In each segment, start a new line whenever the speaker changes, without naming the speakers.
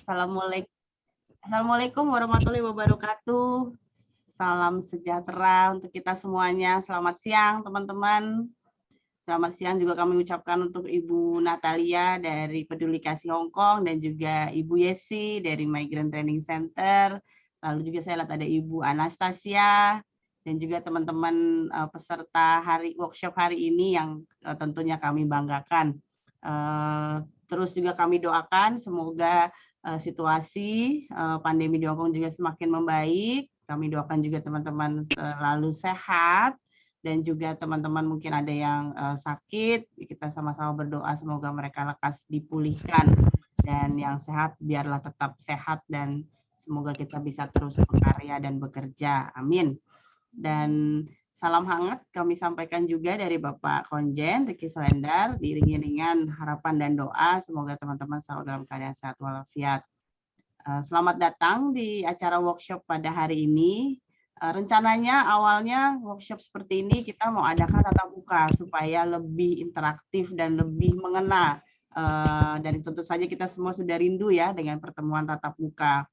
Assalamualaikum warahmatullahi wabarakatuh. Salam sejahtera untuk kita semuanya. Selamat siang, teman-teman. Selamat siang juga kami ucapkan untuk Ibu Natalia dari Peduli Kasih Hong Kong dan juga Ibu Yesi dari Migrant Training Center. Lalu juga saya lihat ada Ibu Anastasia dan juga teman-teman peserta workshop hari ini yang tentunya kami banggakan. Terus juga kami doakan semoga situasi pandemi di Hong Kong juga semakin membaik. Kami doakan juga teman-teman selalu sehat dan juga teman-teman mungkin ada yang sakit. Kita sama-sama berdoa semoga mereka lekas dipulihkan dan yang sehat biarlah tetap sehat dan semoga kita bisa terus berkarya dan bekerja. Amin. Dan salam hangat kami sampaikan juga dari Bapak Konjen Ricky Selendar, diiringi dengan harapan dan doa semoga teman-teman selalu dalam keadaan sehat walafiat. Selamat datang di acara workshop pada hari ini. Rencananya awalnya workshop seperti ini kita mau adakan tatap muka supaya lebih interaktif dan lebih mengena. Dan tentu saja kita semua sudah rindu ya dengan pertemuan tatap muka.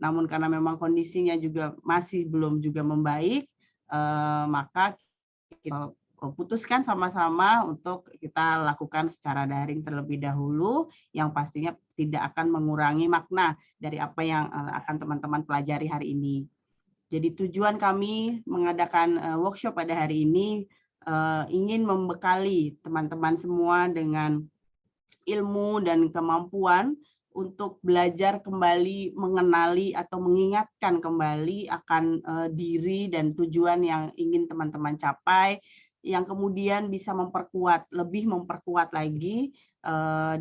Namun karena memang kondisinya juga masih belum juga membaik, maka kita putuskan sama-sama untuk kita lakukan secara daring terlebih dahulu, yang pastinya tidak akan mengurangi makna dari apa yang akan teman-teman pelajari hari ini. Jadi tujuan kami mengadakan workshop pada hari ini ingin membekali teman-teman semua dengan ilmu dan kemampuan untuk belajar kembali mengenali atau mengingatkan kembali akan diri dan tujuan yang ingin teman-teman capai, yang kemudian bisa lebih memperkuat lagi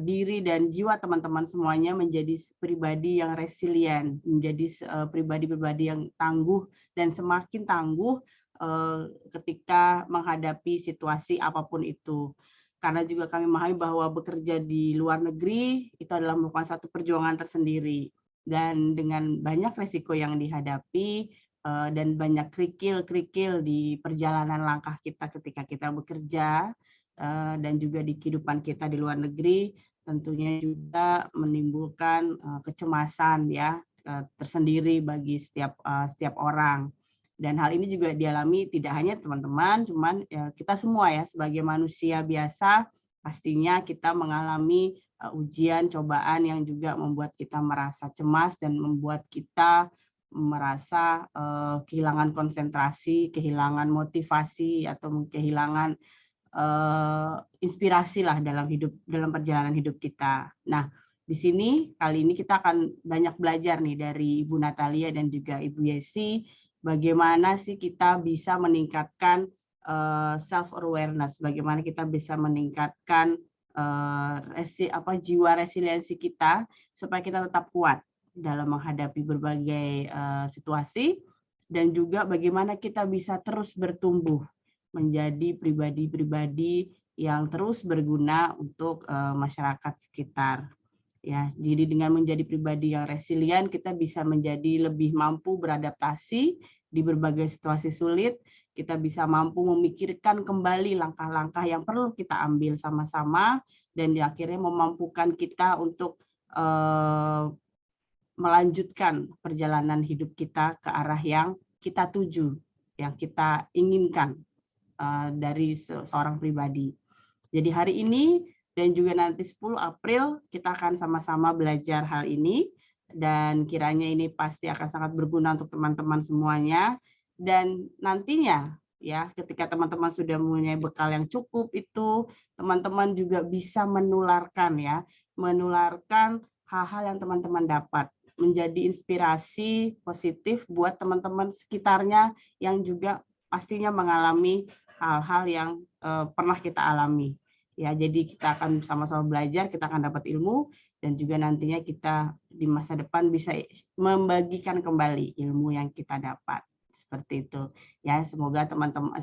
diri dan jiwa teman-teman semuanya menjadi pribadi yang resilient, menjadi pribadi-pribadi yang tangguh dan semakin tangguh ketika menghadapi situasi apapun itu. Karena juga kami memahami bahwa bekerja di luar negeri itu adalah merupakan satu perjuangan tersendiri dan dengan banyak risiko yang dihadapi dan banyak kerikil-kerikil di perjalanan langkah kita ketika kita bekerja dan juga di kehidupan kita di luar negeri tentunya juga menimbulkan kecemasan ya tersendiri bagi setiap orang. Dan hal ini juga dialami tidak hanya teman-teman, cuman ya kita semua ya sebagai manusia biasa pastinya kita mengalami ujian, cobaan yang juga membuat kita merasa cemas dan membuat kita merasa kehilangan konsentrasi, kehilangan motivasi atau kehilangan inspirasi lah dalam perjalanan hidup kita. Nah, di sini kali ini kita akan banyak belajar nih dari Ibu Natalia dan juga Ibu Yesi bagaimana sih kita bisa meningkatkan self awareness, bagaimana kita bisa meningkatkan jiwa resiliensi kita supaya kita tetap kuat dalam menghadapi berbagai situasi dan juga bagaimana kita bisa terus bertumbuh menjadi pribadi-pribadi yang terus berguna untuk masyarakat sekitar. Ya, jadi dengan menjadi pribadi yang resilient, kita bisa menjadi lebih mampu beradaptasi di berbagai situasi sulit. Kita bisa mampu memikirkan kembali langkah-langkah yang perlu kita ambil sama-sama dan akhirnya memampukan kita untuk melanjutkan perjalanan hidup kita ke arah yang kita tuju, yang kita inginkan dari seorang pribadi. Jadi hari ini dan juga nanti 10 April kita akan sama-sama belajar hal ini dan kiranya ini pasti akan sangat berguna untuk teman-teman semuanya dan nantinya ya ketika teman-teman sudah mempunyai bekal yang cukup itu teman-teman juga bisa menularkan hal-hal yang teman-teman dapat menjadi inspirasi positif buat teman-teman sekitarnya yang juga pastinya mengalami hal-hal yang pernah kita alami. Ya, jadi kita akan sama-sama belajar, kita akan dapat ilmu dan juga nantinya kita di masa depan bisa membagikan kembali ilmu yang kita dapat. Seperti itu. Ya, semoga teman-teman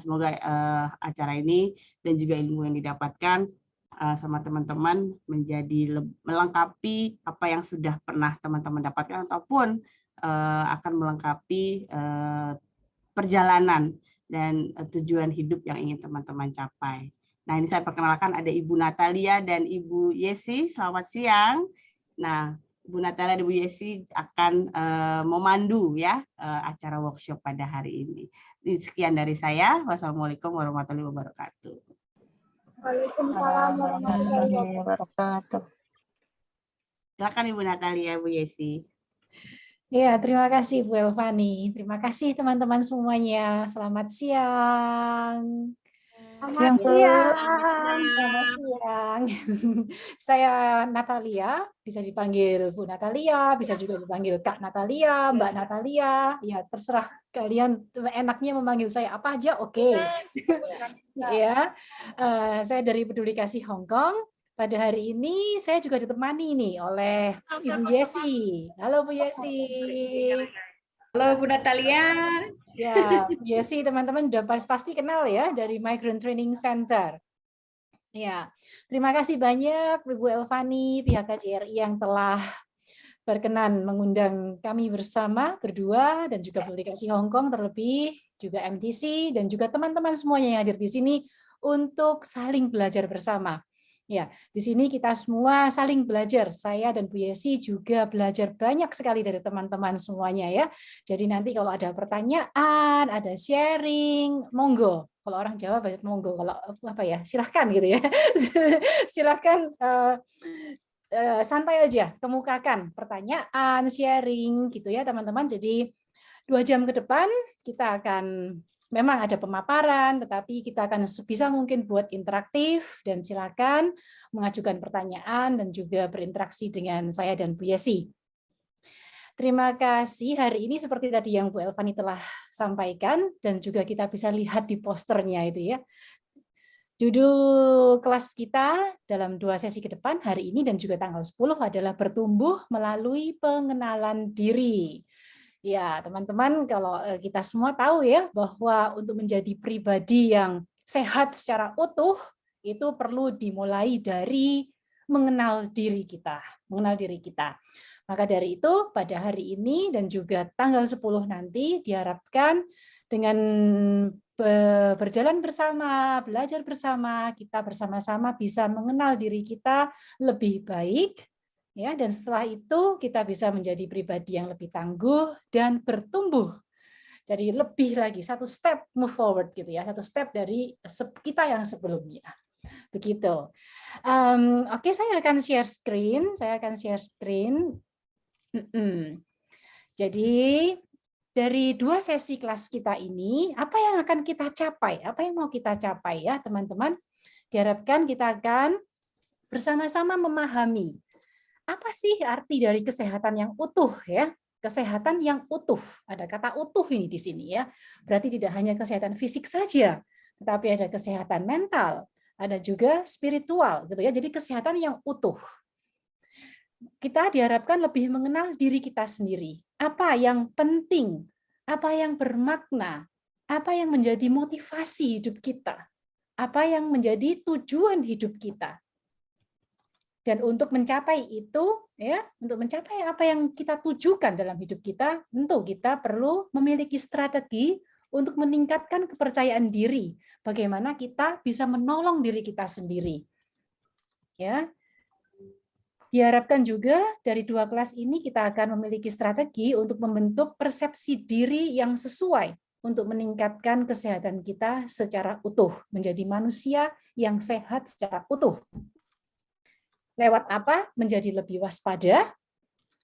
acara ini dan juga ilmu yang didapatkan sama teman-teman menjadi melengkapi apa yang sudah pernah teman-teman dapatkan ataupun akan melengkapi perjalanan dan tujuan hidup yang ingin teman-teman capai. Nah, ini saya perkenalkan ada Ibu Natalia dan Ibu Yesi. Selamat siang. Nah, Bu Natalia dan Bu Yesi akan memandu ya acara workshop pada hari ini. Sekian dari saya. Wassalamualaikum warahmatullahi wabarakatuh.
Waalaikumsalam warahmatullahi wabarakatuh.
Silakan Ibu Natalia, Bu Yesi.
Ya, terima kasih Bu Elvani. Terima kasih teman-teman semuanya. Selamat siang.
Selamat siang.
Selamat siang. Saya Natalia, bisa dipanggil Bu Natalia, bisa juga dipanggil Kak Natalia, Mbak Natalia. Ya, terserah kalian enaknya memanggil saya apa aja, oke. Ya, saya dari Peduli Kasih Hong Kong. Pada hari ini saya juga ditemani nih oleh Ibu Yesi. Halo Bu Yesi.
Halo Bu Natalia.
Ya, Bu Yesi teman-teman udah pasti kenal ya dari Migrant Training Center. Ya, terima kasih banyak Ibu Elvani, pihak KJRI yang telah berkenan mengundang kami bersama berdua dan juga Peduli Kasih Hong Kong, terlebih juga MTC dan juga teman-teman semuanya yang hadir di sini untuk saling belajar bersama. Ya, di sini kita semua saling belajar. Saya dan Bu Yesi juga belajar banyak sekali dari teman-teman semuanya ya. Jadi nanti kalau ada pertanyaan, ada sharing, monggo. Kalau orang Jawa banyak monggo. Kalau apa ya, silahkan gitu ya. Silahkan santai aja, kemukakan pertanyaan, sharing gitu ya teman-teman. Jadi 2 jam ke depan kita akan memang ada pemaparan, tetapi kita akan sebisa mungkin buat interaktif dan silakan mengajukan pertanyaan dan juga berinteraksi dengan saya dan Bu Yesi. Terima kasih. Hari ini seperti tadi yang Bu Elvani telah sampaikan dan juga kita bisa lihat di posternya itu ya. Judul kelas kita dalam 2 sesi ke depan hari ini dan juga tanggal 10 adalah bertumbuh melalui pengenalan diri. Ya, teman-teman, kalau kita semua tahu ya bahwa untuk menjadi pribadi yang sehat secara utuh itu perlu dimulai dari mengenal diri kita, Maka dari itu pada hari ini dan juga tanggal 10 nanti diharapkan dengan berjalan bersama, belajar bersama, kita bersama-sama bisa mengenal diri kita lebih baik. Ya, dan setelah itu kita bisa menjadi pribadi yang lebih tangguh dan bertumbuh. Jadi lebih lagi, satu step move forward gitu ya, satu step dari kita yang sebelumnya. Begitu. Oke, saya akan share screen. Jadi dari 2 sesi kelas kita ini, apa yang akan kita capai? Apa yang mau kita capai ya, teman-teman? Diharapkan kita akan bersama-sama memahami apa sih arti dari kesehatan yang utuh ya? Kesehatan yang utuh. Ada kata utuh ini di sini ya. Berarti tidak hanya kesehatan fisik saja, tetapi ada kesehatan mental, ada juga spiritual gitu ya. Jadi kesehatan yang utuh. Kita diharapkan lebih mengenal diri kita sendiri. Apa yang penting? Apa yang bermakna? Apa yang menjadi motivasi hidup kita? Apa yang menjadi tujuan hidup kita? Dan untuk mencapai itu, ya, untuk mencapai apa yang kita tujukan dalam hidup kita, tentu kita perlu memiliki strategi untuk meningkatkan kepercayaan diri. Bagaimana kita bisa menolong diri kita sendiri. Ya. Diharapkan juga dari 2 kelas ini kita akan memiliki strategi untuk membentuk persepsi diri yang sesuai untuk meningkatkan kesehatan kita secara utuh, menjadi manusia yang sehat secara utuh. Lewat apa? Menjadi lebih waspada,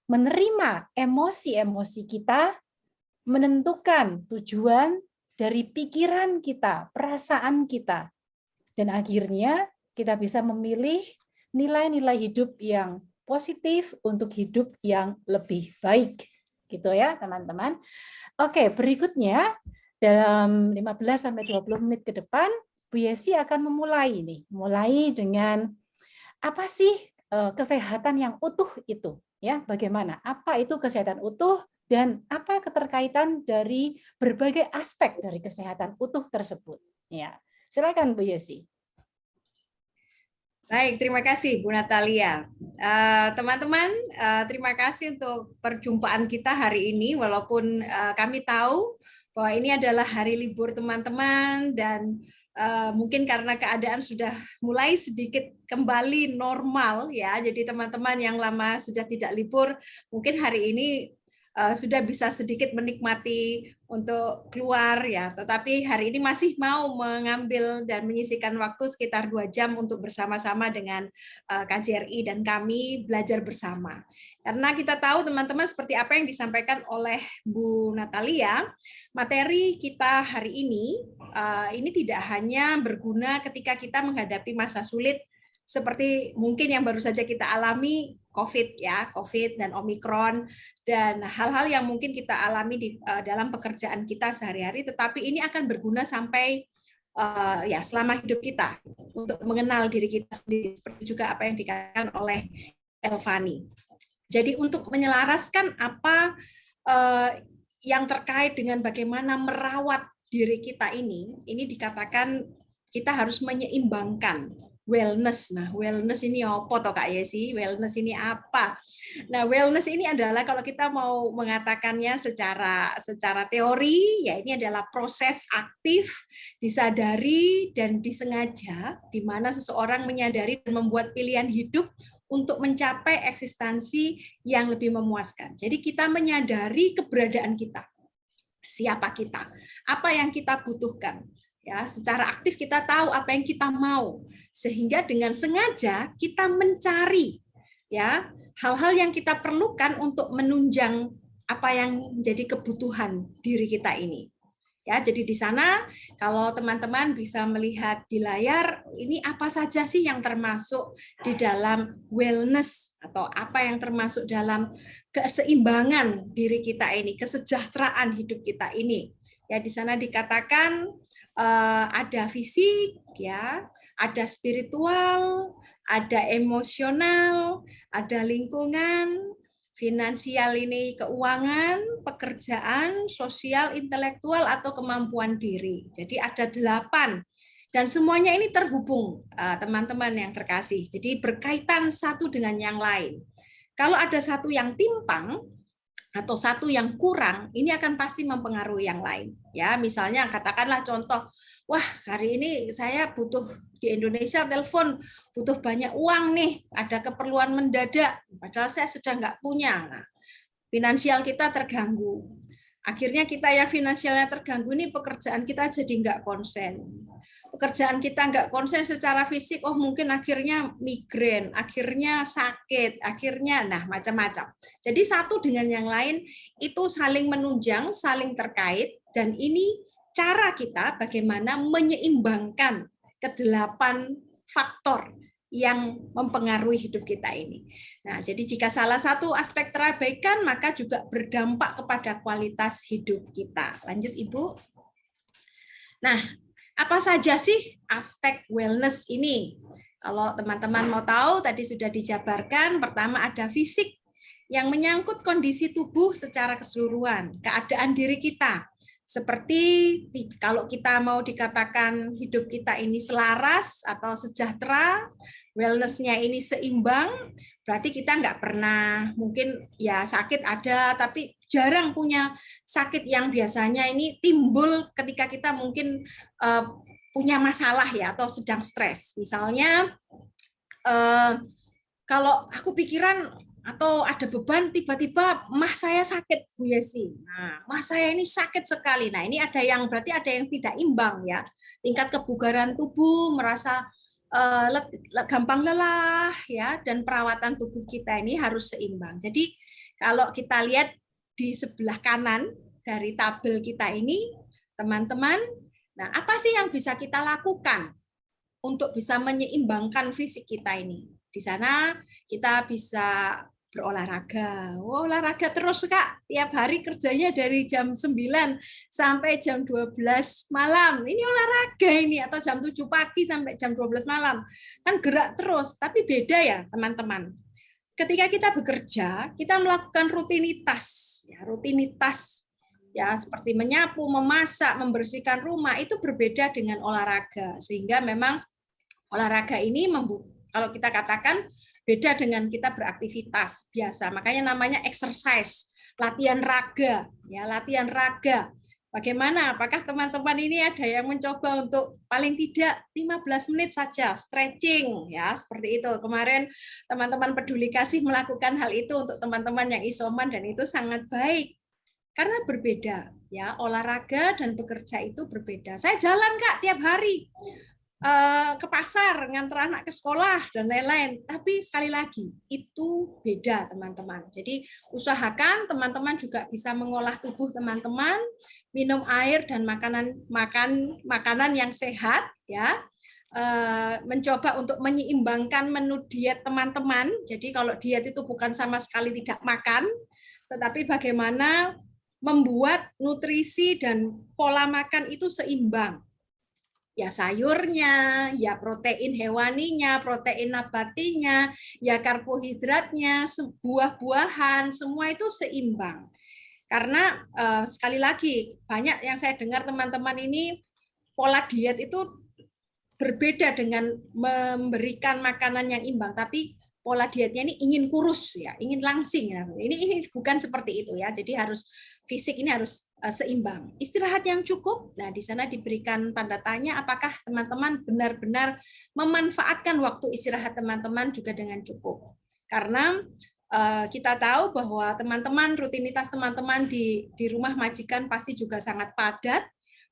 menerima emosi-emosi kita, menentukan tujuan dari pikiran kita, perasaan kita, dan akhirnya kita bisa memilih nilai-nilai hidup yang positif untuk hidup yang lebih baik. Gitu ya, teman-teman. Oke, berikutnya dalam 15-20 menit ke depan, Bu Yesi akan memulai nih, mulai dengan apa sih kesehatan yang utuh itu? Ya, bagaimana? Apa itu kesehatan utuh dan apa keterkaitan dari berbagai aspek dari kesehatan utuh tersebut? Ya, silakan Bu Yesi.
Baik, terima kasih Bu Natalia. Teman-teman, terima kasih untuk perjumpaan kita hari ini. Walaupun kami tahu bahwa ini adalah hari libur teman-teman dan mungkin karena keadaan sudah mulai sedikit kembali normal ya. Jadi teman-teman yang lama sudah tidak libur, mungkin hari ini sudah bisa sedikit menikmati untuk keluar ya, tetapi hari ini masih mau mengambil dan menyisihkan waktu sekitar 2 jam untuk bersama-sama dengan KJRI dan kami belajar bersama. Karena kita tahu teman-teman seperti apa yang disampaikan oleh Bu Natalia, materi kita hari ini tidak hanya berguna ketika kita menghadapi masa sulit seperti mungkin yang baru saja kita alami COVID ya, COVID dan Omikron dan hal-hal yang mungkin kita alami di dalam pekerjaan kita sehari-hari, tetapi ini akan berguna sampai ya selama hidup kita untuk mengenal diri kita sendiri, seperti juga apa yang dikatakan oleh Elvani. Jadi untuk menyelaraskan apa yang terkait dengan bagaimana merawat diri kita ini dikatakan kita harus menyeimbangkan wellness. Nah, wellness ini apa toh Kak Yesi? Wellness ini apa? Nah, wellness ini adalah kalau kita mau mengatakannya secara teori, ya ini adalah proses aktif, disadari dan disengaja di mana seseorang menyadari dan membuat pilihan hidup untuk mencapai eksistensi yang lebih memuaskan. Jadi kita menyadari keberadaan kita. Siapa kita? Apa yang kita butuhkan? Ya, secara aktif kita tahu apa yang kita mau, sehingga dengan sengaja kita mencari ya hal-hal yang kita perlukan untuk menunjang apa yang menjadi kebutuhan diri kita ini. Ya, jadi di sana kalau teman-teman bisa melihat di layar ini apa saja sih yang termasuk di dalam wellness atau apa yang termasuk dalam keseimbangan diri kita ini, kesejahteraan hidup kita ini. Ya, di sana dikatakan ada fisik, ya, ada spiritual, ada emosional, ada lingkungan, finansial ini keuangan, pekerjaan, sosial, intelektual, atau kemampuan diri. Jadi ada 8. Dan semuanya ini terhubung, teman-teman yang terkasih. Jadi berkaitan satu dengan yang lain. Kalau ada satu yang timpang, atau satu yang kurang, ini akan pasti mempengaruhi yang lain. Ya, misalnya katakanlah contoh, wah hari ini saya butuh di Indonesia telepon, butuh banyak uang nih, ada keperluan mendadak, padahal saya sudah nggak punya. Nah, finansial kita terganggu. Akhirnya kita yang finansialnya terganggu ini pekerjaan kita jadi nggak konsen. Pekerjaan kita nggak konsen secara fisik, oh mungkin akhirnya migrain, akhirnya sakit, akhirnya nah macam-macam. Jadi satu dengan yang lain itu saling menunjang, saling terkait, dan ini cara kita bagaimana menyeimbangkan ke-8 faktor yang mempengaruhi hidup kita ini. Nah, jadi jika salah satu aspek terabaikan, maka juga berdampak kepada kualitas hidup kita. Lanjut Ibu. Nah, apa saja sih aspek wellness ini? Kalau teman-teman mau tahu, tadi sudah dijabarkan. Pertama ada fisik yang menyangkut kondisi tubuh secara keseluruhan, keadaan diri kita. Seperti kalau kita mau dikatakan hidup kita ini selaras atau sejahtera, wellness-nya ini seimbang, berarti kita nggak pernah, mungkin ya sakit ada, tapi jarang punya sakit yang biasanya ini timbul ketika kita mungkin punya masalah ya atau sedang stres. Misalnya kalau aku pikiran atau ada beban tiba-tiba mah saya sakit Bu Yesi. Nah, mah saya ini sakit sekali. Nah, ini ada yang berarti ada yang tidak imbang ya. Tingkat kebugaran tubuh merasa gampang lelah ya, dan perawatan tubuh kita ini harus seimbang. Jadi kalau kita lihat di sebelah kanan dari tabel kita ini, teman-teman, nah apa sih yang bisa kita lakukan untuk bisa menyeimbangkan fisik kita ini? Di sana kita bisa berolahraga. Oh, olahraga terus Kak, tiap hari kerjanya dari jam 9 sampai jam 12 malam. Ini olahraga ini, atau jam 7 pagi sampai jam 12 malam. Kan gerak terus, tapi beda ya teman-teman. Ketika kita bekerja, kita melakukan rutinitas, ya seperti menyapu, memasak, membersihkan rumah, itu berbeda dengan olahraga. Sehingga memang olahraga ini kalau kita katakan beda dengan kita beraktivitas biasa. Makanya namanya exercise, latihan raga, ya, latihan raga. Bagaimana? Apakah teman-teman ini ada yang mencoba untuk paling tidak 15 menit saja stretching ya, seperti itu. Kemarin teman-teman Peduli Kasih melakukan hal itu untuk teman-teman yang isoman dan itu sangat baik. Karena berbeda ya, olahraga dan bekerja itu berbeda. Saya jalan Kak tiap hari ke pasar, ngantar anak ke sekolah dan lain-lain. Tapi sekali lagi itu beda teman-teman. Jadi usahakan teman-teman juga bisa mengolah tubuh teman-teman, minum air dan makanan yang sehat ya. Mencoba untuk menyeimbangkan menu diet teman-teman. Jadi kalau diet itu bukan sama sekali tidak makan, tetapi bagaimana membuat nutrisi dan pola makan itu seimbang. Ya sayurnya, ya protein hewaninya, protein nabatinya, ya karbohidratnya, buah-buahan, semua itu seimbang. Karena sekali lagi, banyak yang saya dengar teman-teman ini pola diet itu berbeda dengan memberikan makanan yang imbang, tapi pola dietnya ini ingin kurus ya, ingin langsing ya. Ini bukan seperti itu ya. Jadi harus fisik ini harus seimbang. Istirahat yang cukup. Nah, di sana diberikan tanda tanya apakah teman-teman benar-benar memanfaatkan waktu istirahat teman-teman juga dengan cukup. Karena kita tahu bahwa teman-teman rutinitas teman-teman di rumah majikan pasti juga sangat padat.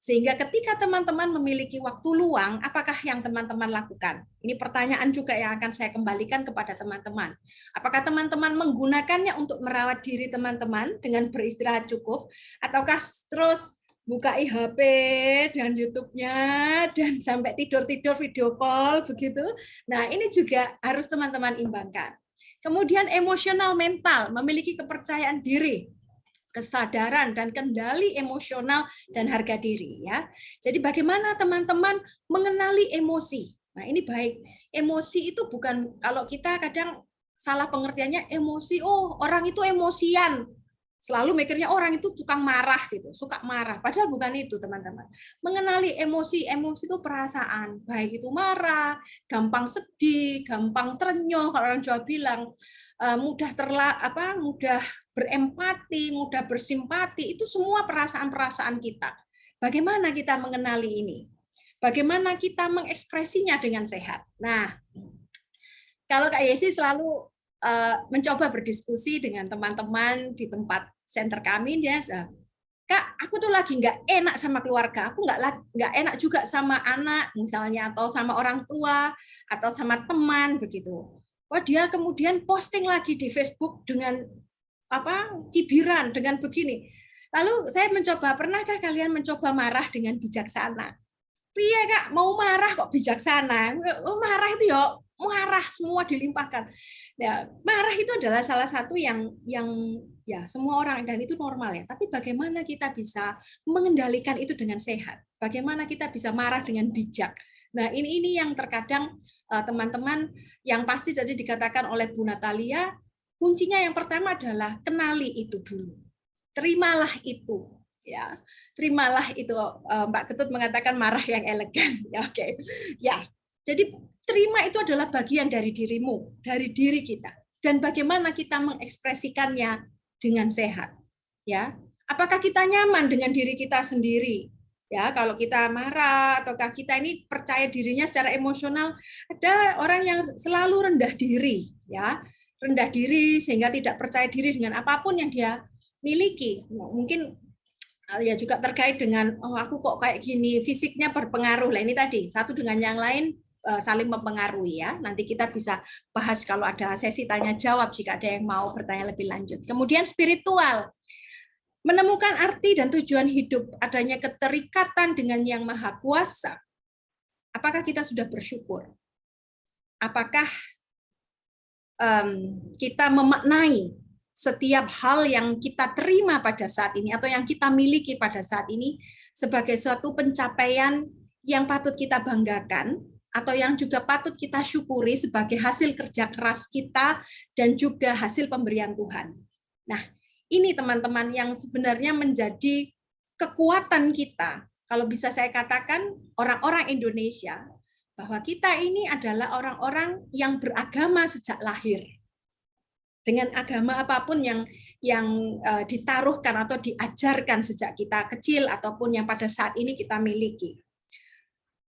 Sehingga ketika teman-teman memiliki waktu luang, apakah yang teman-teman lakukan? Ini pertanyaan juga yang akan saya kembalikan kepada teman-teman. Apakah teman-teman menggunakannya untuk merawat diri teman-teman dengan beristirahat cukup? Ataukah terus buka HP dan YouTube-nya dan sampai tidur-tidur video call begitu? Nah, ini juga harus teman-teman imbangkan. Kemudian emosional mental, memiliki kepercayaan diri, kesadaran dan kendali emosional dan harga diri ya. Jadi bagaimana teman-teman mengenali emosi. Nah, ini baik. Emosi itu bukan, kalau kita kadang salah pengertiannya emosi, oh orang itu emosian. Selalu mikirnya orang itu tukang marah gitu, suka marah. Padahal bukan itu, teman-teman. Mengenali emosi, emosi itu perasaan, baik itu marah, gampang sedih, gampang terenyuh kalau orang Jawa bilang, mudah mudah berempati, mudah bersimpati, itu semua perasaan-perasaan kita. Bagaimana kita mengenali ini? Bagaimana kita mengekspresinya dengan sehat? Nah, kalau Kak Yesi selalu mencoba berdiskusi dengan teman-teman di tempat center kami, dia Kak, aku tuh lagi nggak enak sama keluarga, aku nggak enak juga sama anak misalnya, atau sama orang tua, atau sama teman begitu. Wah, dia kemudian posting lagi di Facebook dengan cibiran, dengan begini. Lalu saya mencoba, pernahkah kalian mencoba marah dengan bijaksana? Iya Kak, mau marah kok bijaksana? Marah itu ya marah, semua dilimpahkan. Nah, marah itu adalah salah satu yang ya semua orang, dan itu normal ya. Tapi bagaimana kita bisa mengendalikan itu dengan sehat? Bagaimana kita bisa marah dengan bijak? Nah, ini yang terkadang teman-teman yang pasti tadi dikatakan oleh Bu Natalia, kuncinya yang pertama adalah kenali itu dulu. Terimalah itu. Ya, terimalah itu. Mbak Ketut mengatakan marah yang elegan. Ya, oke. Ya, jadi terima itu adalah bagian dari dirimu, dari diri kita. Dan bagaimana kita mengekspresikannya dengan sehat. Ya, apakah kita nyaman dengan diri kita sendiri? Ya, kalau kita marah ataukah kita ini percaya dirinya secara emosional, ada orang yang selalu rendah diri, ya. Rendah diri sehingga tidak percaya diri dengan apapun yang dia miliki. Mungkin ya juga terkait dengan aku kok kayak gini, fisiknya berpengaruh lah, ini tadi satu dengan yang lain saling mempengaruhi ya. Nanti kita bisa bahas kalau ada sesi tanya jawab jika ada yang mau bertanya lebih lanjut. Kemudian spiritual, menemukan arti dan tujuan hidup, adanya keterikatan dengan Yang Maha Kuasa. Apakah kita sudah bersyukur? Apakah kita memaknai setiap hal yang kita terima pada saat ini atau yang kita miliki pada saat ini sebagai suatu pencapaian yang patut kita banggakan atau yang juga patut kita syukuri sebagai hasil kerja keras kita dan juga hasil pemberian Tuhan. Nah, ini teman-teman yang sebenarnya menjadi kekuatan kita. Kalau bisa saya katakan orang-orang Indonesia, bahwa kita ini adalah orang-orang yang beragama sejak lahir. dengan agama apapun yang ditaruhkan atau diajarkan sejak kita kecil ataupun yang pada saat ini kita miliki.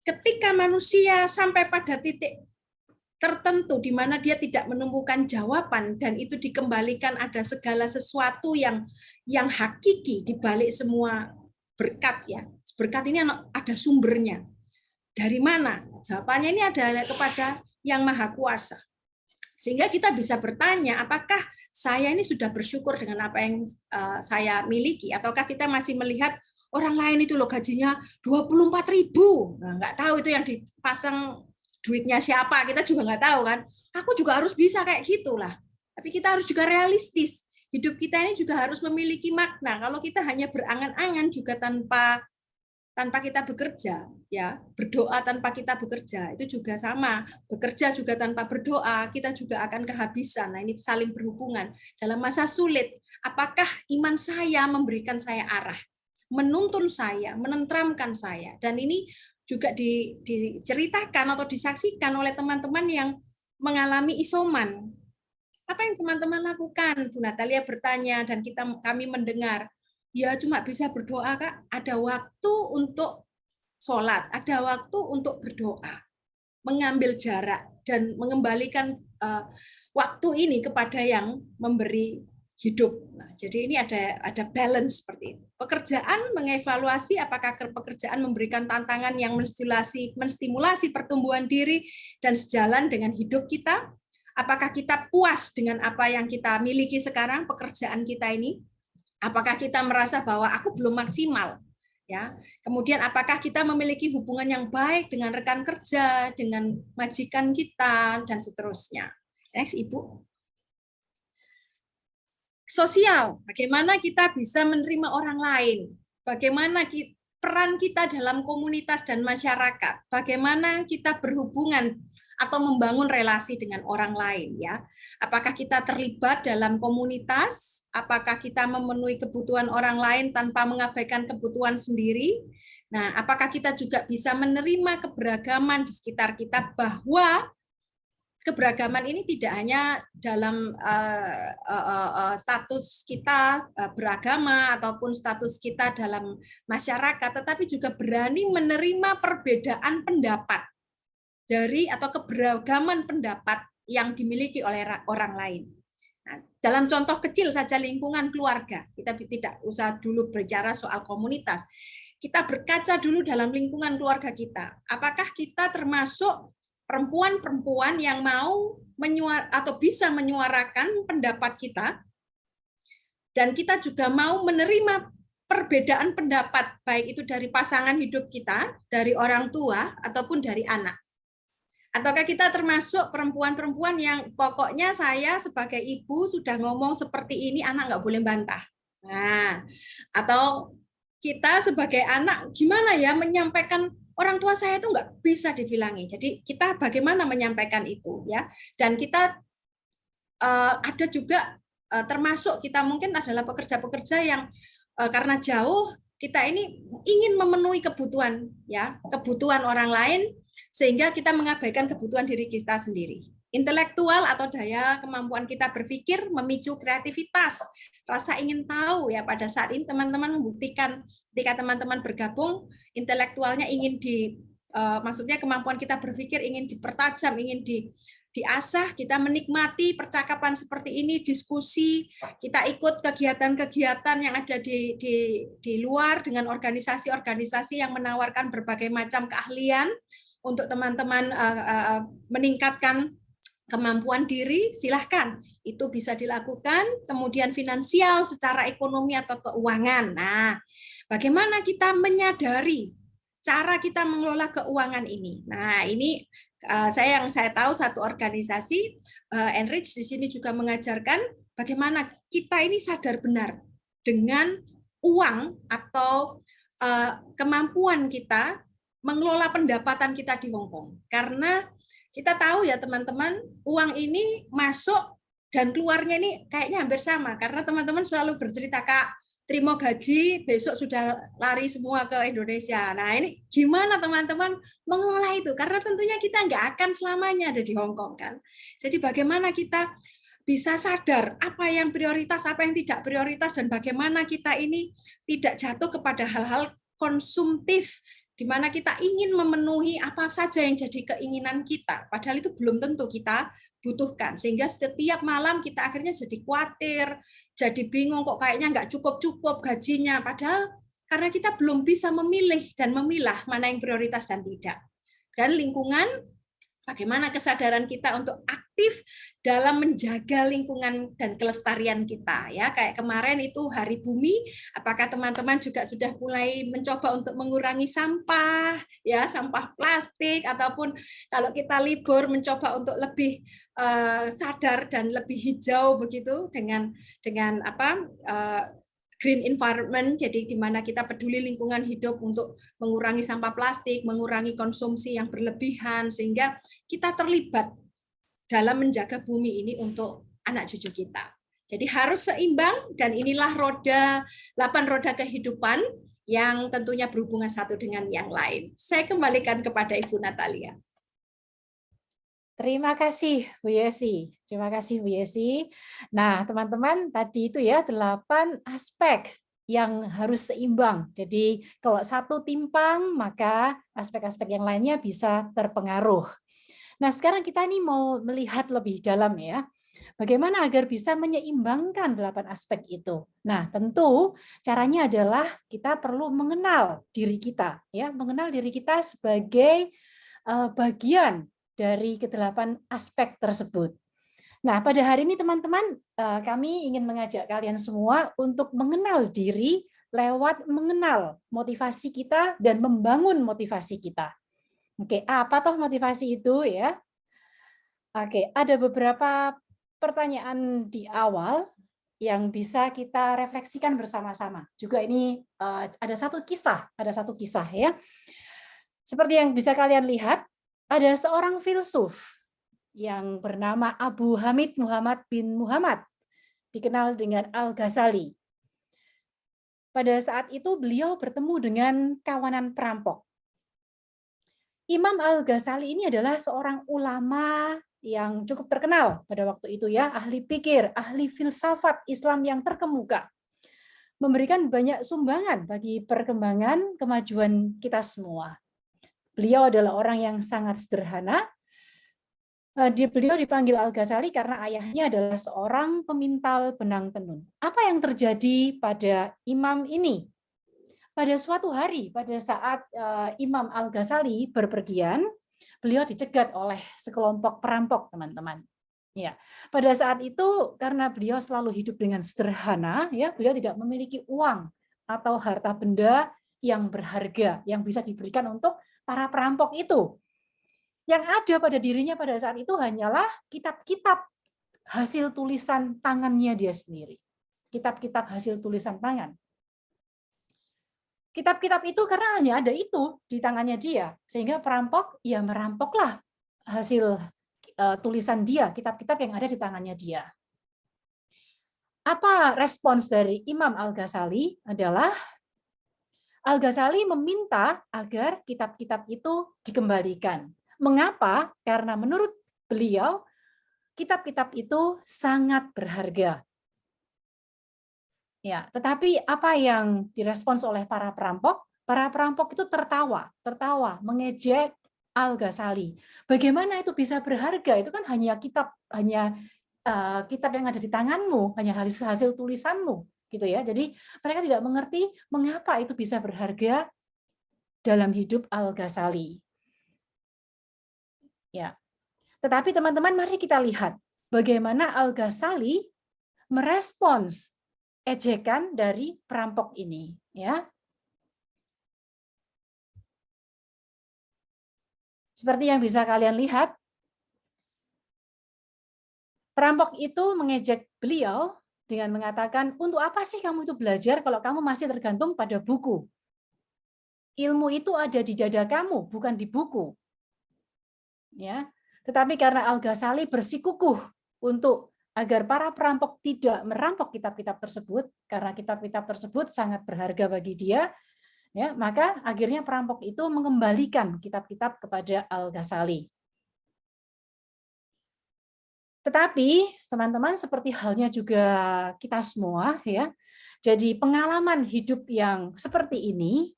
Ketika manusia sampai pada titik tertentu di mana dia tidak menemukan jawaban dan itu dikembalikan ada segala sesuatu yang hakiki di balik semua berkat ya. Berkat ini ada sumbernya. Dari mana? Jawabannya ini adalah kepada Yang Maha Kuasa. Sehingga kita bisa bertanya, apakah saya ini sudah bersyukur dengan apa yang saya miliki, ataukah kita masih melihat orang lain itu loh gajinya 24.000, nah, nggak tahu itu yang dipasang duitnya siapa, kita juga nggak tahu kan. Aku juga harus bisa kayak gitulah. Tapi kita harus juga realistis. Hidup kita ini juga harus memiliki makna. Kalau kita hanya berangan-angan juga tanpa kita bekerja, ya berdoa tanpa kita bekerja itu juga sama. Bekerja juga tanpa berdoa kita juga akan kehabisan. Nah ini saling berhubungan. Dalam masa sulit, apakah iman saya memberikan saya arah, menuntun saya, menenteramkan saya? Dan ini juga diceritakan atau disaksikan oleh teman-teman yang mengalami isoman. Apa yang teman-teman lakukan? Bu Natalia bertanya dan kami mendengar. Ya cuma bisa berdoa, Kak. Ada waktu untuk sholat, ada waktu untuk berdoa, mengambil jarak dan mengembalikan waktu ini kepada yang memberi hidup. Nah, jadi ini ada balance seperti itu. Pekerjaan mengevaluasi apakah pekerjaan memberikan tantangan yang menstimulasi pertumbuhan diri dan sejalan dengan hidup kita. Apakah kita puas dengan apa yang kita miliki sekarang, pekerjaan kita ini? Apakah kita merasa bahwa aku belum maksimal? Ya. Kemudian apakah kita memiliki hubungan yang baik dengan rekan kerja, dengan majikan kita, dan seterusnya. Next, Ibu. Sosial, bagaimana kita bisa menerima orang lain? Bagaimana peran kita dalam komunitas dan masyarakat? Bagaimana kita berhubungan atau membangun relasi dengan orang lain, ya? Apakah kita terlibat dalam komunitas? Apakah kita memenuhi kebutuhan orang lain tanpa mengabaikan kebutuhan sendiri? Nah, apakah kita juga bisa menerima keberagaman di sekitar kita, bahwa keberagaman ini tidak hanya dalam status kita beragama ataupun status kita dalam masyarakat, tetapi juga berani menerima perbedaan pendapat dari atau keberagaman pendapat yang dimiliki oleh orang lain. Nah, dalam contoh kecil saja lingkungan keluarga, kita tidak usah dulu berbicara soal komunitas. Kita berkaca dulu dalam lingkungan keluarga kita. Apakah kita termasuk perempuan-perempuan yang mau atau bisa menyuarakan pendapat kita, dan kita juga mau menerima perbedaan pendapat, baik itu dari pasangan hidup kita, dari orang tua, ataupun dari anak. Ataukah kita termasuk perempuan-perempuan yang pokoknya saya sebagai ibu sudah ngomong seperti ini, anak nggak boleh bantah. Nah, atau kita sebagai anak gimana ya menyampaikan, orang tua saya itu nggak bisa dibilangi. Jadi kita bagaimana menyampaikan itu, ya? Dan kita ada juga termasuk kita mungkin adalah pekerja-pekerja yang karena jauh, kita ini ingin memenuhi kebutuhan, ya, kebutuhan orang lain, sehingga kita mengabaikan kebutuhan diri kita sendiri. Intelektual atau daya kemampuan kita berpikir memicu kreativitas, rasa ingin tahu, ya. Pada saat ini teman-teman membuktikan ketika teman-teman bergabung, intelektualnya ingin maksudnya kemampuan kita berpikir ingin dipertajam, ingin diasah, kita menikmati percakapan seperti ini, diskusi, kita ikut kegiatan-kegiatan yang ada di luar dengan organisasi-organisasi yang menawarkan berbagai macam keahlian untuk teman-teman meningkatkan kemampuan diri, silahkan. Itu bisa dilakukan. Kemudian finansial, secara ekonomi atau keuangan. Nah, bagaimana kita menyadari cara kita mengelola keuangan ini? Nah, ini yang saya tahu satu organisasi, Enrich di sini juga mengajarkan bagaimana kita ini sadar benar dengan uang atau kemampuan kita mengelola pendapatan kita di Hong Kong. Karena kita tahu ya teman-teman, uang ini masuk dan keluarnya ini kayaknya hampir sama. Karena teman-teman selalu bercerita, Kak, terima gaji, besok sudah lari semua ke Indonesia. Nah ini gimana teman-teman mengelola itu? Karena tentunya kita nggak akan selamanya ada di Hong Kong, kan. Jadi bagaimana kita bisa sadar apa yang prioritas, apa yang tidak prioritas, dan bagaimana kita ini tidak jatuh kepada hal-hal konsumtif, di mana kita ingin memenuhi apa saja yang jadi keinginan kita, padahal itu belum tentu kita butuhkan, sehingga setiap malam kita akhirnya jadi khawatir, jadi bingung, kok kayaknya nggak cukup-cukup gajinya, padahal karena kita belum bisa memilih dan memilah mana yang prioritas dan tidak. Dan lingkungan, bagaimana kesadaran kita untuk aktif dalam menjaga lingkungan dan kelestarian kita, ya. Kayak kemarin itu Hari Bumi, apakah teman-teman juga sudah mulai mencoba untuk mengurangi sampah, ya, sampah plastik, ataupun kalau kita libur mencoba untuk lebih sadar dan lebih hijau begitu dengan green environment, jadi di mana kita peduli lingkungan hidup untuk mengurangi sampah plastik, mengurangi konsumsi yang berlebihan, sehingga kita terlibat dalam menjaga bumi ini untuk anak cucu kita. Jadi harus seimbang, dan inilah 8 roda kehidupan yang tentunya berhubungan satu dengan yang lain. Saya kembalikan kepada Ibu Natalia.
Terima kasih Bu Yesi. Terima kasih Bu Yesi. Nah, teman-teman, tadi itu ya 8 aspek yang harus seimbang. Jadi kalau satu timpang, maka aspek-aspek yang lainnya bisa terpengaruh. Nah, sekarang kita ini mau melihat lebih dalam ya. Bagaimana agar bisa menyeimbangkan 8 aspek itu? Nah, tentu caranya adalah kita perlu mengenal diri kita, ya, mengenal diri kita sebagai bagian dari ke-8 aspek tersebut. Nah, pada hari ini teman-teman, kami ingin mengajak kalian semua untuk mengenal diri lewat mengenal motivasi kita dan membangun motivasi kita. Oke, apa toh motivasi itu ya? Oke, ada beberapa pertanyaan di awal yang bisa kita refleksikan bersama-sama. Juga ini ada satu kisah ya. Seperti yang bisa kalian lihat, ada seorang filsuf yang bernama Abu Hamid Muhammad bin Muhammad, dikenal dengan Al-Ghazali. Pada saat itu beliau bertemu dengan kawanan perampok. Imam Al-Ghazali ini adalah seorang ulama yang cukup terkenal pada waktu itu ya, ahli pikir, ahli filsafat Islam yang terkemuka. Memberikan banyak sumbangan bagi perkembangan kemajuan kita semua. Beliau adalah orang yang sangat sederhana. Beliau dipanggil Al-Ghazali karena ayahnya adalah seorang pemintal benang tenun. Apa yang terjadi pada imam ini? Pada suatu hari, pada saat Imam Al-Ghazali berpergian, beliau dicegat oleh sekelompok perampok, teman-teman. Ya, pada saat itu karena beliau selalu hidup dengan sederhana, ya, beliau tidak memiliki uang atau harta benda yang berharga yang bisa diberikan untuk para perampok itu. Yang ada pada dirinya pada saat itu hanyalah kitab-kitab hasil tulisan tangannya dia sendiri. Kitab-kitab hasil tulisan tangan. Kitab-kitab itu karena hanya ada itu di tangannya dia, sehingga perampok ya merampoklah hasil tulisan dia, kitab-kitab yang ada di tangannya dia. Apa respons dari Imam Al-Ghazali adalah Al-Ghazali meminta agar kitab-kitab itu dikembalikan. Mengapa? Karena menurut beliau, kitab-kitab itu sangat berharga. Ya, tetapi apa yang direspons oleh para perampok? Para perampok itu tertawa, mengejek Al-Ghazali. Bagaimana itu bisa berharga? Itu kan hanya kitab yang ada di tanganmu, hanya hasil tulisanmu. Gitu ya. Jadi mereka tidak mengerti mengapa itu bisa berharga dalam hidup Al-Ghazali. Ya. Tetapi teman-teman, mari kita lihat bagaimana Al-Ghazali merespons ejekan dari perampok ini, ya. Seperti yang bisa kalian lihat, perampok itu mengejek beliau dengan mengatakan, untuk apa sih kamu itu belajar kalau kamu masih tergantung pada buku? Ilmu itu ada di dada kamu, bukan di buku. Ya, tetapi karena Al-Ghazali bersikukuh untuk agar para perampok tidak merampok kitab-kitab tersebut, karena kitab-kitab tersebut sangat berharga bagi dia, ya, maka akhirnya perampok itu mengembalikan kitab-kitab kepada Al-Ghazali. Tetapi teman-teman seperti halnya juga kita semua ya. Jadi pengalaman hidup yang seperti ini,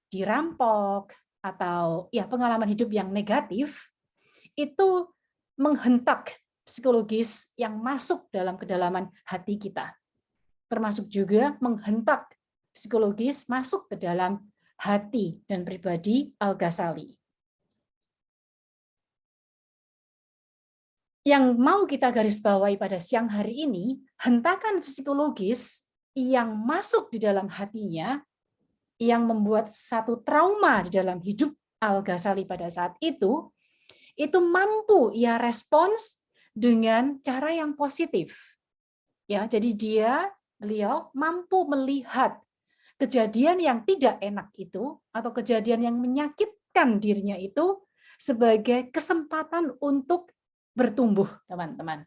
dirampok atau ya pengalaman hidup yang negatif itu menghentak psikologis yang masuk dalam kedalaman hati kita. Termasuk juga menghentak psikologis masuk ke dalam hati dan pribadi Al-Ghazali. Yang mau kita garis bawahi pada siang hari ini, hentakan psikologis yang masuk di dalam hatinya, yang membuat satu trauma di dalam hidup Al-Ghazali pada saat itu mampu ia respons dengan cara yang positif. Ya, jadi beliau mampu melihat kejadian yang tidak enak itu atau kejadian yang menyakitkan dirinya itu sebagai kesempatan untuk bertumbuh, teman-teman.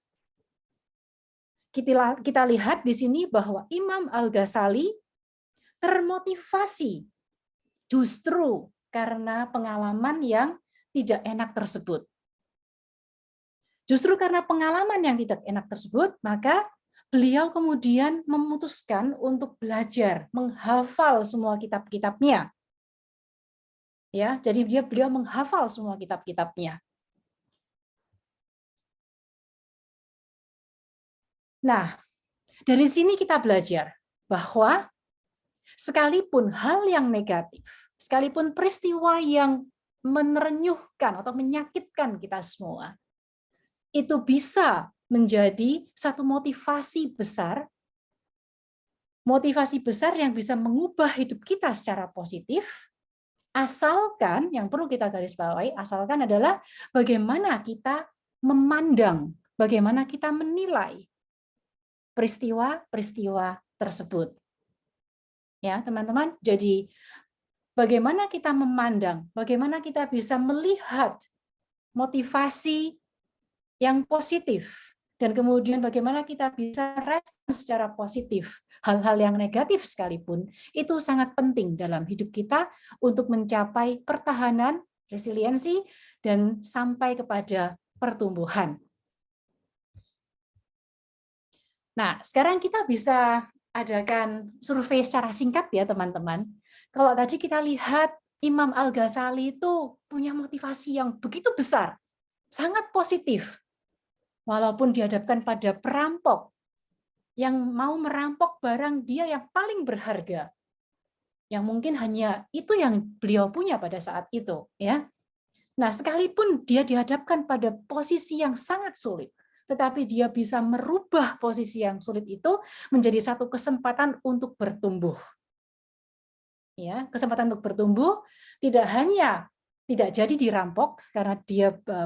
Kita lihat di sini bahwa Imam Al-Ghazali termotivasi justru karena pengalaman yang tidak enak tersebut. Justru karena pengalaman yang tidak enak tersebut, maka beliau kemudian memutuskan untuk belajar, menghafal semua kitab-kitabnya. Ya, jadi beliau menghafal semua kitab-kitabnya. Nah, dari sini kita belajar bahwa sekalipun hal yang negatif, sekalipun peristiwa yang menerenyuhkan atau menyakitkan kita semua, itu bisa menjadi satu motivasi besar yang bisa mengubah hidup kita secara positif, asalkan, yang perlu kita garis bawahi, asalkan adalah bagaimana kita memandang, bagaimana kita menilai peristiwa-peristiwa tersebut. Ya, teman-teman, jadi bagaimana kita memandang, bagaimana kita bisa melihat motivasi yang positif, dan kemudian bagaimana kita bisa respon secara positif hal-hal yang negatif sekalipun, itu sangat penting dalam hidup kita untuk mencapai pertahanan, resiliensi, dan sampai kepada pertumbuhan. Nah, sekarang kita bisa adakan survei secara singkat ya, teman-teman. Kalau tadi kita lihat Imam Al-Ghazali itu punya motivasi yang begitu besar, sangat positif. Walaupun dihadapkan pada perampok yang mau merampok barang dia yang paling berharga, yang mungkin hanya itu yang beliau punya pada saat itu, ya. Nah, sekalipun dia dihadapkan pada posisi yang sangat sulit, tetapi dia bisa merubah posisi yang sulit itu menjadi satu kesempatan untuk bertumbuh. Ya, kesempatan untuk bertumbuh tidak hanya tidak jadi dirampok karena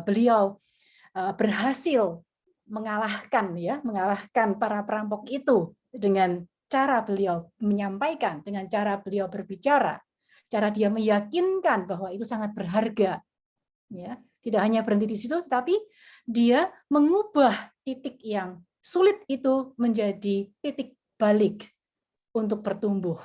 beliau berhasil mengalahkan para perampok itu dengan cara beliau menyampaikan, dengan cara beliau berbicara, cara dia meyakinkan bahwa itu sangat berharga. Ya, tidak hanya berhenti di situ, tetapi dia mengubah titik yang sulit itu menjadi titik balik untuk bertumbuh,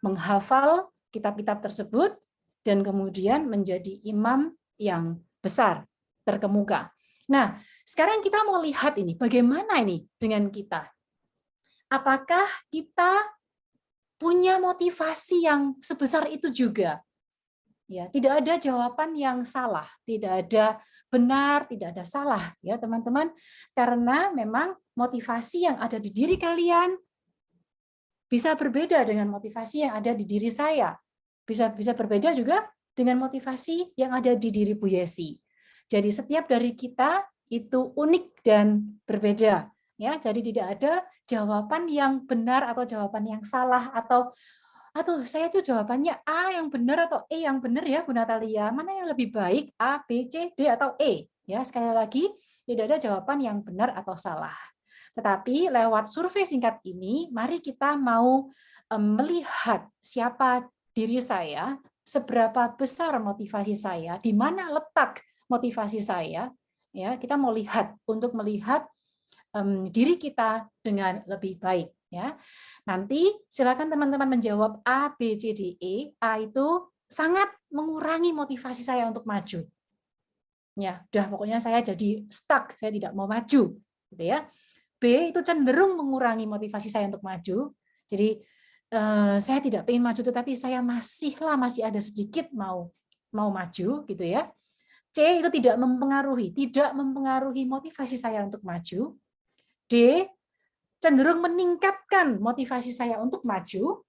menghafal kitab-kitab tersebut, dan kemudian menjadi imam yang besar, terkemuka. Nah, sekarang kita mau lihat ini, bagaimana ini dengan kita? Apakah kita punya motivasi yang sebesar itu juga? Ya, tidak ada jawaban yang salah, tidak ada benar, tidak ada salah, ya teman-teman. Karena memang motivasi yang ada di diri kalian bisa berbeda dengan motivasi yang ada di diri saya. Bisa berbeda juga dengan motivasi yang ada di diri Bu Yesi. Jadi setiap dari kita itu unik dan berbeda, ya. Jadi tidak ada jawaban yang benar atau jawaban yang salah atau saya itu jawabannya A yang benar atau E yang benar ya Bu Natalia. Mana yang lebih baik, A, B, C, D atau E? Ya, sekali lagi tidak ada jawaban yang benar atau salah. Tetapi lewat survei singkat ini, mari kita mau melihat siapa diri saya, seberapa besar motivasi saya, di mana letak motivasi saya. Ya, kita mau lihat untuk melihat diri kita dengan lebih baik. Ya, nanti silakan teman-teman menjawab A, B, C, D, E. A itu sangat mengurangi motivasi saya untuk maju. Ya, udah pokoknya saya jadi stuck, saya tidak mau maju, gitu ya. B itu cenderung mengurangi motivasi saya untuk maju. Jadi saya tidak ingin maju, tetapi saya masih ada sedikit mau maju, gitu ya. C itu tidak mempengaruhi motivasi saya untuk maju. D cenderung meningkatkan motivasi saya untuk maju.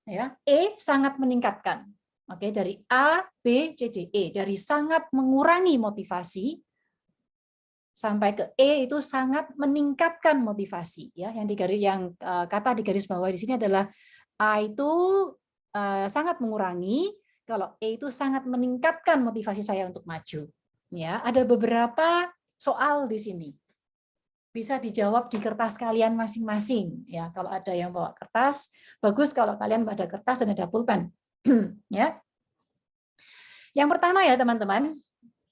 Ya, E sangat meningkatkan. Oke, dari A, B, C, D, E, dari sangat mengurangi motivasi sampai ke E itu sangat meningkatkan motivasi. Ya, yang kata di garis bawah di sini adalah A itu sangat mengurangi, kalau E itu sangat meningkatkan motivasi saya untuk maju. Ya, ada beberapa soal di sini. Bisa dijawab di kertas kalian masing-masing. Ya, kalau ada yang bawa kertas, bagus kalau kalian ada kertas dan ada pulpen. Ya. Yang pertama ya teman-teman,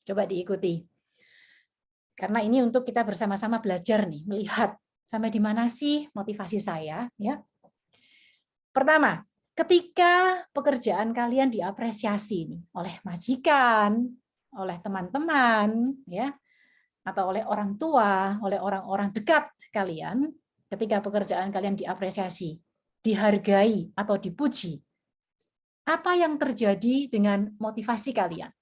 coba diikuti. Karena ini untuk kita bersama-sama belajar nih, melihat sampai di mana sih motivasi saya. Ya. Pertama, ketika pekerjaan kalian diapresiasi nih, oleh majikan, oleh teman-teman, ya, atau oleh orang tua, oleh orang-orang dekat kalian, ketika pekerjaan kalian diapresiasi, dihargai atau dipuji, apa yang terjadi dengan motivasi kalian?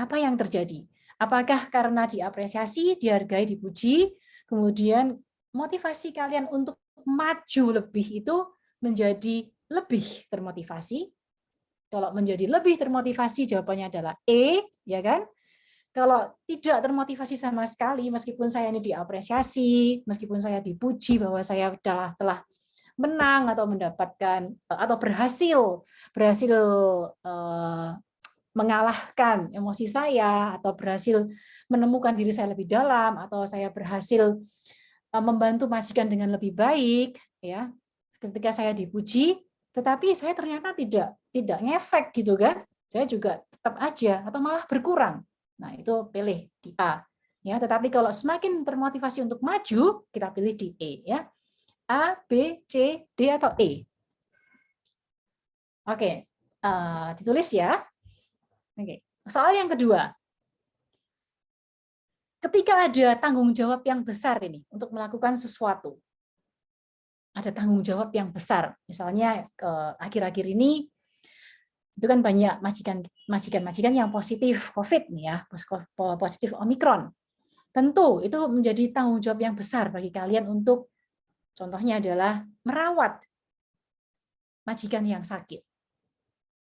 Apa yang terjadi? Apakah karena diapresiasi, dihargai, dipuji, kemudian motivasi kalian untuk maju lebih itu menjadi lebih termotivasi? Kalau menjadi lebih termotivasi, jawabannya adalah E, ya kan? Kalau tidak termotivasi sama sekali, meskipun saya ini diapresiasi, meskipun saya dipuji bahwa saya telah menang atau mendapatkan atau berhasil mengalahkan emosi saya, atau berhasil menemukan diri saya lebih dalam, atau saya berhasil membantu majikan dengan lebih baik, ya. Ketika saya dipuji, tetapi saya ternyata tidak ngefek gitu kan? Saya juga tetap aja atau malah berkurang. Nah, itu pilih di A. Ya, tetapi kalau semakin termotivasi untuk maju, kita pilih di E, ya. A, B, C, D atau E. Oke, ditulis ya. Oke. Soal yang kedua. Ketika ada tanggung jawab yang besar ini untuk melakukan sesuatu. Ada tanggung jawab yang besar. Misalnya akhir-akhir ini itu kan banyak majikan-majikan yang positif COVID nih ya, positif Omikron. Tentu itu menjadi tanggung jawab yang besar bagi kalian untuk, contohnya adalah merawat majikan yang sakit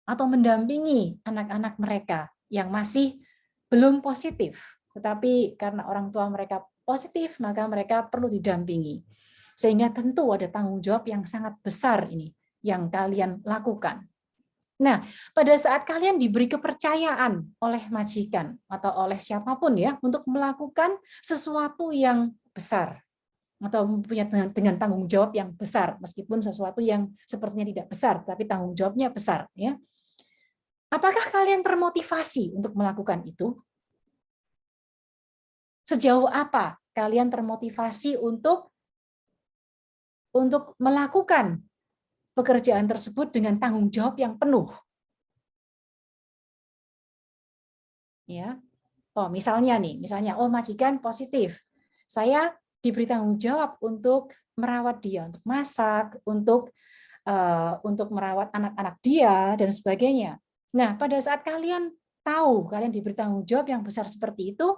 atau mendampingi anak-anak mereka yang masih belum positif, tetapi karena orang tua mereka positif, maka mereka perlu didampingi. Sehingga tentu ada tanggung jawab yang sangat besar ini yang kalian lakukan. Nah, pada saat kalian diberi kepercayaan oleh majikan atau oleh siapapun ya untuk melakukan sesuatu yang besar atau punya dengan tanggung jawab yang besar, meskipun sesuatu yang sepertinya tidak besar, tapi tanggung jawabnya besar, ya. Apakah kalian termotivasi untuk melakukan itu? Sejauh apa kalian termotivasi untuk melakukan pekerjaan tersebut dengan tanggung jawab yang penuh? Ya. Oh, misalnya oh majikan positif. Saya diberi tanggung jawab untuk merawat dia, untuk masak, untuk merawat anak-anak dia dan sebagainya. Nah, pada saat kalian tahu kalian diberi tanggung jawab yang besar seperti itu,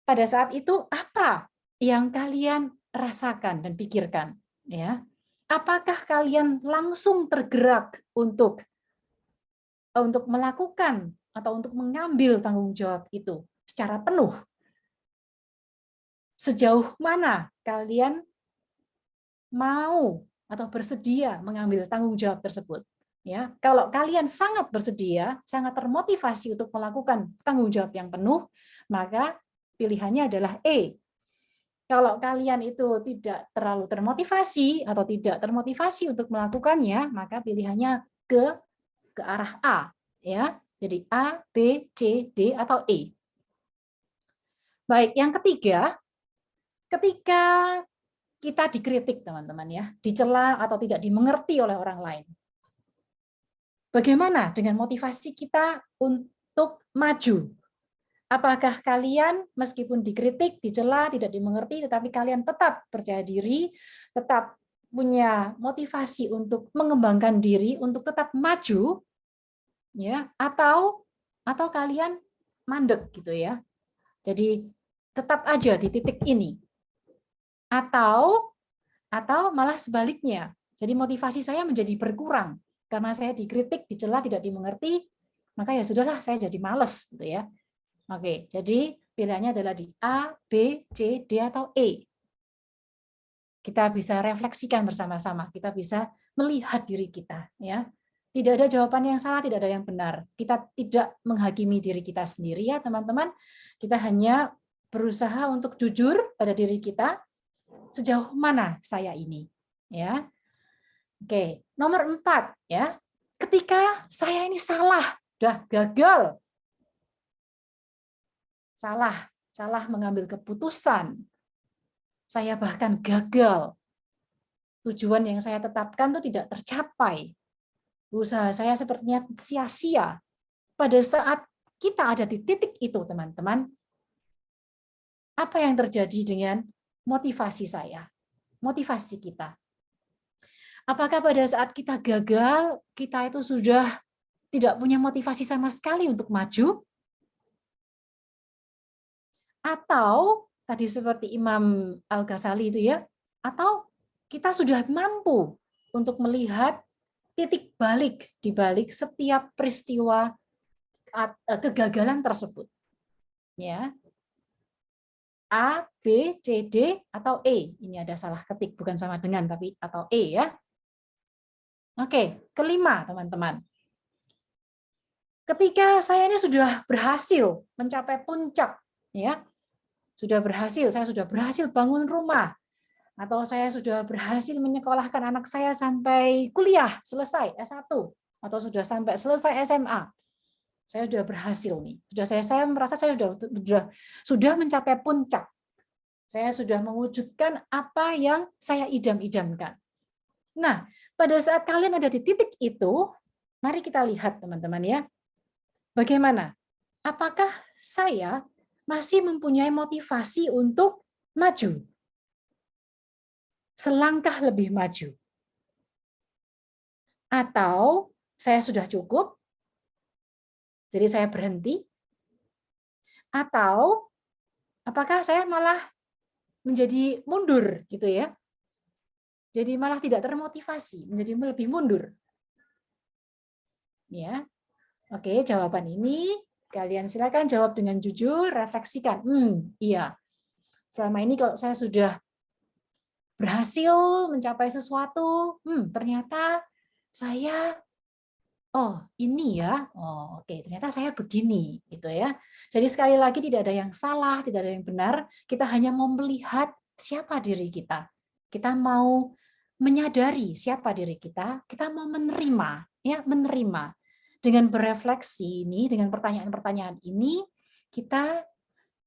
pada saat itu apa yang kalian rasakan dan pikirkan? Ya, apakah kalian langsung tergerak untuk melakukan atau untuk mengambil tanggung jawab itu secara penuh? Sejauh mana kalian mau atau bersedia mengambil tanggung jawab tersebut? Ya, kalau kalian sangat bersedia, sangat termotivasi untuk melakukan tanggung jawab yang penuh, maka pilihannya adalah E. Kalau kalian itu tidak terlalu termotivasi atau tidak termotivasi untuk melakukannya, maka pilihannya ke arah A, ya. Jadi A, B, C, D atau E. Baik, yang ketiga, ketika kita dikritik, teman-teman ya, dicela atau tidak dimengerti oleh orang lain. Bagaimana dengan motivasi kita untuk maju? Apakah kalian meskipun dikritik, dicela, tidak dimengerti, tetapi kalian tetap percaya diri, tetap punya motivasi untuk mengembangkan diri, untuk tetap maju, ya? Atau kalian mandek gitu ya? Jadi tetap aja di titik ini. Atau malah sebaliknya. Jadi motivasi saya menjadi berkurang karena saya dikritik, dicela, tidak dimengerti, maka ya sudahlah saya jadi malas gitu ya. Oke, jadi pilihannya adalah di A, B, C, D atau E. Kita bisa refleksikan bersama-sama, kita bisa melihat diri kita ya. Tidak ada jawaban yang salah, tidak ada yang benar. Kita tidak menghakimi diri kita sendiri ya, teman-teman. Kita hanya berusaha untuk jujur pada diri kita, sejauh mana saya ini ya. Oke, nomor 4 ya. Ketika saya ini salah, udah gagal. Salah mengambil keputusan. Saya bahkan gagal. Tujuan yang saya tetapkan itu tidak tercapai. Usaha saya sepertinya sia-sia. Pada saat kita ada di titik itu, teman-teman, apa yang terjadi dengan motivasi saya? Motivasi kita. Apakah pada saat kita gagal, kita itu sudah tidak punya motivasi sama sekali untuk maju? Atau tadi seperti Imam Al-Ghazali itu ya, atau kita sudah mampu untuk melihat titik balik di balik setiap peristiwa kegagalan tersebut. Ya. A, B, C, D atau E. Ini ada salah ketik, bukan sama dengan tapi atau E ya. Oke, kelima teman-teman. Ketika saya ini sudah berhasil mencapai puncak ya. Saya sudah berhasil bangun rumah, atau saya sudah berhasil menyekolahkan anak saya sampai kuliah selesai S1, atau sudah sampai selesai SMA. Saya sudah berhasil nih. Saya merasa saya sudah mencapai puncak. Saya sudah mewujudkan apa yang saya idam-idamkan. Nah, pada saat kalian ada di titik itu, mari kita lihat teman-teman ya. Bagaimana? Apakah saya masih mempunyai motivasi untuk maju? Selangkah lebih maju. Atau saya sudah cukup, jadi saya berhenti. Atau apakah saya malah menjadi mundur gitu ya? Jadi malah tidak termotivasi, menjadi lebih mundur. Ya. Oke, jawaban ini kalian silakan jawab dengan jujur, refleksikan. Iya. Selama ini kalau saya sudah berhasil mencapai sesuatu, ternyata saya ini ya. Oke, ternyata saya begini gitu ya. Jadi sekali lagi tidak ada yang salah, tidak ada yang benar. Kita hanya mau melihat siapa diri kita. Kita mau menyadari siapa diri kita, kita mau menerima ya, menerima. Dengan berefleksi ini, dengan pertanyaan-pertanyaan ini, kita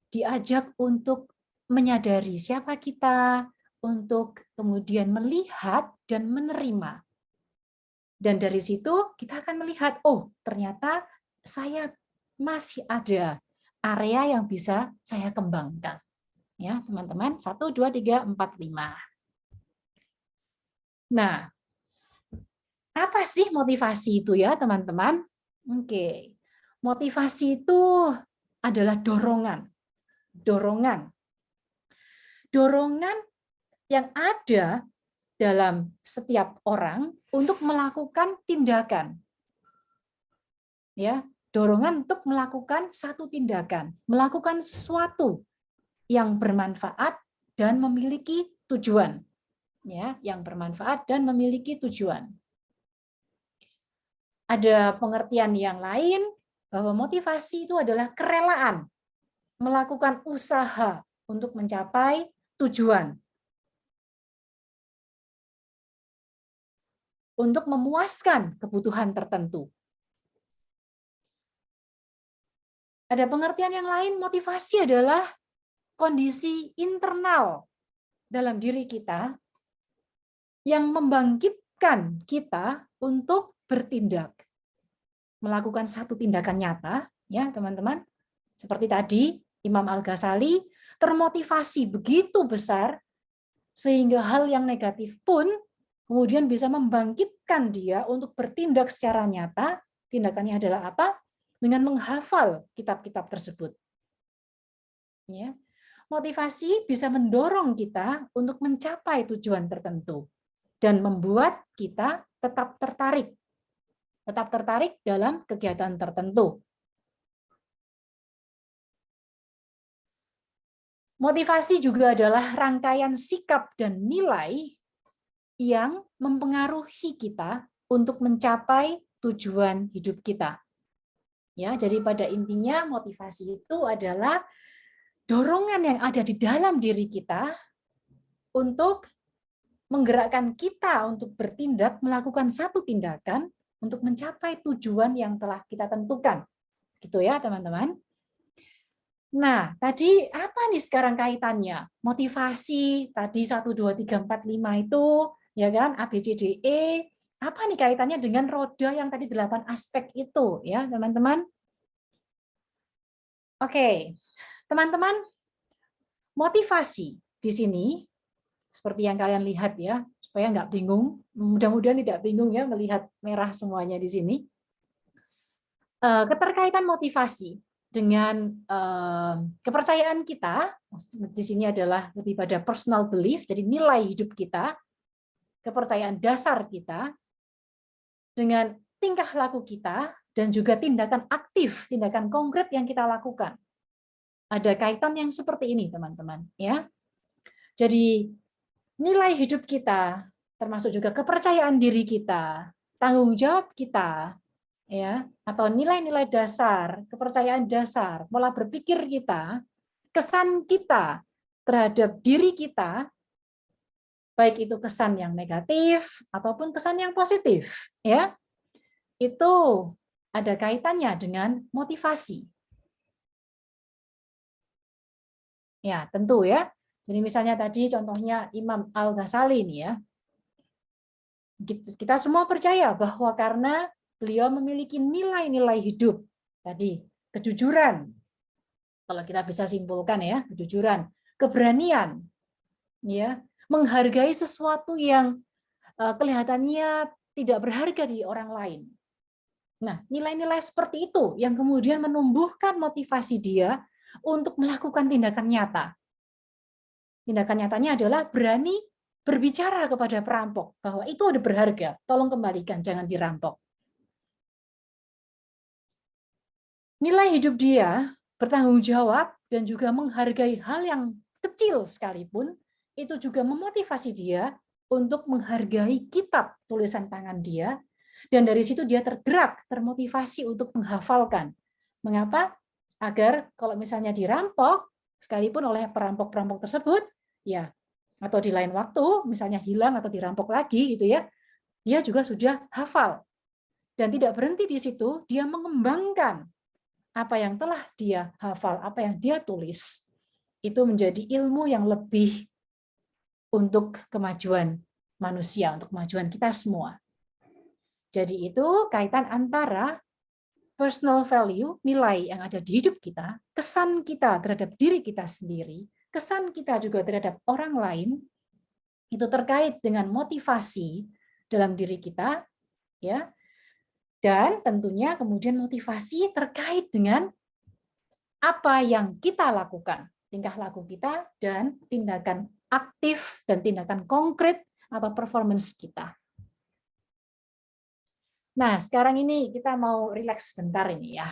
diajak untuk menyadari siapa kita, untuk kemudian melihat dan menerima. Dan dari situ kita akan melihat, oh ternyata saya masih ada area yang bisa saya kembangkan. Ya teman-teman, 1, 2, 3, 4, 5. Nah, apa sih motivasi itu ya teman-teman? Oke, motivasi itu adalah dorongan. Dorongan yang ada dalam setiap orang untuk melakukan tindakan. Ya, dorongan untuk melakukan satu tindakan, melakukan sesuatu yang bermanfaat dan memiliki tujuan. Ya, yang bermanfaat dan memiliki tujuan. Ada pengertian yang lain bahwa motivasi itu adalah kerelaan melakukan usaha untuk mencapai tujuan. Untuk memuaskan kebutuhan tertentu. Ada pengertian yang lain, motivasi adalah kondisi internal dalam diri kita yang membangkitkan kita untuk bertindak. melakukan satu tindakan nyata, ya teman-teman. Seperti tadi, Imam Al-Ghazali termotivasi begitu besar, sehingga hal yang negatif pun kemudian bisa membangkitkan dia untuk bertindak secara nyata. Tindakannya adalah apa? Dengan menghafal kitab-kitab tersebut. Ya. Motivasi bisa mendorong kita untuk mencapai tujuan tertentu dan membuat kita tetap tertarik dalam kegiatan tertentu. Motivasi juga adalah rangkaian sikap dan nilai yang mempengaruhi kita untuk mencapai tujuan hidup kita. Ya, jadi pada intinya motivasi itu adalah dorongan yang ada di dalam diri kita untuk menggerakkan kita untuk bertindak, melakukan satu tindakan untuk mencapai tujuan yang telah kita tentukan. Gitu ya, teman-teman. Nah, tadi apa nih sekarang kaitannya? Motivasi tadi 1 2 3 4 5 itu, ya kan? A B C D E. Apa nih kaitannya dengan roda yang tadi 8 aspek itu, ya, teman-teman? Oke. Teman-teman, motivasi di sini seperti yang kalian lihat ya, supaya nggak bingung. Mudah-mudahan tidak bingung ya melihat merah semuanya di sini. Keterkaitan motivasi dengan kepercayaan kita, di sini adalah lebih pada personal belief, jadi nilai hidup kita, kepercayaan dasar kita, dengan tingkah laku kita, dan juga tindakan aktif, tindakan konkret yang kita lakukan. Ada kaitan yang seperti ini, teman-teman. Ya. Jadi nilai hidup kita, termasuk juga kepercayaan diri kita, tanggung jawab kita, ya, atau nilai-nilai dasar, kepercayaan dasar, pola berpikir kita, kesan kita terhadap diri kita, baik itu kesan yang negatif ataupun kesan yang positif, ya, itu ada kaitannya dengan motivasi. Ya, tentu ya. Jadi misalnya tadi contohnya Imam Al-Ghazali ini ya. Kita semua percaya bahwa karena beliau memiliki nilai-nilai hidup. Tadi kejujuran. Kalau kita bisa simpulkan ya, kejujuran, keberanian, ya, menghargai sesuatu yang kelihatannya tidak berharga di orang lain. Nah, nilai-nilai seperti itu yang kemudian menumbuhkan motivasi dia untuk melakukan tindakan nyata. Tindakan nyatanya adalah berani berbicara kepada perampok bahwa itu ada berharga, tolong kembalikan, jangan dirampok. Nilai hidup dia bertanggung jawab dan juga menghargai hal yang kecil sekalipun, itu juga memotivasi dia untuk menghargai kitab tulisan tangan dia, dan dari situ dia tergerak, termotivasi untuk menghafalkan. Mengapa? Agar kalau misalnya dirampok, sekalipun oleh perampok-perampok tersebut, ya, atau di lain waktu, misalnya hilang atau dirampok lagi, gitu ya, dia juga sudah hafal. Dan tidak berhenti di situ, dia mengembangkan apa yang telah dia hafal, apa yang dia tulis. Itu menjadi ilmu yang lebih untuk kemajuan manusia, untuk kemajuan kita semua. Jadi itu kaitan antara personal value, nilai yang ada di hidup kita, kesan kita terhadap diri kita sendiri, kesan kita juga terhadap orang lain, itu terkait dengan motivasi dalam diri kita, ya. Dan tentunya kemudian motivasi terkait dengan apa yang kita lakukan, tingkah laku kita dan tindakan aktif dan tindakan konkret atau performance kita. Nah, sekarang ini kita mau rileks sebentar ini ya.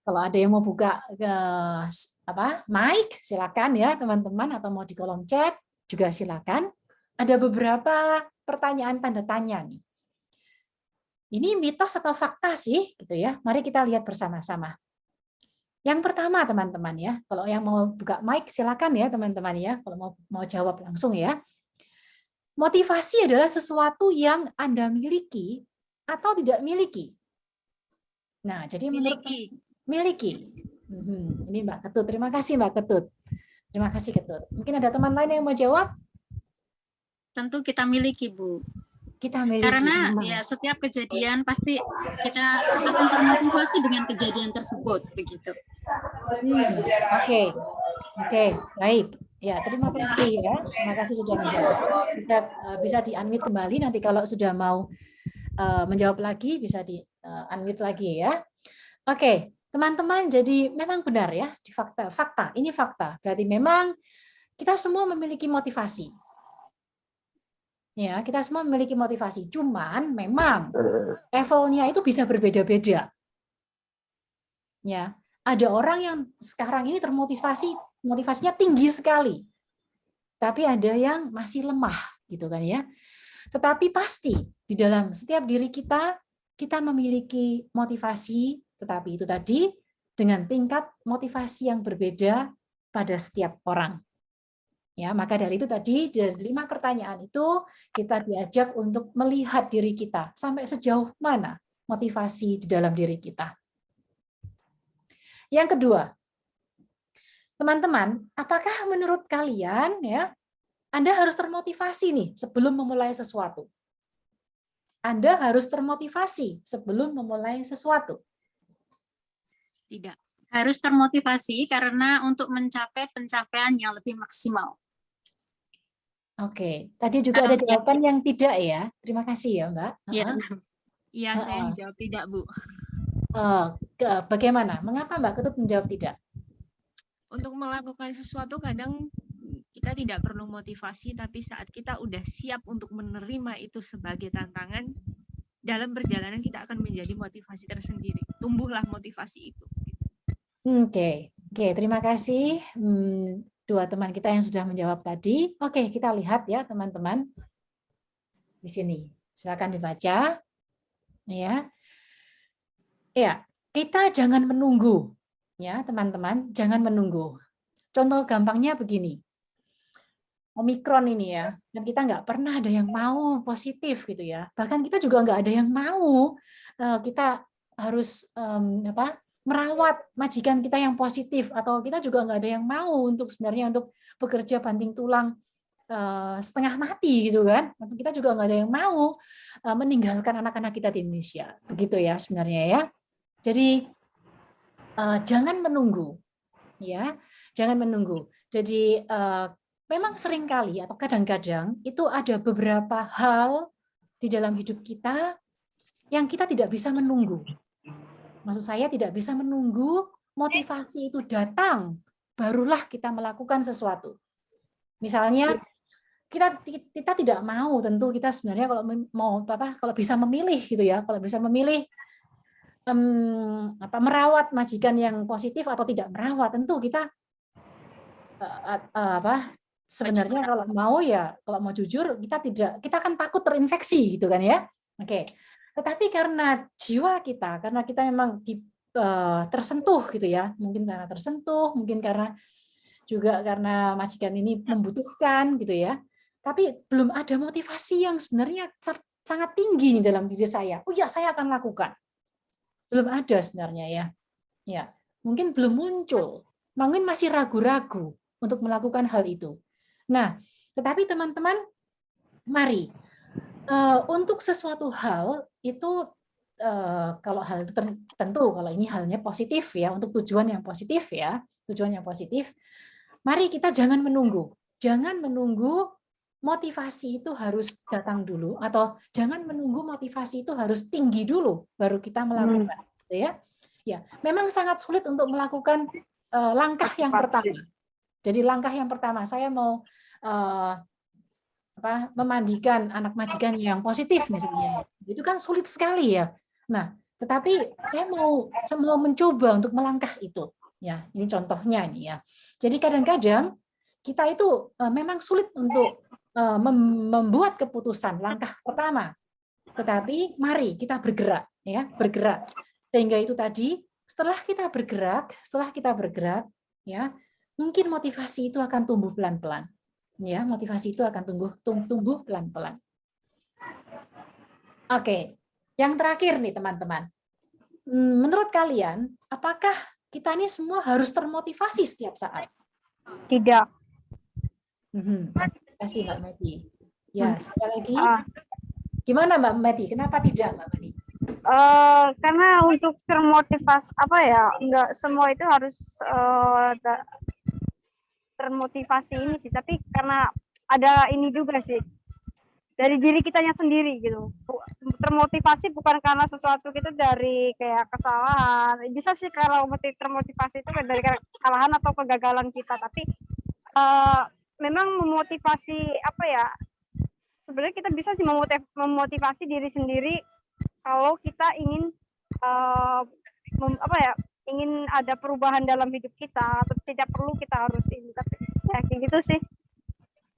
Kalau ada yang mau buka mic, silakan ya teman-teman, atau mau di kolom chat juga silakan. Ada beberapa pertanyaan tanda tanya nih. Ini mitos atau fakta sih, gitu ya. Mari kita lihat bersama-sama. Yang pertama teman-teman ya, kalau yang mau buka mic silakan ya teman-teman ya, kalau mau jawab langsung ya. Motivasi adalah sesuatu yang Anda miliki atau tidak miliki. Nah, jadi menurut miliki. Ini Mbak Ketut. Terima kasih Mbak Ketut. Terima kasih Ketut. Mungkin ada teman lain yang mau jawab?
Tentu kita miliki, Bu.
kita miliki.
Karena ya setiap kejadian pasti kita akan termotivasi dengan kejadian tersebut begitu.
Oke, baik. Ya, terima kasih ya. Terima kasih sudah menjawab. Bisa di-unmute kembali nanti kalau sudah mau menjawab lagi bisa di-unmute lagi ya. Oke, teman-teman, jadi memang benar ya di fakta. Ini fakta. Berarti memang kita semua memiliki motivasi. Ya, kita semua memiliki motivasi. Cuman memang levelnya itu bisa berbeda-beda. Ya, ada orang yang sekarang ini motivasinya tinggi sekali. Tapi ada yang masih lemah gitu kan ya. Tetapi pasti di dalam setiap diri kita memiliki motivasi, tetapi itu tadi dengan tingkat motivasi yang berbeda pada setiap orang. Ya, maka dari itu tadi dari 5 pertanyaan itu kita diajak untuk melihat diri kita sampai sejauh mana motivasi di dalam diri kita. Yang kedua, teman-teman, apakah menurut kalian ya Anda harus termotivasi nih sebelum memulai sesuatu? Anda harus termotivasi sebelum memulai sesuatu?
Tidak. Harus termotivasi karena untuk mencapai pencapaian yang lebih maksimal.
Oke, tadi juga ada jawaban yang tidak ya. Terima kasih ya, Mbak.
Iya, saya menjawab tidak, Bu.
Bagaimana? Mengapa Mbak Ketut menjawab tidak?
Untuk melakukan sesuatu kadang kita tidak perlu motivasi, tapi saat kita udah siap untuk menerima itu sebagai tantangan, dalam perjalanan kita akan menjadi motivasi tersendiri. Tumbuhlah motivasi itu.
Oke, terima kasih. Dua teman kita yang sudah menjawab tadi. Oke, kita lihat ya teman-teman. Di sini. Silakan dibaca. Ya. Ya, kita jangan menunggu. Ya, teman-teman, jangan menunggu. Contoh gampangnya begini. Omikron ini ya, dan kita nggak pernah ada yang mau positif gitu ya. Bahkan kita juga nggak ada yang mau kita harus merawat majikan kita yang positif, atau kita juga nggak ada yang mau untuk sebenarnya untuk bekerja banting tulang setengah mati gitu kan. Kita juga nggak ada yang mau meninggalkan anak-anak kita di Indonesia, begitu ya sebenarnya ya. Jadi jangan menunggu, ya, jangan menunggu. Jadi memang seringkali atau kadang-kadang itu ada beberapa hal di dalam hidup kita yang kita tidak bisa menunggu. Maksud saya tidak bisa menunggu motivasi itu datang, barulah kita melakukan sesuatu. Misalnya kita tidak mau, tentu kita sebenarnya kalau bisa memilih gitu ya, kalau bisa memilih merawat majikan yang positif atau tidak merawat, tentu kita sebenarnya kalau mau jujur kita akan takut terinfeksi gitu kan ya. Oke. Tetapi karena jiwa kita, karena kita memang tersentuh gitu ya, mungkin karena tersentuh, mungkin karena majikan ini membutuhkan gitu ya. Tapi belum ada motivasi yang sebenarnya sangat tinggi dalam diri saya. Oh ya, saya akan lakukan. Belum ada sebenarnya ya. Ya, mungkin belum muncul. Mungkin masih ragu-ragu untuk melakukan hal itu. Nah, tetapi teman-teman, mari untuk sesuatu hal itu kalau hal itu tentu kalau ini halnya positif ya, untuk tujuan yang positif ya, mari kita jangan menunggu motivasi itu harus datang dulu, atau jangan menunggu motivasi itu harus tinggi dulu baru kita melakukan, gitu ya. Ya, memang sangat sulit untuk melakukan langkah yang pertama. Jadi langkah yang pertama saya mau memandikan anak majikan yang positif misalnya, itu kan sulit sekali ya. Nah, tetapi saya mau mencoba untuk melangkah itu. Ya, ini contohnya ini ya. Jadi kadang-kadang kita itu memang sulit untuk membuat keputusan langkah pertama. Tetapi mari kita bergerak ya, bergerak. Sehingga itu tadi setelah kita bergerak ya, mungkin motivasi itu akan tumbuh pelan-pelan. Ya, motivasi itu akan tumbuh pelan-pelan. Oke, yang terakhir nih teman-teman. Menurut kalian, apakah kita ini semua harus termotivasi setiap saat?
Tidak.
Terima kasih Mbak Medi. Ya, sekali lagi. Gimana Mbak Meti? Kenapa tidak Mbak Meti?
Karena untuk termotivasi apa ya, enggak semua itu harus termotivasi ini sih, tapi karena ada ini juga sih dari diri kitanya sendiri gitu. Termotivasi bukan karena sesuatu itu dari kayak kesalahan. Bisa sih kalau termotivasi itu dari kesalahan atau kegagalan kita, tapi memang memotivasi apa ya? Sebenarnya kita bisa sih memotivasi diri sendiri kalau kita ingin apa ya? Ingin ada perubahan dalam hidup kita, atau tidak perlu kita harus ini, tapi ya kayak gitu sih.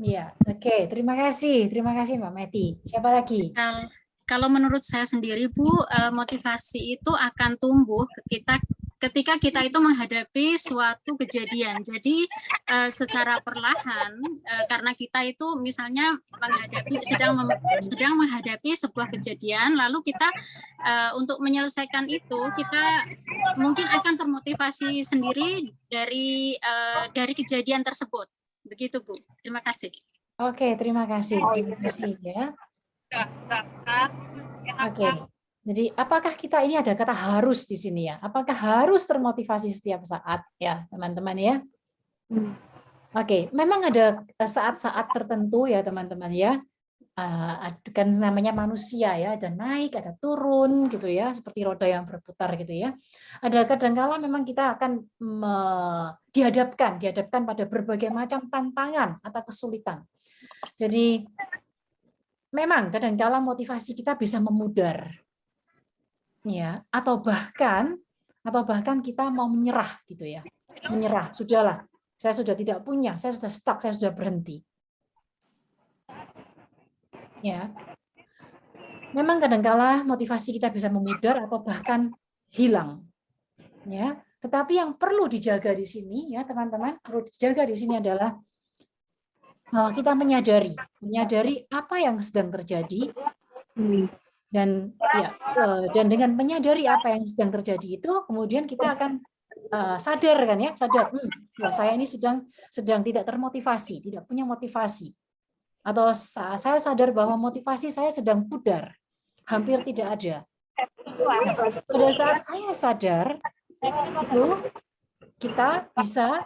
Iya, oke. Terima kasih Mbak Meti. Siapa lagi?
Kalau menurut saya sendiri Bu, motivasi itu akan tumbuh ketika kita itu menghadapi suatu kejadian. Jadi secara perlahan, karena kita itu misalnya sedang menghadapi sebuah kejadian, lalu kita untuk menyelesaikan itu kita mungkin akan termotivasi sendiri dari kejadian tersebut. Begitu Bu. Terima kasih.
Oke, terima kasih. Terima kasih ya. Oke. Jadi apakah kita ini ada kata harus di sini ya? Apakah harus termotivasi setiap saat ya, teman-teman ya? Oke, memang ada saat-saat tertentu ya, teman-teman ya. Kan namanya manusia ya, ada naik, ada turun gitu ya, seperti roda yang berputar gitu ya. Ada kadangkala memang kita akan dihadapkan pada berbagai macam tantangan atau kesulitan. Jadi memang kadangkala motivasi kita bisa memudar, ya, atau bahkan kita mau menyerah gitu ya, menyerah, sudahlah, saya sudah tidak punya, saya sudah stuck, saya sudah berhenti. Ya, memang kadangkala motivasi kita bisa memudar atau bahkan hilang. Ya, tetapi yang perlu dijaga di sini ya teman-teman, perlu dijaga di sini adalah bahwa kita menyadari apa yang sedang terjadi, dan ya, dan dengan menyadari apa yang sedang terjadi itu, kemudian kita akan sadar kan ya, bahwa saya ini sedang tidak termotivasi, tidak punya motivasi. Atau saya sadar bahwa motivasi saya sedang pudar, hampir tidak ada. Pada saat saya sadar, itu kita bisa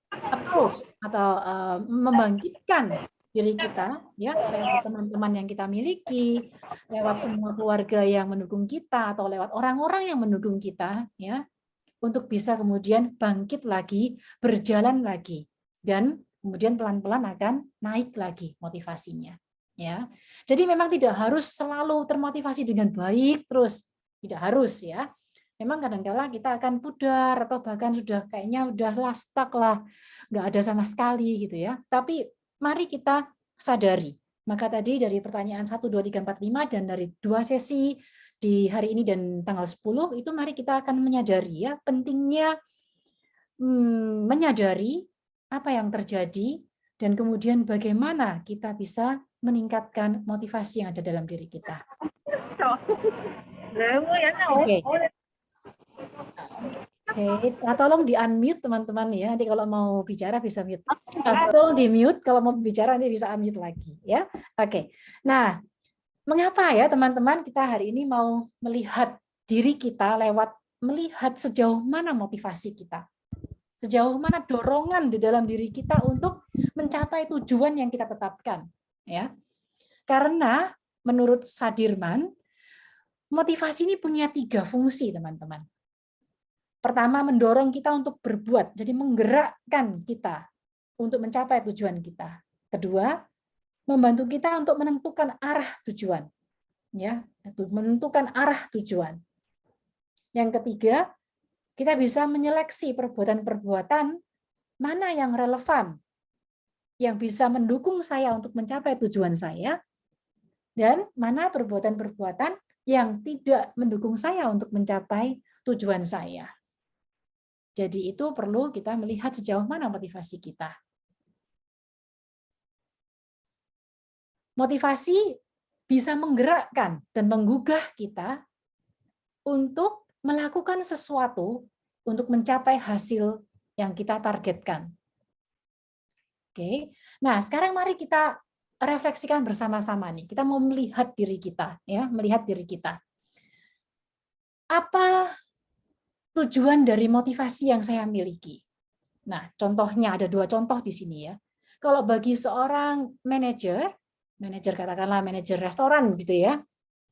approach atau membangkitkan diri kita ya, lewat teman-teman yang kita miliki, lewat semua keluarga yang mendukung kita, atau lewat orang-orang yang mendukung kita ya, untuk bisa kemudian bangkit lagi, berjalan lagi, dan kemudian pelan-pelan akan naik lagi motivasinya. Ya, jadi memang tidak harus selalu termotivasi dengan baik terus, tidak harus ya. Memang kadang-kala kita akan pudar atau bahkan sudah kayaknya udah stuck lah, nggak ada sama sekali gitu ya. Tapi mari kita sadari. Maka tadi dari pertanyaan 1, 2, 3, 4, 5 dan dari 2 sesi di hari ini dan tanggal 10 itu mari kita akan menyadari ya pentingnya menyadari apa yang terjadi dan kemudian bagaimana kita bisa meningkatkan motivasi yang ada dalam diri kita. Oke. Oke, tolong di-unmute teman-teman ya. Nanti kalau mau bicara bisa mute. Tolong di-mute, kalau mau bicara nanti bisa unmute lagi ya. Oke. Nah, mengapa ya teman-teman kita hari ini mau melihat diri kita lewat melihat sejauh mana motivasi kita. Sejauh mana dorongan di dalam diri kita untuk mencapai tujuan yang kita tetapkan, ya. Karena menurut Sadirman, motivasi ini punya 3 fungsi, teman-teman. Pertama, mendorong kita untuk berbuat, jadi menggerakkan kita untuk mencapai tujuan kita. Kedua, membantu kita untuk menentukan arah tujuan, ya, menentukan arah tujuan. Yang ketiga, kita bisa menyeleksi perbuatan-perbuatan mana yang relevan, yang bisa mendukung saya untuk mencapai tujuan saya, dan mana perbuatan-perbuatan yang tidak mendukung saya untuk mencapai tujuan saya. Jadi itu perlu kita melihat sejauh mana motivasi kita. Motivasi bisa menggerakkan dan menggugah kita untuk melakukan sesuatu untuk mencapai hasil yang kita targetkan. Oke. Nah, sekarang mari kita refleksikan bersama-sama nih. Kita mau melihat diri kita, ya, melihat diri kita. Apa tujuan dari motivasi yang saya miliki? Nah, contohnya ada 2 contoh di sini ya. Kalau bagi seorang manajer katakanlah manajer restoran gitu ya,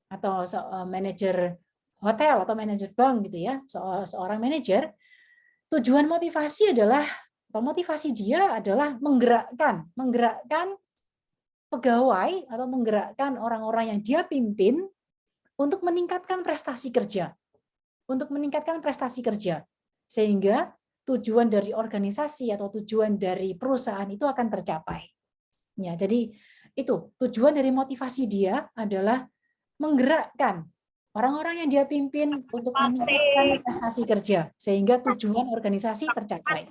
atau manajer hotel atau manajer bank gitu ya, seorang manajer, tujuan motivasi adalah atau motivasi dia adalah menggerakkan pegawai atau menggerakkan orang-orang yang dia pimpin untuk meningkatkan prestasi kerja. Sehingga tujuan dari organisasi atau tujuan dari perusahaan itu akan tercapai. Ya, jadi itu tujuan dari motivasi dia adalah menggerakkan orang-orang yang dia pimpin untuk meningkatkan prestasi kerja sehingga tujuan organisasi tercapai.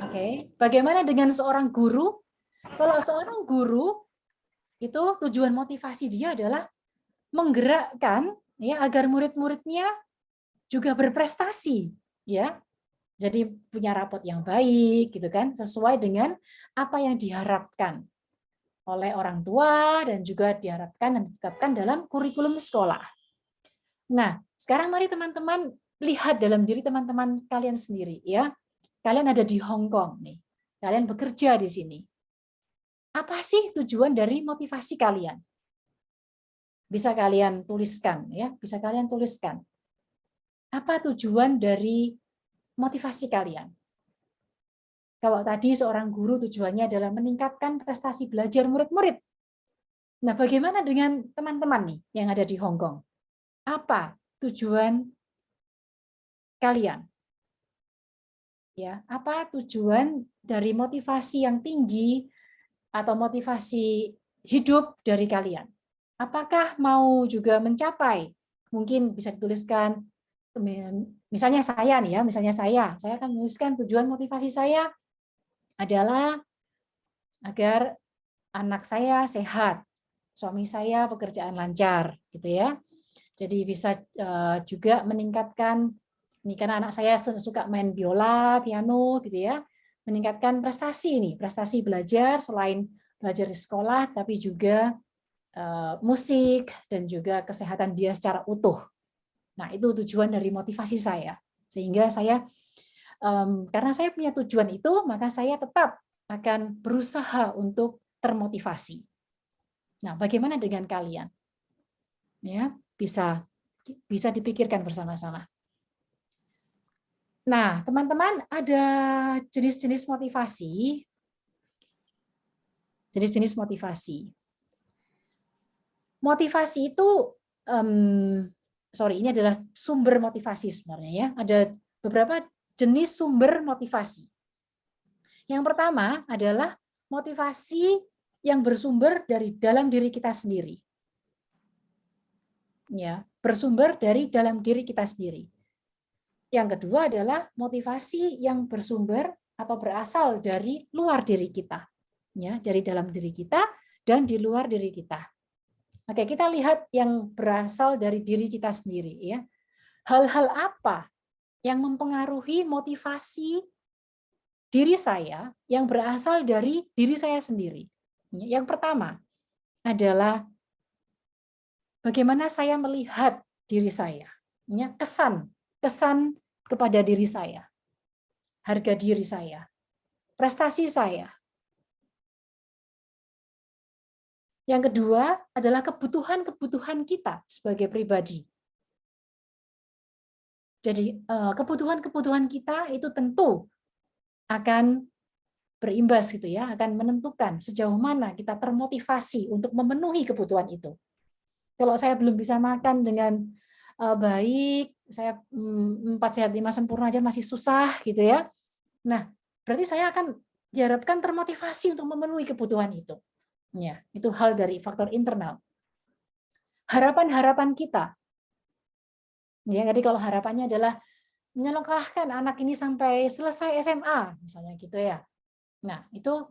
Oke, bagaimana dengan seorang guru? Kalau seorang guru itu tujuan motivasi dia adalah menggerakkan ya agar murid-muridnya juga berprestasi, ya. Jadi punya rapot yang baik gitu kan, sesuai dengan apa yang diharapkan oleh orang tua dan juga diharapkan dan ditetapkan dalam kurikulum sekolah. Nah, sekarang mari teman-teman lihat dalam diri teman-teman kalian sendiri ya. Kalian ada di Hong Kong nih. Kalian bekerja di sini. Apa sih tujuan dari motivasi kalian? Bisa kalian tuliskan ya, bisa kalian tuliskan. Apa tujuan dari motivasi kalian? Kalau tadi seorang guru tujuannya adalah meningkatkan prestasi belajar murid-murid. Nah, bagaimana dengan teman-teman nih yang ada di Hong Kong? Apa tujuan kalian? Ya, apa tujuan dari motivasi yang tinggi atau motivasi hidup dari kalian? Apakah mau juga mencapai? Mungkin bisa dituliskan, misalnya saya nih ya, saya akan menuliskan tujuan motivasi saya adalah agar anak saya sehat, suami saya pekerjaan lancar, gitu ya. Jadi bisa juga meningkatkan, ini karena anak saya suka main biola, piano, gitu ya, meningkatkan prestasi nih, prestasi belajar selain belajar di sekolah, tapi juga musik dan juga kesehatan dia secara utuh. Nah, itu tujuan dari motivasi saya. Sehingga saya, karena saya punya tujuan itu, maka saya tetap akan berusaha untuk termotivasi. Nah, bagaimana dengan kalian? Ya, bisa dipikirkan bersama-sama. Nah, teman-teman, ada jenis-jenis motivasi. Jenis-jenis motivasi. Motivasi itu, ini adalah sumber motivasi sebenarnya ya. Ada beberapa jenis sumber motivasi. Yang pertama adalah motivasi yang bersumber dari dalam diri kita sendiri. Ya, bersumber dari dalam diri kita sendiri. Yang kedua adalah motivasi yang bersumber atau berasal dari luar diri kita. Ya, dari dalam diri kita dan di luar diri kita. Oke, kita lihat yang berasal dari diri kita sendiri ya. Hal-hal apa yang mempengaruhi motivasi diri saya yang berasal dari diri saya sendiri? Yang pertama adalah bagaimana saya melihat diri saya. Ya, kesan kepada diri saya. Harga diri saya. Prestasi saya. Yang kedua adalah kebutuhan kita sebagai pribadi. Jadi kebutuhan kita itu tentu akan berimbas gitu ya, akan menentukan sejauh mana kita termotivasi untuk memenuhi kebutuhan itu. Kalau saya belum bisa makan dengan baik, saya 4 sehat 5 sempurna aja masih susah gitu ya. Nah, berarti saya akan diharapkan termotivasi untuk memenuhi kebutuhan itu. Ya, itu hal dari faktor internal. Harapan-harapan kita. Ya, jadi kalau harapannya adalah menyekolahkan anak ini sampai selesai SMA, misalnya gitu ya. Nah, itu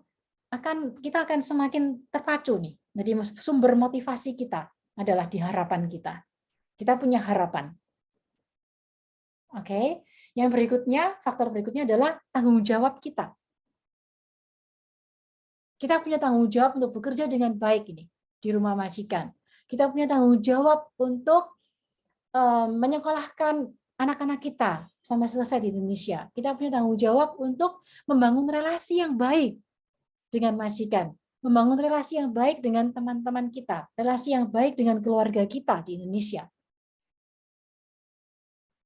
kita akan semakin terpacu nih. Jadi sumber motivasi kita adalah di harapan kita. Kita punya harapan. Oke. Yang berikutnya, faktor berikutnya adalah tanggung jawab kita. Kita punya tanggung jawab untuk bekerja dengan baik ini di rumah majikan. Kita punya tanggung jawab untuk menyekolahkan anak-anak kita sampai selesai di Indonesia. Kita punya tanggung jawab untuk membangun relasi yang baik dengan majikan, membangun relasi yang baik dengan teman-teman kita, relasi yang baik dengan keluarga kita di Indonesia.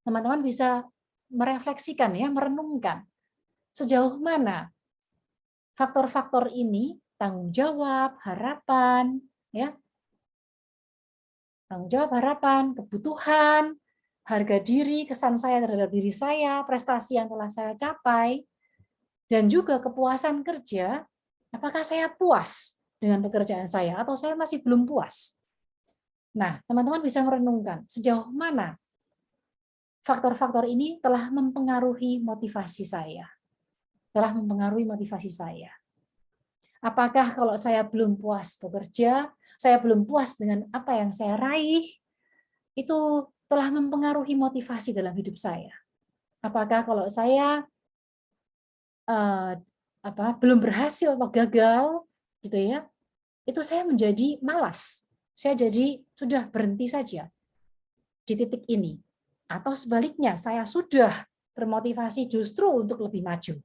Teman-teman bisa merefleksikan ya, merenungkan sejauh mana faktor-faktor ini, tanggung jawab, harapan, ya, tanggung jawab, harapan, kebutuhan, harga diri, kesan saya terhadap diri saya, prestasi yang telah saya capai, dan juga kepuasan kerja, apakah saya puas dengan pekerjaan saya atau saya masih belum puas? Nah, teman-teman bisa merenungkan sejauh mana faktor-faktor ini telah mempengaruhi motivasi saya. Telah mempengaruhi motivasi saya. Apakah kalau saya belum puas bekerja, saya belum puas dengan apa yang saya raih, itu telah mempengaruhi motivasi dalam hidup saya. Apakah kalau saya belum berhasil atau gagal, gitu ya, itu saya menjadi malas. Saya jadi sudah berhenti saja di titik ini. Atau sebaliknya, saya sudah termotivasi justru untuk lebih maju.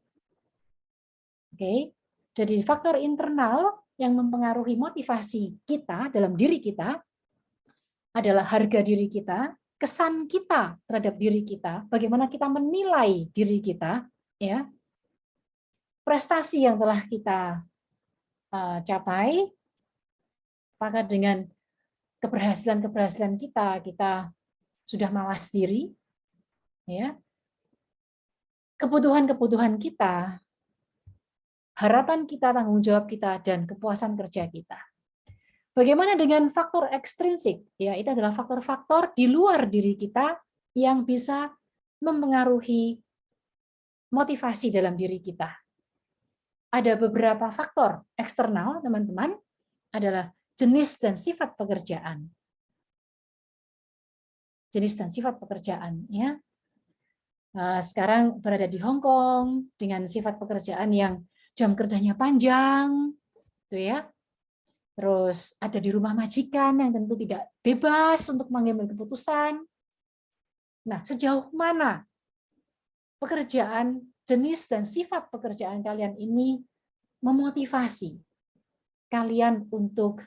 Oke, jadi faktor internal yang mempengaruhi motivasi kita dalam diri kita adalah harga diri kita, kesan kita terhadap diri kita, bagaimana kita menilai diri kita, ya, prestasi yang telah kita capai, apakah dengan keberhasilan-keberhasilan kita sudah mawas diri, ya, kebutuhan-kebutuhan kita, harapan kita, tanggung jawab kita, dan kepuasan kerja kita. Bagaimana dengan faktor ekstrinsik? Ya, itu adalah faktor-faktor di luar diri kita yang bisa mempengaruhi motivasi dalam diri kita. Ada beberapa faktor eksternal, teman-teman, adalah jenis dan sifat pekerjaan. Jenis dan sifat pekerjaan, ya. Sekarang berada di Hong Kong dengan sifat pekerjaan yang jam kerjanya panjang, gitu ya. Terus ada di rumah majikan yang tentu tidak bebas untuk mengambil keputusan. Nah, sejauh mana pekerjaan, jenis dan sifat pekerjaan kalian ini memotivasi kalian untuk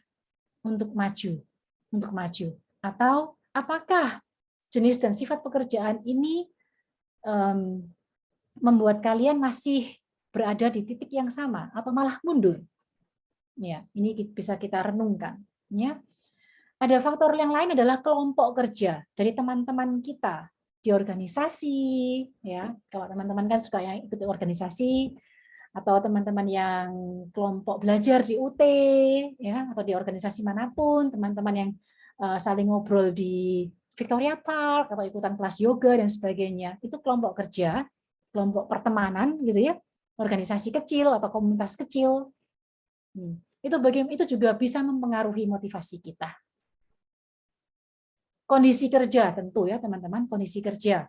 maju, atau apakah jenis dan sifat pekerjaan ini membuat kalian masih berada di titik yang sama atau malah mundur. Ya, ini bisa kita renungkan. Ya, ada faktor yang lain adalah kelompok kerja dari teman-teman kita di organisasi. Ya, kalau teman-teman kan suka yang ikut organisasi atau teman-teman yang kelompok belajar di UT, ya, atau di organisasi manapun, teman-teman yang saling ngobrol di Victoria Park atau ikutan kelas yoga dan sebagainya, itu kelompok kerja, kelompok pertemanan, gitu ya. Organisasi kecil atau komunitas kecil, itu juga bisa mempengaruhi motivasi kita. Kondisi kerja tentu ya teman-teman, kondisi kerja.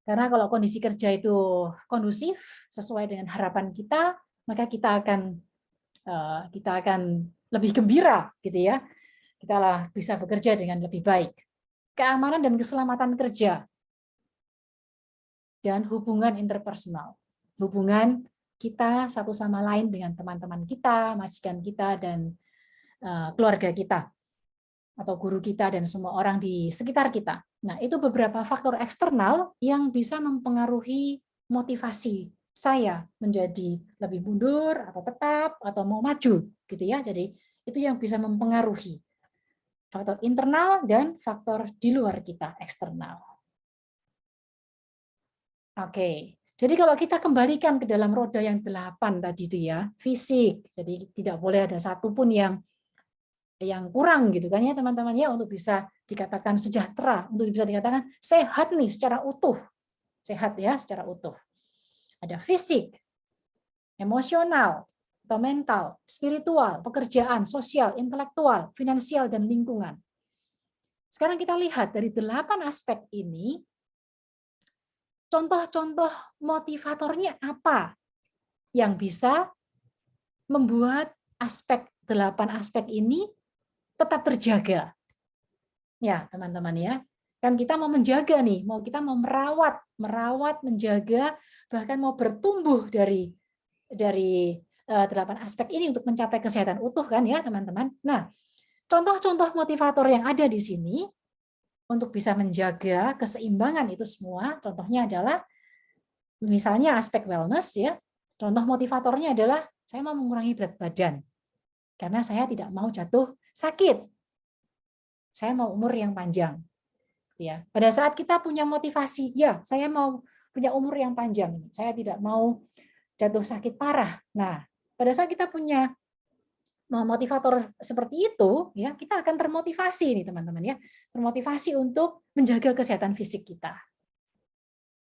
Karena kalau kondisi kerja itu kondusif sesuai dengan harapan kita, maka kita akan lebih gembira, gitu ya. Kita bisa bekerja dengan lebih baik. Keamanan dan keselamatan kerja dan hubungan interpersonal. Hubungan kita satu sama lain dengan teman-teman kita, majikan kita, dan keluarga kita, atau guru kita, dan semua orang di sekitar kita. Nah, itu beberapa faktor eksternal yang bisa mempengaruhi motivasi saya menjadi lebih mundur, atau tetap, atau mau maju, gitu ya. Jadi, itu yang bisa mempengaruhi faktor internal dan faktor di luar kita, eksternal. Oke. Jadi kalau kita kembalikan ke dalam roda yang 8 tadi itu ya, fisik. Jadi tidak boleh ada satupun yang kurang gitu kan ya teman-teman ya, untuk bisa dikatakan sejahtera, untuk bisa dikatakan sehat nih secara utuh. Sehat ya secara utuh. Ada fisik, emosional, atau mental, spiritual, pekerjaan, sosial, intelektual, finansial, dan lingkungan. Sekarang kita lihat dari 8 aspek ini, contoh-contoh motivatornya apa yang bisa membuat aspek 8 aspek ini tetap terjaga. Ya, teman-teman ya. Kan kita mau menjaga nih, kita mau merawat, menjaga, bahkan mau bertumbuh dari 8 aspek ini untuk mencapai kesehatan utuh kan ya, teman-teman. Nah, contoh-contoh motivator yang ada di sini untuk bisa menjaga keseimbangan itu semua, contohnya adalah misalnya aspek wellness ya. Contoh motivatornya adalah saya mau mengurangi berat badan karena saya tidak mau jatuh sakit. Saya mau umur yang panjang. Ya, pada saat kita punya motivasi, ya, saya mau punya umur yang panjang. Saya tidak mau jatuh sakit parah. Nah, pada saat kita punya motivator seperti itu, ya, kita akan termotivasi nih teman-teman ya, termotivasi untuk menjaga kesehatan fisik kita.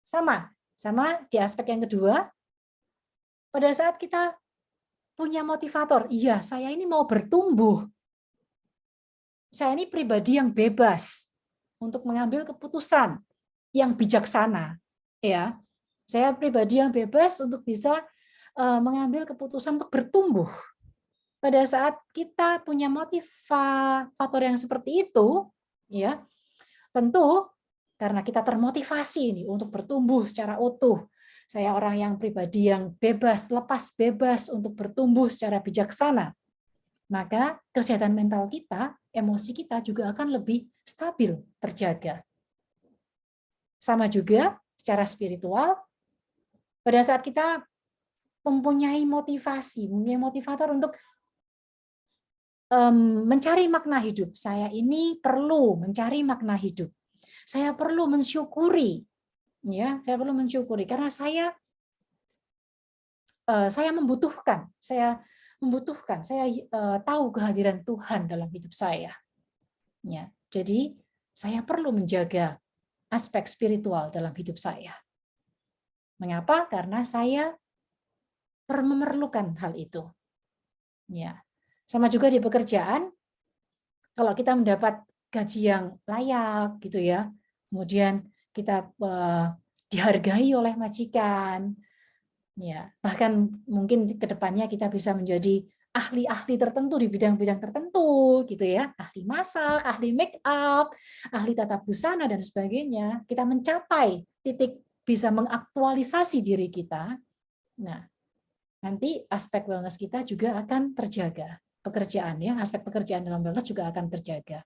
Sama di aspek yang kedua, pada saat kita punya motivator, iya, saya ini mau bertumbuh. Saya ini pribadi yang bebas untuk mengambil keputusan yang bijaksana, ya. Saya pribadi yang bebas untuk bisa mengambil keputusan untuk bertumbuh. Pada saat kita punya motivator yang seperti itu, ya, tentu karena kita termotivasi nih untuk bertumbuh secara utuh. Saya orang yang pribadi yang bebas, lepas bebas untuk bertumbuh secara bijaksana. Maka kesehatan mental kita, emosi kita juga akan lebih stabil, terjaga. Sama juga secara spiritual, pada saat kita mempunyai motivasi, mempunyai motivator untuk mencari makna hidup. Saya ini perlu mencari makna hidup. Saya perlu mensyukuri, ya, saya perlu mensyukuri karena saya membutuhkan, saya tahu kehadiran Tuhan dalam hidup saya. Ya, jadi saya perlu menjaga aspek spiritual dalam hidup saya. Mengapa? Karena saya memerlukan hal itu. Ya. Sama juga di pekerjaan, kalau kita mendapat gaji yang layak gitu ya, kemudian kita dihargai oleh majikan, ya, bahkan mungkin ke depannya kita bisa menjadi ahli-ahli tertentu di bidang-bidang tertentu gitu ya, ahli masak, ahli make up, ahli tata busana dan sebagainya. Kita mencapai titik bisa mengaktualisasi diri kita. Nah, nanti aspek wellness kita juga akan terjaga. Pekerjaan ya, aspek pekerjaan dalam wellness juga akan terjaga.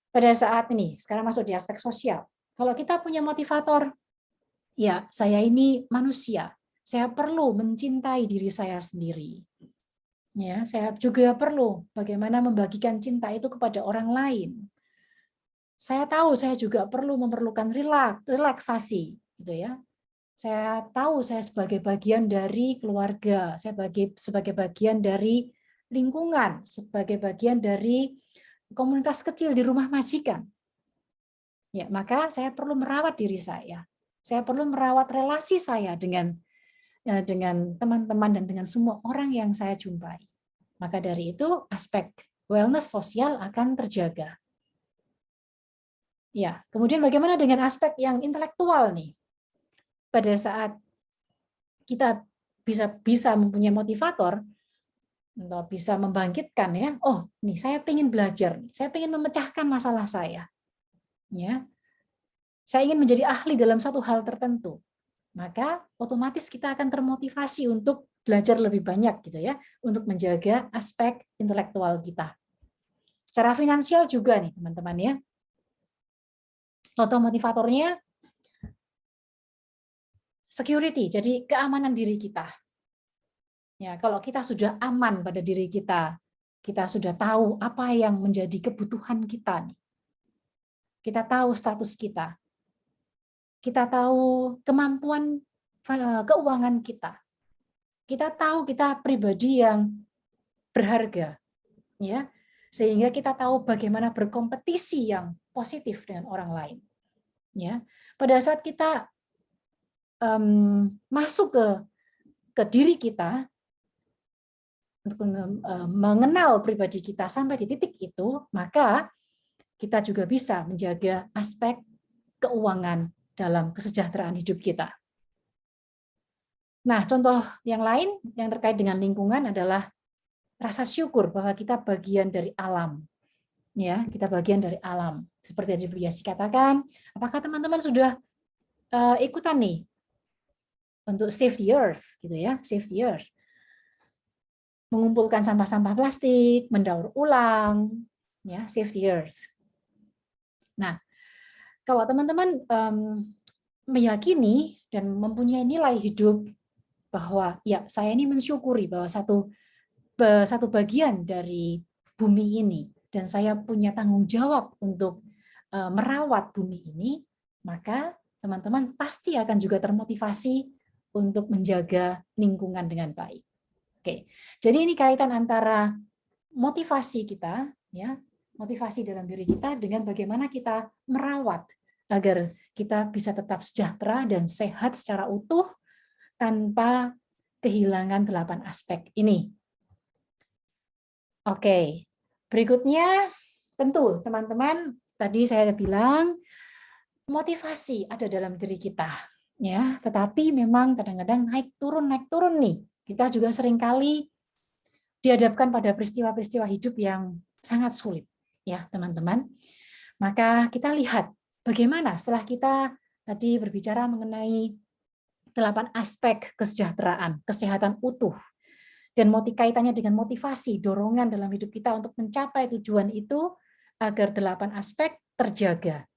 Pada saat ini, sekarang masuk di aspek sosial. Kalau kita punya motivator, ya saya ini manusia, saya perlu mencintai diri saya sendiri. Ya, saya juga perlu bagaimana membagikan cinta itu kepada orang lain. Saya tahu saya juga perlu memerlukan relaksasi, gitu ya. Saya tahu saya sebagai bagian dari keluarga, saya sebagai bagian dari lingkungan, sebagai bagian dari komunitas kecil di rumah majikan. Ya, maka saya perlu merawat diri saya. Saya perlu merawat relasi saya dengan teman-teman dan dengan semua orang yang saya jumpai. Maka dari itu aspek wellness sosial akan terjaga. Ya, kemudian bagaimana dengan aspek yang intelektual nih? Pada saat kita bisa mempunyai motivator, bisa membangkitkan ya, oh nih saya pengen belajar, saya pengen memecahkan masalah saya, ya, saya ingin menjadi ahli dalam satu hal tertentu, maka otomatis kita akan termotivasi untuk belajar lebih banyak gitu ya, untuk menjaga aspek intelektual kita. Secara finansial juga nih teman-teman ya, contoh motivatornya security, jadi keamanan diri kita. Ya, kalau kita sudah aman pada diri kita sudah tahu apa yang menjadi kebutuhan kita. Kita tahu status kita. Kita tahu kemampuan keuangan kita. Kita tahu kita pribadi yang berharga. Ya, sehingga kita tahu bagaimana berkompetisi yang positif dengan orang lain. Ya, pada saat kita masuk ke diri kita, untuk mengenal pribadi kita sampai di titik itu, maka kita juga bisa menjaga aspek keuangan dalam kesejahteraan hidup kita. Nah, contoh yang lain yang terkait dengan lingkungan adalah rasa syukur bahwa kita bagian dari alam. Ya, kita bagian dari alam. Seperti yang Bu Yesi katakan, apakah teman-teman sudah ikutan nih untuk save the earth gitu ya, save the earth. Mengumpulkan sampah-sampah plastik, mendaur ulang, ya, save the earth. Nah, kalau teman-teman meyakini dan mempunyai nilai hidup bahwa ya saya ini mensyukuri bahwa satu bagian dari bumi ini dan saya punya tanggung jawab untuk merawat bumi ini, maka teman-teman pasti akan juga termotivasi untuk menjaga lingkungan dengan baik. Oke, jadi ini kaitan antara motivasi kita, ya, motivasi dalam diri kita dengan bagaimana kita merawat agar kita bisa tetap sejahtera dan sehat secara utuh tanpa kehilangan 8 aspek ini. Oke, berikutnya tentu teman-teman tadi saya bilang motivasi ada dalam diri kita, ya, tetapi memang kadang-kadang naik turun nih. Kita juga seringkali dihadapkan pada peristiwa-peristiwa hidup yang sangat sulit, ya teman-teman. Maka kita lihat bagaimana setelah kita tadi berbicara mengenai 8 aspek kesejahteraan, kesehatan utuh, dan kaitannya dengan motivasi, dorongan dalam hidup kita untuk mencapai tujuan itu agar 8 aspek terjaga.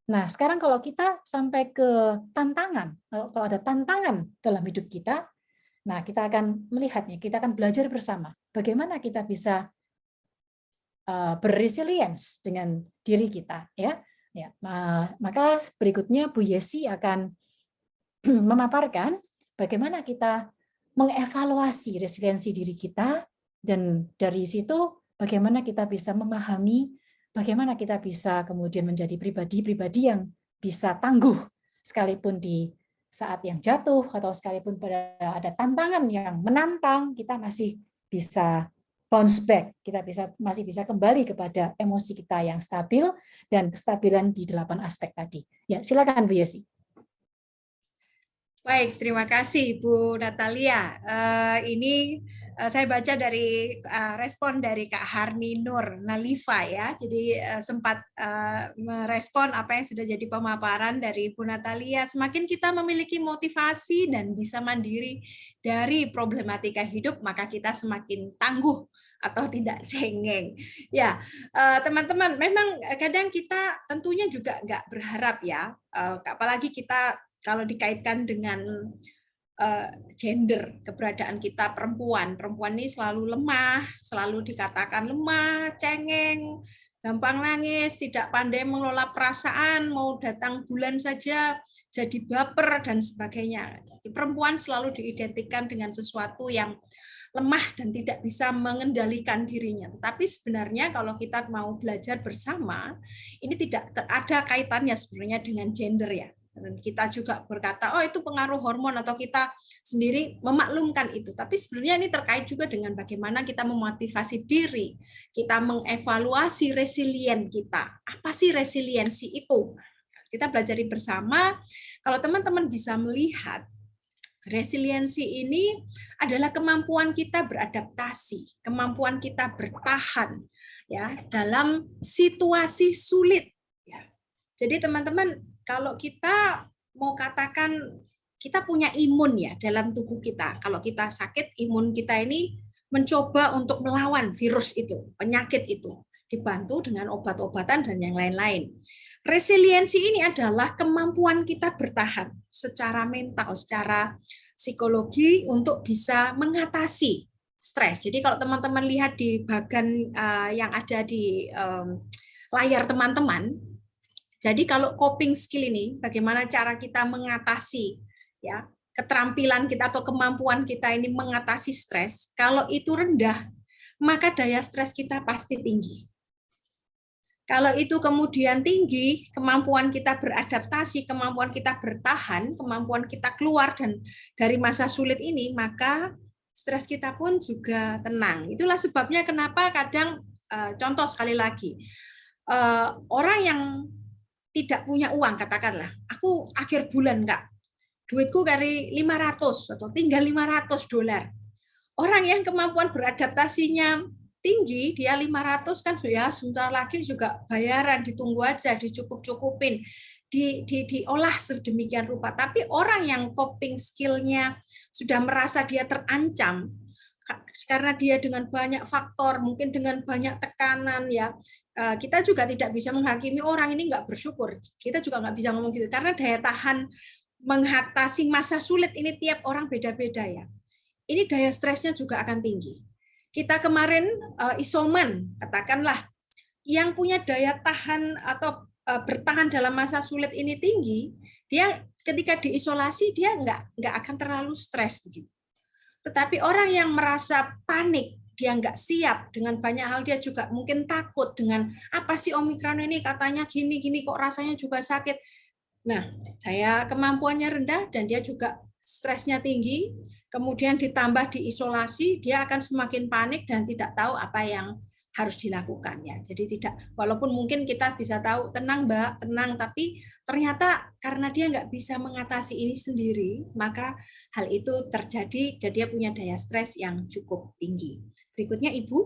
Nah, sekarang kalau kita sampai ke tantangan, kalau ada tantangan dalam hidup kita, nah, kita akan melihatnya, kita akan belajar bersama bagaimana kita bisa berresilience dengan diri kita, ya. Ya, maka berikutnya Bu Yesi akan memaparkan bagaimana kita mengevaluasi resiliensi diri kita dan dari situ bagaimana kita bisa memahami bagaimana kita bisa kemudian menjadi pribadi-pribadi yang bisa tangguh sekalipun di saat yang jatuh atau sekalipun pada ada tantangan yang menantang, kita masih bisa bounce back, kita masih bisa kembali kepada emosi kita yang stabil dan kestabilan di 8 aspek tadi. Ya, silakan Bu Yesi.
Baik, terima kasih Bu Natalia. Ini saya baca dari respon dari Kak Harni Nur Nalifa ya. Jadi sempat merespon apa yang sudah jadi pemaparan dari Bu Natalia. Semakin kita memiliki motivasi dan bisa mandiri dari problematika hidup, maka kita semakin tangguh atau tidak cengeng. Ya, teman-teman, memang kadang kita tentunya juga nggak berharap ya, apalagi kita kalau dikaitkan dengan gender, keberadaan kita perempuan ini selalu lemah, selalu dikatakan lemah, cengeng, gampang nangis, tidak pandai mengelola perasaan, mau datang bulan saja jadi baper dan sebagainya. Jadi perempuan selalu diidentikan dengan sesuatu yang lemah dan tidak bisa mengendalikan dirinya. Tapi sebenarnya kalau kita mau belajar bersama, ini tidak ada kaitannya sebenarnya dengan gender ya. Dan kita juga berkata, oh itu pengaruh hormon atau kita sendiri memaklumkan itu. Tapi sebenarnya ini terkait juga dengan bagaimana kita memotivasi diri, kita mengevaluasi resilient kita. Apa sih resiliensi itu? Kita belajar bersama. Kalau teman-teman bisa melihat, resiliensi ini adalah kemampuan kita beradaptasi, kemampuan kita bertahan ya dalam situasi sulit. Ya. Jadi teman-teman, kalau kita mau katakan kita punya imun ya dalam tubuh kita. Kalau kita sakit, imun kita ini mencoba untuk melawan virus itu, penyakit itu, dibantu dengan obat-obatan dan yang lain-lain. Resiliensi ini adalah kemampuan kita bertahan secara mental, secara psikologi untuk bisa mengatasi stres. Jadi kalau teman-teman lihat di bagian yang ada di layar teman-teman, jadi kalau coping skill ini, bagaimana cara kita mengatasi ya keterampilan kita atau kemampuan kita ini mengatasi stres, kalau itu rendah, maka daya stres kita pasti tinggi. Kalau itu kemudian tinggi, kemampuan kita beradaptasi, kemampuan kita bertahan, kemampuan kita keluar dari masa sulit ini, maka stres kita pun juga tenang. Itulah sebabnya kenapa kadang, contoh sekali lagi, orang yang tidak punya uang, katakanlah, aku akhir bulan Kak, duitku kari 500 atau tinggal $500. Orang yang kemampuan beradaptasinya tinggi, dia 500 kan ya sebentar lagi juga bayaran, ditunggu aja, dicukup-cukupin, diolah sedemikian rupa. Tapi orang yang coping skill-nya sudah merasa dia terancam, karena dia dengan banyak faktor, mungkin dengan banyak tekanan ya, kita juga tidak bisa menghakimi orang ini nggak bersyukur. Kita juga nggak bisa ngomong gitu, karena daya tahan mengatasi masa sulit ini tiap orang beda-beda ya. Ini daya stresnya juga akan tinggi. Kita kemarin isoman, katakanlah, yang punya daya tahan atau bertahan dalam masa sulit ini tinggi, dia ketika diisolasi dia nggak akan terlalu stres begitu. Tetapi orang yang merasa panik, dia nggak siap dengan banyak hal, dia juga mungkin takut dengan apa sih Omikron ini, katanya gini-gini kok rasanya juga sakit. Nah, daya kemampuannya rendah dan dia juga stresnya tinggi, kemudian ditambah diisolasi, dia akan semakin panik dan tidak tahu apa yang harus dilakukan ya. Jadi tidak, walaupun mungkin kita bisa tahu tenang Mbak, tenang, tapi ternyata karena dia nggak bisa mengatasi ini sendiri, maka hal itu terjadi dan dia punya daya stres yang cukup tinggi. Berikutnya Ibu.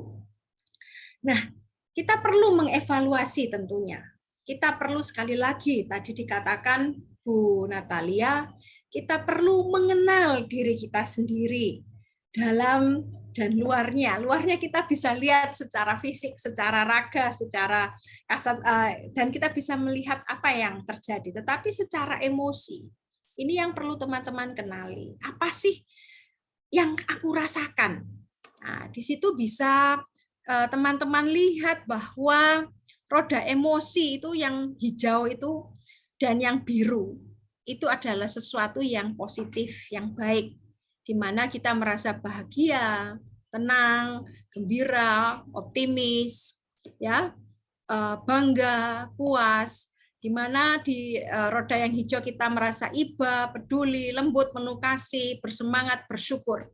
Nah, kita perlu mengevaluasi tentunya. Kita perlu sekali lagi, tadi dikatakan Bu Natalia, kita perlu mengenal diri kita sendiri dalam dan luarnya. Luarnya kita bisa lihat secara fisik, secara raga, secara kasat, dan kita bisa melihat apa yang terjadi. Tetapi secara emosi, ini yang perlu teman-teman kenali. Apa sih yang aku rasakan? Nah, di situ bisa teman-teman lihat bahwa roda emosi itu yang hijau itu dan yang biru itu adalah sesuatu yang positif, yang baik, di mana kita merasa bahagia, tenang, gembira, optimis, ya, bangga, puas. Di mana di roda yang hijau kita merasa iba, peduli, lembut, penuh kasih, bersemangat, bersyukur.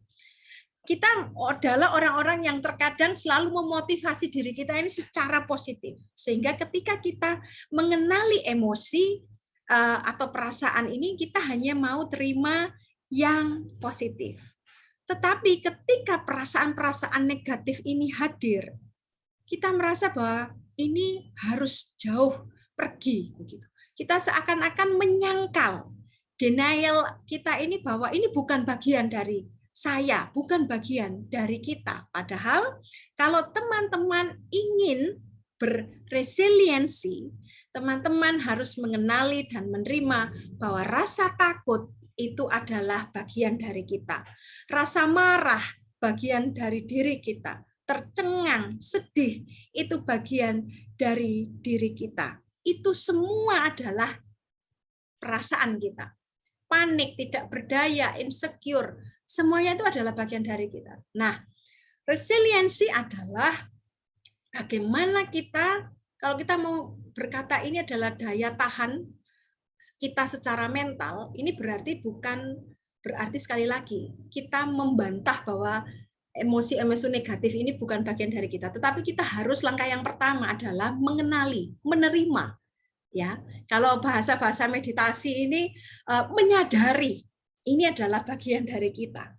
Kita adalah orang-orang yang terkadang selalu memotivasi diri kita ini secara positif. Sehingga ketika kita mengenali emosi atau perasaan ini, kita hanya mau terima yang positif. Tetapi ketika perasaan-perasaan negatif ini hadir, kita merasa bahwa ini harus jauh pergi. Begitu. Kita seakan-akan menyangkal, denial kita ini bahwa ini bukan bagian dari saya, bukan bagian dari kita. Padahal kalau teman-teman ingin berresiliensi, teman-teman harus mengenali dan menerima bahwa rasa takut itu adalah bagian dari kita. Rasa marah bagian dari diri kita. Tercengang, sedih, itu bagian dari diri kita. Itu semua adalah perasaan kita. Panik, tidak berdaya, insecure, semuanya itu adalah bagian dari kita. Nah, resiliensi adalah bagaimana kita, kalau kita mau berkata ini adalah daya tahan kita secara mental, ini bukan berarti sekali lagi kita membantah bahwa emosi-emosi negatif ini bukan bagian dari kita, tetapi kita harus langkah yang pertama adalah mengenali, menerima. Ya, kalau bahasa-bahasa meditasi ini menyadari ini adalah bagian dari kita.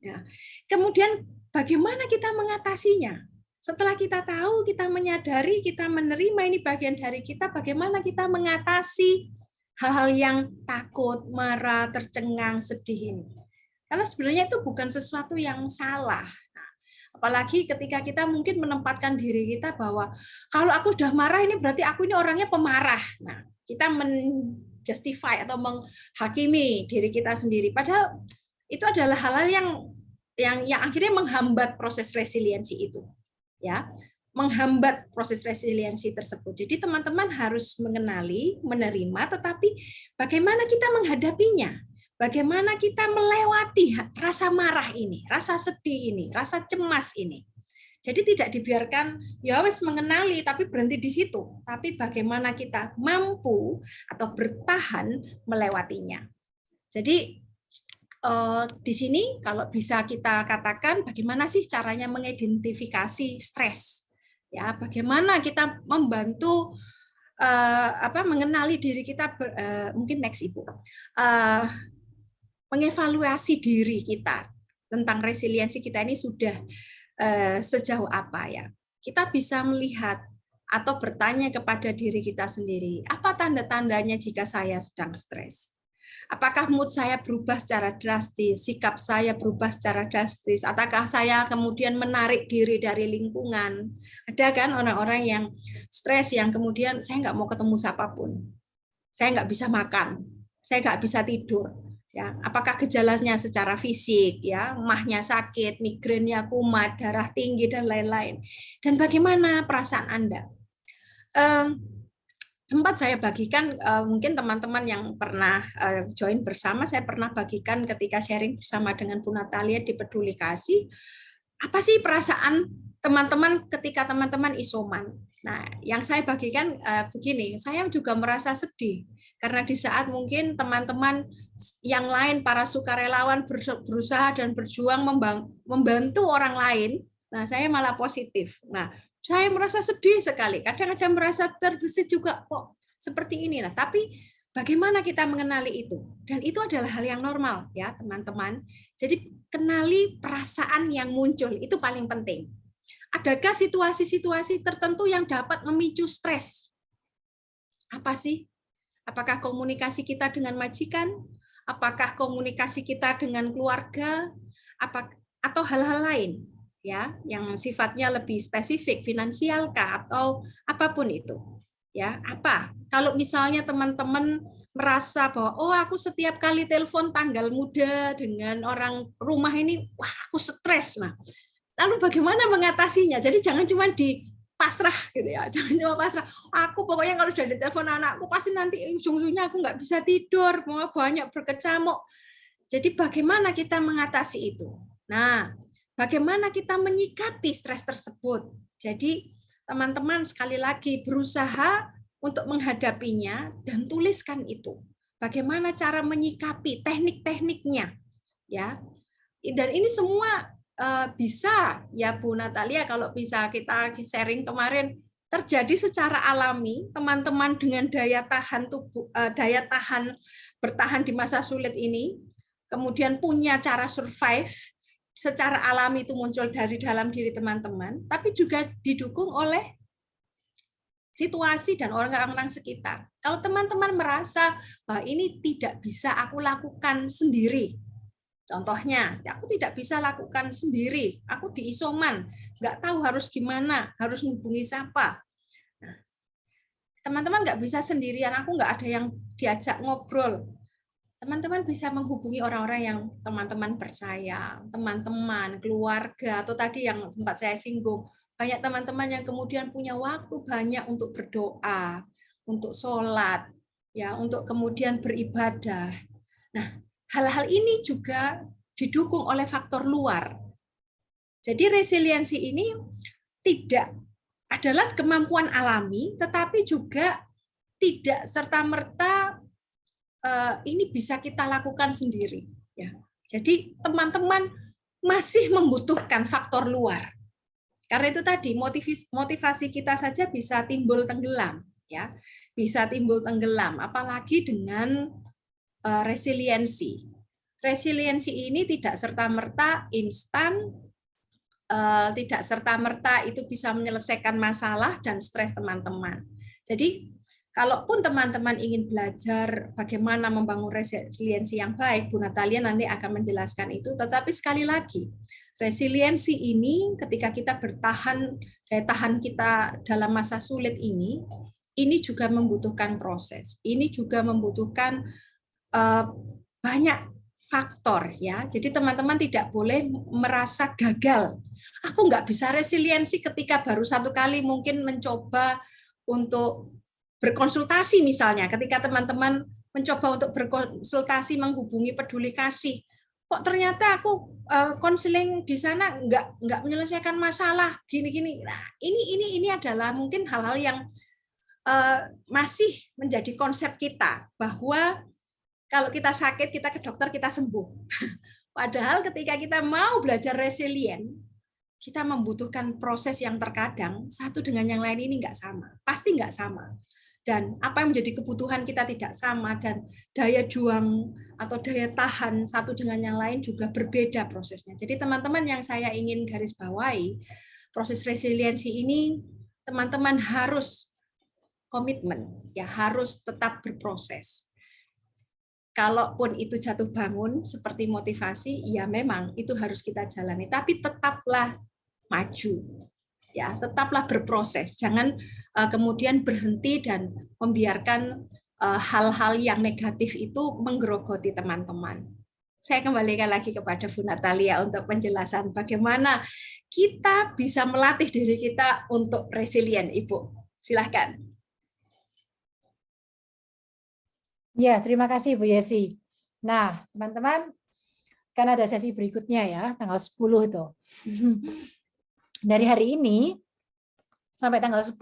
Ya. Kemudian bagaimana kita mengatasinya? Setelah kita tahu, kita menyadari, kita menerima ini bagian dari kita, bagaimana kita mengatasi hal-hal yang takut, marah, tercengang, sedih ini? Karena sebenarnya itu bukan sesuatu yang salah. Nah, apalagi ketika kita mungkin menempatkan diri kita bahwa kalau aku sudah marah ini berarti aku ini orangnya pemarah. Nah, kita justify atau menghakimi diri kita sendiri, padahal itu adalah hal-hal yang akhirnya menghambat proses resiliensi itu, ya, menghambat proses resiliensi tersebut. Jadi teman-teman harus mengenali, menerima, tetapi bagaimana kita menghadapinya, bagaimana kita melewati rasa marah ini, rasa sedih ini, rasa cemas ini. Jadi tidak dibiarkan ya wes mengenali tapi berhenti di situ. Tapi bagaimana kita mampu atau bertahan melewatinya. Jadi di sini kalau bisa kita katakan bagaimana sih caranya mengidentifikasi stres. Ya, bagaimana kita membantu mengenali diri kita mungkin next Ibu. mengevaluasi diri kita tentang resiliensi kita ini sudah sejauh apa ya. Kita bisa melihat atau bertanya kepada diri kita sendiri, apa tanda-tandanya jika saya sedang stres? Apakah mood saya berubah secara drastis, sikap saya berubah secara drastis, ataukah saya kemudian menarik diri dari lingkungan? Ada kan orang-orang yang stres yang kemudian saya nggak mau ketemu siapapun, saya nggak bisa makan, saya nggak bisa tidur. Ya, apakah gejalanya secara fisik, ya, mahnya sakit, migrennya kumat, darah tinggi dan lain-lain. Dan bagaimana perasaan Anda? Tempat saya bagikan, mungkin teman-teman yang pernah join bersama, saya pernah bagikan ketika sharing bersama dengan Bu Natalia di Peduli Kasih, apa sih perasaan teman-teman ketika teman-teman isoman? Nah, yang saya bagikan begini, saya juga merasa sedih, karena di saat mungkin teman-teman yang lain, para sukarelawan berusaha dan berjuang membantu orang lain, nah saya malah positif. Nah, saya merasa sedih sekali, kadang-kadang merasa terbesit juga, kok seperti ini. Nah, tapi bagaimana kita mengenali itu? Dan itu adalah hal yang normal ya teman-teman. Jadi kenali perasaan yang muncul, itu paling penting. Adakah situasi-situasi tertentu yang dapat memicu stres? Apa sih? Apakah komunikasi kita dengan majikan? Apakah komunikasi kita dengan keluarga? Atau hal-hal lain? Ya, yang sifatnya lebih spesifik, finansial kah atau apapun itu. Ya, apa? Kalau misalnya teman-teman merasa bahwa oh aku setiap kali telepon tanggal muda dengan orang rumah ini, wah aku stres. Nah, lalu bagaimana mengatasinya? Jadi jangan cuma dipasrah gitu ya, jangan cuma pasrah. Aku pokoknya kalau sudah ditelepon anakku pasti nanti ujung-ujungnya aku nggak bisa tidur, mau banyak berkecamuk. Jadi bagaimana kita mengatasi itu? Nah, bagaimana kita menyikapi stres tersebut? Jadi teman-teman sekali lagi berusaha untuk menghadapinya dan tuliskan itu. Bagaimana cara menyikapi, teknik-tekniknya, ya. Dan ini semua bisa ya Bu Natalia, kalau bisa kita sharing kemarin, terjadi secara alami. Teman-teman dengan daya tahan tubuh, daya tahan bertahan di masa sulit ini, kemudian punya cara survive. Secara alami itu muncul dari dalam diri teman-teman, tapi juga didukung oleh situasi dan orang-orang sekitar. Kalau teman-teman merasa bahwa ini tidak bisa aku lakukan sendiri, contohnya, aku tidak bisa lakukan sendiri, aku di isoman, nggak tahu harus gimana, harus menghubungi siapa. Nah, teman-teman nggak bisa sendirian, aku nggak ada yang diajak ngobrol. Teman-teman bisa menghubungi orang-orang yang teman-teman percaya, teman-teman, keluarga, atau tadi yang sempat saya singgung, banyak teman-teman yang kemudian punya waktu banyak untuk berdoa, untuk sholat, ya, untuk kemudian beribadah. Nah, hal-hal ini juga didukung oleh faktor luar. Jadi resiliensi ini tidak adalah kemampuan alami, tetapi juga tidak serta-merta ini bisa kita lakukan sendiri. Ya. Jadi teman-teman masih membutuhkan faktor luar. Karena itu tadi motivasi kita saja bisa timbul tenggelam, ya, bisa timbul tenggelam. Apalagi dengan resiliensi. Resiliensi ini tidak serta-merta instan, tidak serta-merta itu bisa menyelesaikan masalah dan stres teman-teman. Jadi kalaupun teman-teman ingin belajar bagaimana membangun resiliensi yang baik, Bu Natalia nanti akan menjelaskan itu. Tetapi sekali lagi, resiliensi ini ketika kita bertahan, daya tahan kita dalam masa sulit ini juga membutuhkan proses. Ini juga membutuhkan banyak faktor, ya. Jadi teman-teman tidak boleh merasa gagal. Aku nggak bisa resiliensi ketika baru satu kali mungkin mencoba untuk berkonsultasi misalnya, ketika teman-teman mencoba untuk berkonsultasi menghubungi Peduli Kasih, kok ternyata aku konseling di sana nggak menyelesaikan masalah gini-gini. Nah, ini adalah mungkin hal-hal yang masih menjadi konsep kita bahwa kalau kita sakit kita ke dokter kita sembuh. Padahal ketika kita mau belajar resilient, kita membutuhkan proses yang terkadang satu dengan yang lain ini nggak sama, pasti nggak sama. dan apa yang menjadi kebutuhan kita tidak sama, dan daya juang atau daya tahan satu dengan yang lain juga berbeda prosesnya. Jadi teman-teman yang saya ingin garis bawahi, proses resiliensi ini teman-teman harus komitmen, ya harus tetap berproses. Kalaupun itu jatuh bangun seperti motivasi, ya memang itu harus kita jalani, tapi tetaplah maju. Ya, tetaplah berproses. Jangan kemudian berhenti dan membiarkan hal-hal yang negatif itu menggerogoti teman-teman. Saya kembalikan lagi kepada Bu Natalia untuk penjelasan bagaimana kita bisa melatih diri kita untuk resilient, Ibu. Silahkan.
Ya, terima kasih Bu Yesi. Nah, teman-teman, kan ada sesi berikutnya ya, tanggal 10 itu. Dari hari ini sampai tanggal 10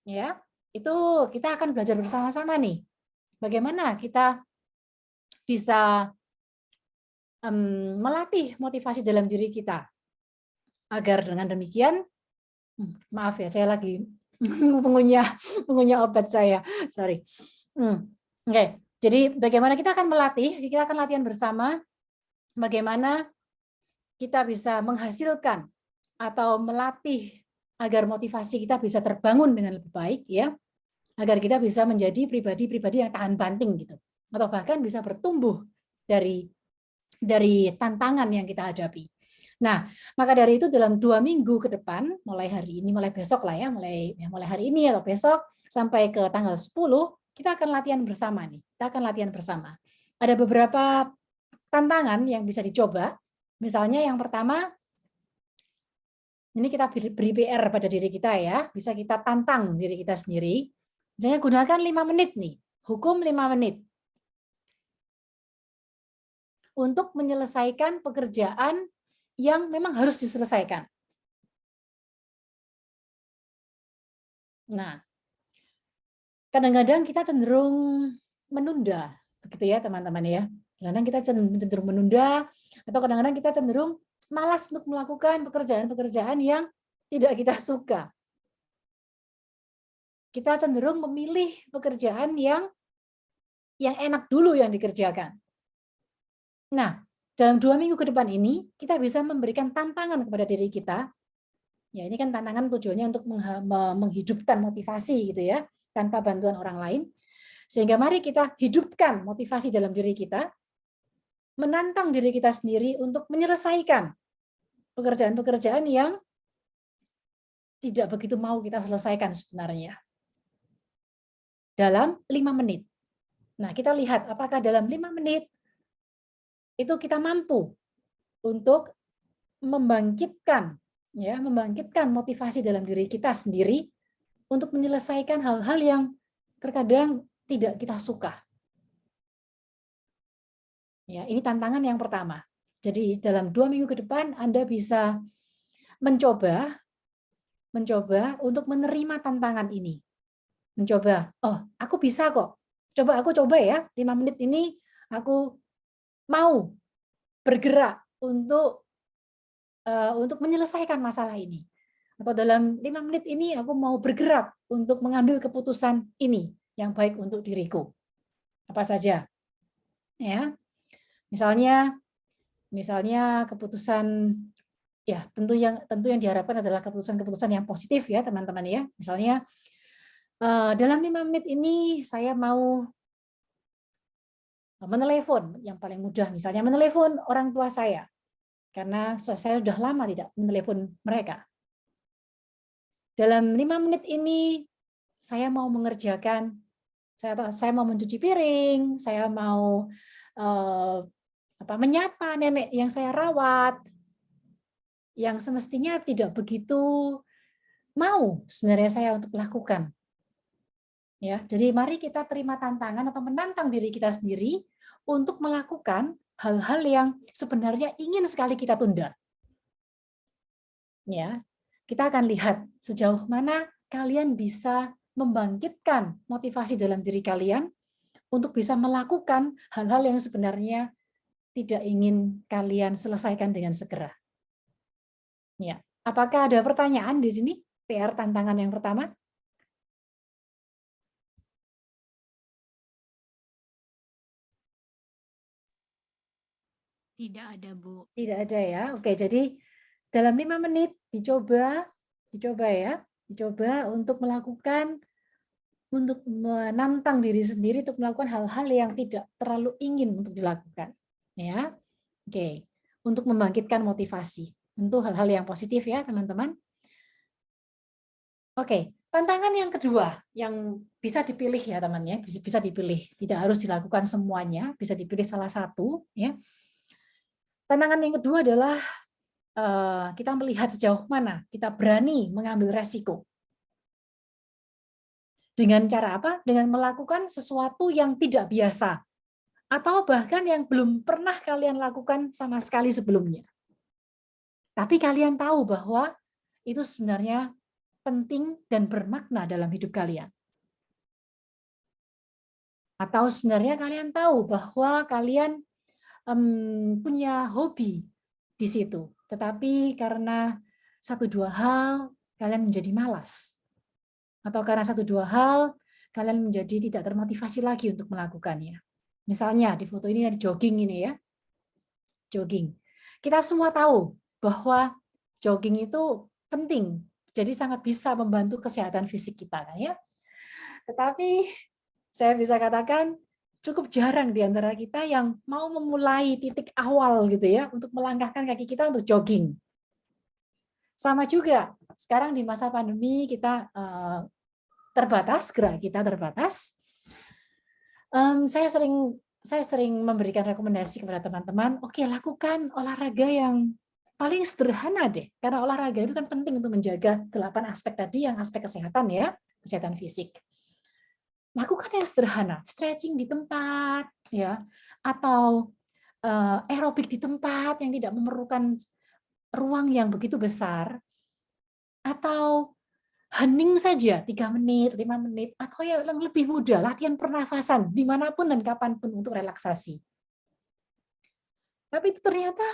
ya, itu kita akan belajar bersama-sama nih. Bagaimana kita bisa melatih motivasi dalam diri kita. Agar dengan demikian, maaf ya, saya lagi mengunyah obat saya. Sorry. Oke. Jadi bagaimana kita akan melatih, kita akan latihan bersama bagaimana kita bisa menghasilkan atau melatih agar motivasi kita bisa terbangun dengan lebih baik ya, agar kita bisa menjadi pribadi-pribadi yang tahan banting gitu, atau bahkan bisa bertumbuh dari tantangan yang kita hadapi. Nah, maka dari itu dalam 2 minggu ke depan, mulai hari ini, mulai besok lah ya, mulai hari ini atau besok sampai ke tanggal 10, kita akan latihan bersama nih. Kita akan latihan bersama. Ada beberapa tantangan yang bisa dicoba. Misalnya yang pertama, ini kita beri PR pada diri kita ya, bisa kita tantang diri kita sendiri. Misalnya gunakan 5 menit nih, hukum 5 menit. Untuk menyelesaikan pekerjaan yang memang harus diselesaikan. Nah, kadang-kadang kita cenderung menunda, begitu ya teman-teman ya. Kadang-kadang kita cenderung menunda, atau kadang-kadang kita cenderung malas untuk melakukan pekerjaan-pekerjaan yang tidak kita suka. Kita cenderung memilih pekerjaan yang enak dulu yang dikerjakan. Nah, dalam 2 minggu ke depan ini, kita bisa memberikan tantangan kepada diri kita. Ya, ini kan tantangan tujuannya untuk menghidupkan motivasi gitu ya, tanpa bantuan orang lain. Sehingga mari kita hidupkan motivasi dalam diri kita, menantang diri kita sendiri untuk menyelesaikan pekerjaan-pekerjaan yang tidak begitu mau kita selesaikan sebenarnya. Dalam 5 menit. Nah, kita lihat apakah dalam 5 menit itu kita mampu untuk membangkitkan motivasi dalam diri kita sendiri untuk menyelesaikan hal-hal yang terkadang tidak kita suka. Ya, ini tantangan yang pertama. Jadi dalam 2 minggu ke depan Anda bisa mencoba untuk menerima tantangan ini. Mencoba, oh aku bisa kok. Aku coba ya, 5 menit ini aku mau bergerak untuk menyelesaikan masalah ini. Atau dalam 5 menit ini aku mau bergerak untuk mengambil keputusan ini yang baik untuk diriku. Apa saja? Ya. Misalnya keputusan ya tentu yang diharapkan adalah keputusan-keputusan yang positif ya teman-teman ya. Misalnya dalam 5 menit ini saya mau menelepon yang paling mudah, misalnya menelepon orang tua saya karena saya sudah lama tidak menelepon mereka. Dalam 5 menit ini saya mau mengerjakan, saya mau mencuci piring, saya mau menyapa nenek yang saya rawat, yang semestinya tidak begitu mau sebenarnya saya untuk lakukan. Ya, jadi mari kita terima tantangan atau menantang diri kita sendiri untuk melakukan hal-hal yang sebenarnya ingin sekali kita tunda. Ya, kita akan lihat sejauh mana kalian bisa membangkitkan motivasi dalam diri kalian untuk bisa melakukan hal-hal yang sebenarnya tidak ingin kalian selesaikan dengan segera. Ya, apakah ada pertanyaan di sini? PR tantangan yang pertama?
Tidak ada, Bu.
Tidak ada ya. Oke, jadi dalam 5 menit dicoba ya, dicoba untuk melakukan, untuk menantang diri sendiri untuk melakukan hal-hal yang tidak terlalu ingin untuk dilakukan. Ya, oke, untuk membangkitkan motivasi. Tentu hal-hal yang positif ya, teman-teman. Oke, tantangan yang kedua yang bisa dipilih ya teman-teman, bisa dipilih, tidak harus dilakukan semuanya, bisa dipilih salah satu ya. Tantangan yang kedua adalah kita melihat sejauh mana kita berani mengambil resiko. Dengan cara apa? Dengan melakukan sesuatu yang tidak biasa atau bahkan yang belum pernah kalian lakukan sama sekali sebelumnya. Tapi kalian tahu bahwa itu sebenarnya penting dan bermakna dalam hidup kalian. Atau sebenarnya kalian tahu bahwa kalian punya hobi di situ, tetapi karena 1-2 hal kalian menjadi malas. Atau karena 1-2 hal kalian menjadi tidak termotivasi lagi untuk melakukannya. Misalnya di foto ini ada jogging ini ya. Jogging. Kita semua tahu bahwa jogging itu penting. Jadi sangat bisa membantu kesehatan fisik kita ya. Tetapi saya bisa katakan cukup jarang di antara kita yang mau memulai titik awal gitu ya untuk melangkahkan kaki kita untuk jogging. Sama juga sekarang di masa pandemi kita terbatas, gerak kita terbatas. Saya sering memberikan rekomendasi kepada teman-teman, oke, lakukan olahraga yang paling sederhana deh, karena olahraga itu kan penting untuk menjaga 8 aspek tadi, yang aspek kesehatan ya, kesehatan fisik. Lakukan yang sederhana, stretching di tempat, ya, atau aerobik di tempat yang tidak memerlukan ruang yang begitu besar, atau hening saja 3 menit, 5 menit, atau yang lebih mudah, latihan pernafasan dimanapun dan kapanpun untuk relaksasi. Tapi itu ternyata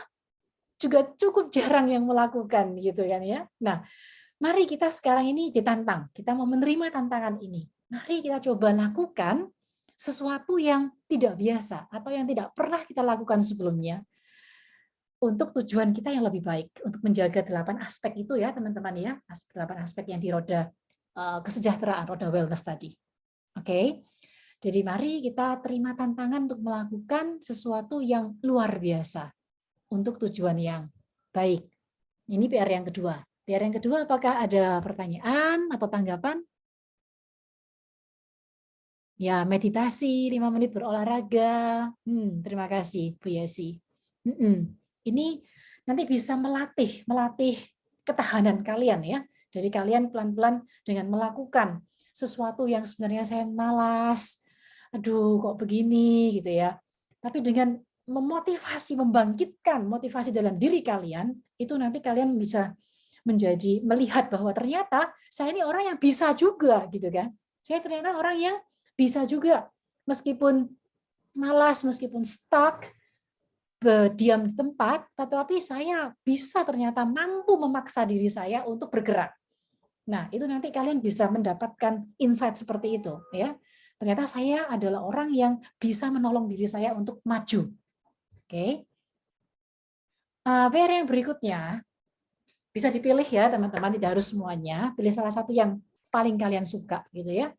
juga cukup jarang yang melakukan gitu kan ya. Nah, mari kita sekarang ini ditantang, kita mau menerima tantangan ini. Mari kita coba lakukan sesuatu yang tidak biasa atau yang tidak pernah kita lakukan sebelumnya untuk tujuan kita yang lebih baik, untuk menjaga 8 aspek itu ya teman-teman ya, 8 aspek yang di roda kesejahteraan, roda wellness tadi. Oke. Jadi mari kita terima tantangan untuk melakukan sesuatu yang luar biasa untuk tujuan yang baik. Ini PR yang kedua. PR yang kedua, apakah ada pertanyaan atau tanggapan? Ya, meditasi 5 menit berolahraga. Terima kasih Bu Yesi. Ini nanti bisa melatih ketahanan kalian ya. Jadi kalian pelan-pelan dengan melakukan sesuatu yang sebenarnya saya malas, aduh kok begini gitu ya. Tapi dengan memotivasi, membangkitkan motivasi dalam diri kalian, itu nanti kalian bisa menjadi melihat bahwa ternyata saya ini orang yang bisa juga gitu kan. Saya ternyata orang yang bisa juga meskipun malas, meskipun stuck, berdiam di tempat, tetapi saya bisa ternyata mampu memaksa diri saya untuk bergerak. Nah, itu nanti kalian bisa mendapatkan insight seperti itu ya. Ternyata saya adalah orang yang bisa menolong diri saya untuk maju. Oke. PR yang berikutnya bisa dipilih ya teman-teman, tidak harus semuanya, pilih salah satu yang paling kalian suka gitu ya.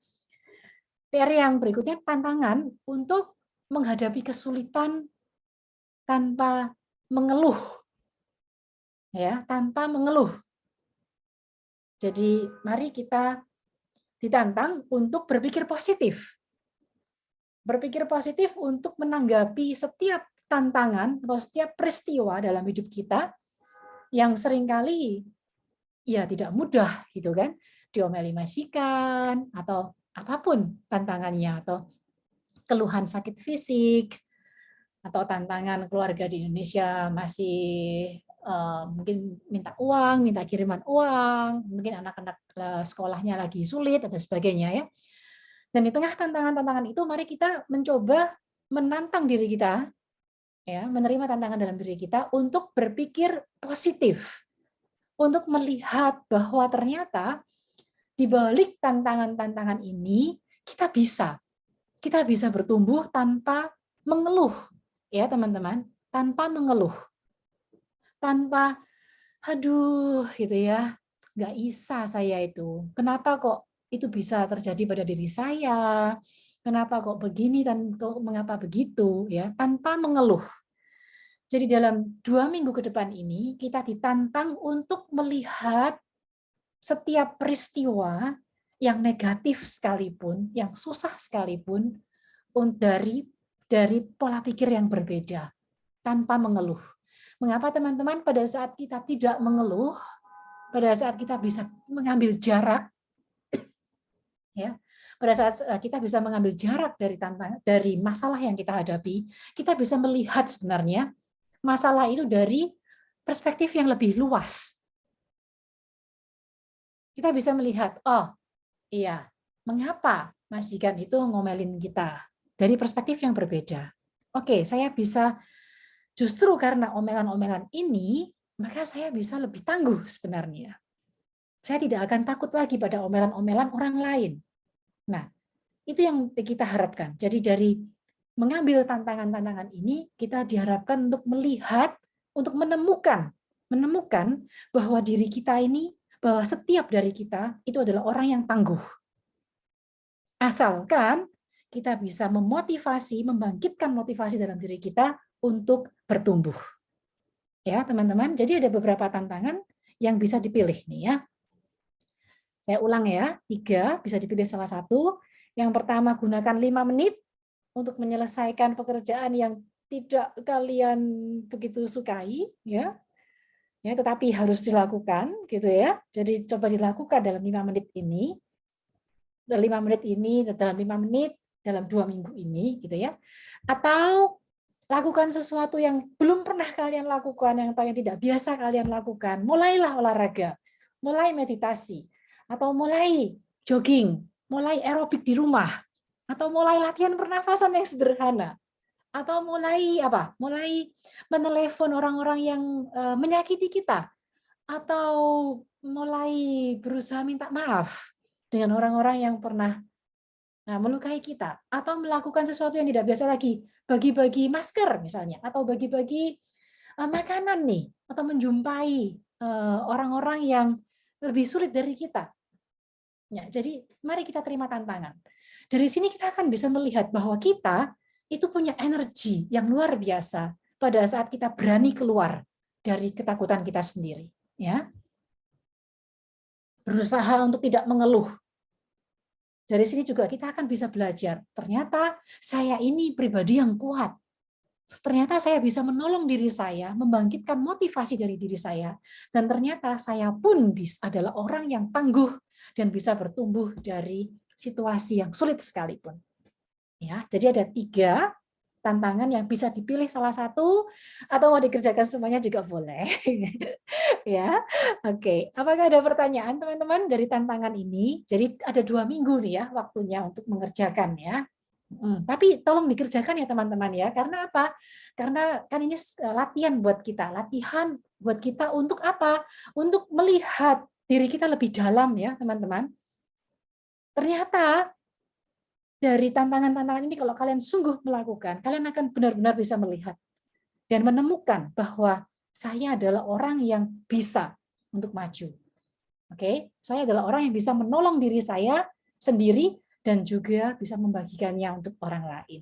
PR yang berikutnya tantangan untuk menghadapi kesulitan tanpa mengeluh. Ya, tanpa mengeluh. Jadi mari kita ditantang untuk berpikir positif. Berpikir positif untuk menanggapi setiap tantangan atau setiap peristiwa dalam hidup kita yang seringkali ya tidak mudah gitu kan, diomeli majikan atau apapun tantangannya, atau keluhan sakit fisik, atau tantangan keluarga di Indonesia masih mungkin minta uang, minta kiriman uang, mungkin anak-anak sekolahnya lagi sulit dan sebagainya ya. Dan di tengah tantangan-tantangan itu mari kita mencoba menantang diri kita ya, menerima tantangan dalam diri kita untuk berpikir positif. Untuk melihat bahwa ternyata di balik tantangan-tantangan ini kita bisa bertumbuh tanpa mengeluh ya teman-teman, tanpa mengeluh, tanpa aduh gitu ya, nggak bisa saya itu. Kenapa kok itu bisa terjadi pada diri saya? Kenapa kok begini dan kok mengapa begitu ya? Tanpa mengeluh. Jadi dalam 2 minggu ke depan ini kita ditantang untuk melihat setiap peristiwa yang negatif sekalipun, yang susah sekalipun, dari pola pikir yang berbeda, tanpa mengeluh. Mengapa teman-teman pada saat kita tidak mengeluh, pada saat kita bisa mengambil jarak, ya, pada saat kita bisa mengambil jarak dari masalah yang kita hadapi, kita bisa melihat sebenarnya masalah itu dari perspektif yang lebih luas. Kita bisa melihat, oh iya, mengapa majikan itu ngomelin kita dari perspektif yang berbeda. Oke, saya bisa justru karena omelan-omelan ini, maka saya bisa lebih tangguh sebenarnya. Saya tidak akan takut lagi pada omelan-omelan orang lain. Nah, itu yang kita harapkan. Jadi dari mengambil tantangan-tantangan ini, kita diharapkan untuk melihat, untuk menemukan bahwa diri kita ini, bahwa setiap dari kita itu adalah orang yang tangguh. Asalkan kita bisa memotivasi, membangkitkan motivasi dalam diri kita untuk bertumbuh. Ya, teman-teman. Jadi ada beberapa tantangan yang bisa dipilih nih ya. Saya ulang ya, 3 bisa dipilih salah satu. Yang pertama, gunakan 5 menit untuk menyelesaikan pekerjaan yang tidak kalian begitu sukai, ya. Ya, tetapi harus dilakukan gitu ya. Jadi coba dilakukan dalam 5 menit ini. Dalam 5 menit ini, dalam 5 menit, dalam 2 minggu ini gitu ya. Atau lakukan sesuatu yang belum pernah kalian lakukan, yang tidak biasa kalian lakukan. Mulailah olahraga, mulai meditasi, atau mulai jogging, mulai aerobik di rumah, atau mulai latihan pernafasan yang sederhana, atau mulai apa? Mulai menelepon orang-orang yang menyakiti kita, atau mulai berusaha minta maaf dengan orang-orang yang pernah melukai kita, atau melakukan sesuatu yang tidak biasa lagi, bagi-bagi masker misalnya, atau bagi-bagi makanan nih, atau menjumpai orang-orang yang lebih sulit dari kita. Ya, jadi mari kita terima tantangan. Dari sini kita akan bisa melihat bahwa kita itu punya energi yang luar biasa pada saat kita berani keluar dari ketakutan kita sendiri. Ya, berusaha untuk tidak mengeluh. Dari sini juga kita akan bisa belajar. Ternyata saya ini pribadi yang kuat. Ternyata saya bisa menolong diri saya, membangkitkan motivasi dari diri saya. Dan ternyata saya pun adalah orang yang tangguh dan bisa bertumbuh dari situasi yang sulit sekalipun. Ya, jadi ada 3 tantangan yang bisa dipilih salah satu, atau mau dikerjakan semuanya juga boleh. Ya, oke. Apakah ada pertanyaan teman-teman dari tantangan ini? Jadi ada 2 minggu nih ya waktunya untuk mengerjakan ya. Tapi tolong dikerjakan ya teman-teman ya. Karena apa? Karena kan ini latihan buat kita, latihan buat kita untuk apa? Untuk melihat diri kita lebih dalam ya teman-teman. Ternyata dari tantangan-tantangan ini kalau kalian sungguh melakukan, kalian akan benar-benar bisa melihat dan menemukan bahwa saya adalah orang yang bisa untuk maju. Oke, saya adalah orang yang bisa menolong diri saya sendiri dan juga bisa membagikannya untuk orang lain.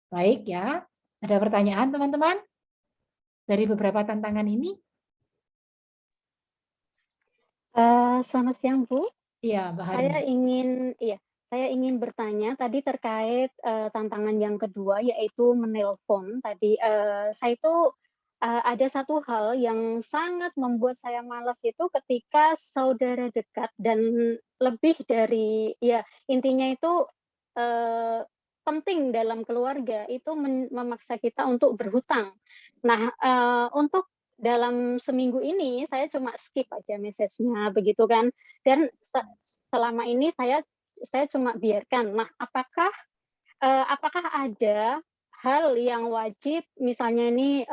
Baik ya, ada pertanyaan teman-teman dari beberapa tantangan ini?
Selamat siang Bu.
Iya, Mbak Harini.
Saya ingin bertanya tadi terkait tantangan yang kedua, yaitu menelpon. Tadi saya itu ada satu hal yang sangat membuat saya malas itu ketika saudara dekat dan lebih dari, ya intinya itu penting dalam keluarga itu memaksa kita untuk berhutang. Nah, untuk dalam seminggu ini saya cuma skip aja message-nya begitu kan, dan selama ini saya cuma biarkan. Nah, apakah ada hal yang wajib misalnya ini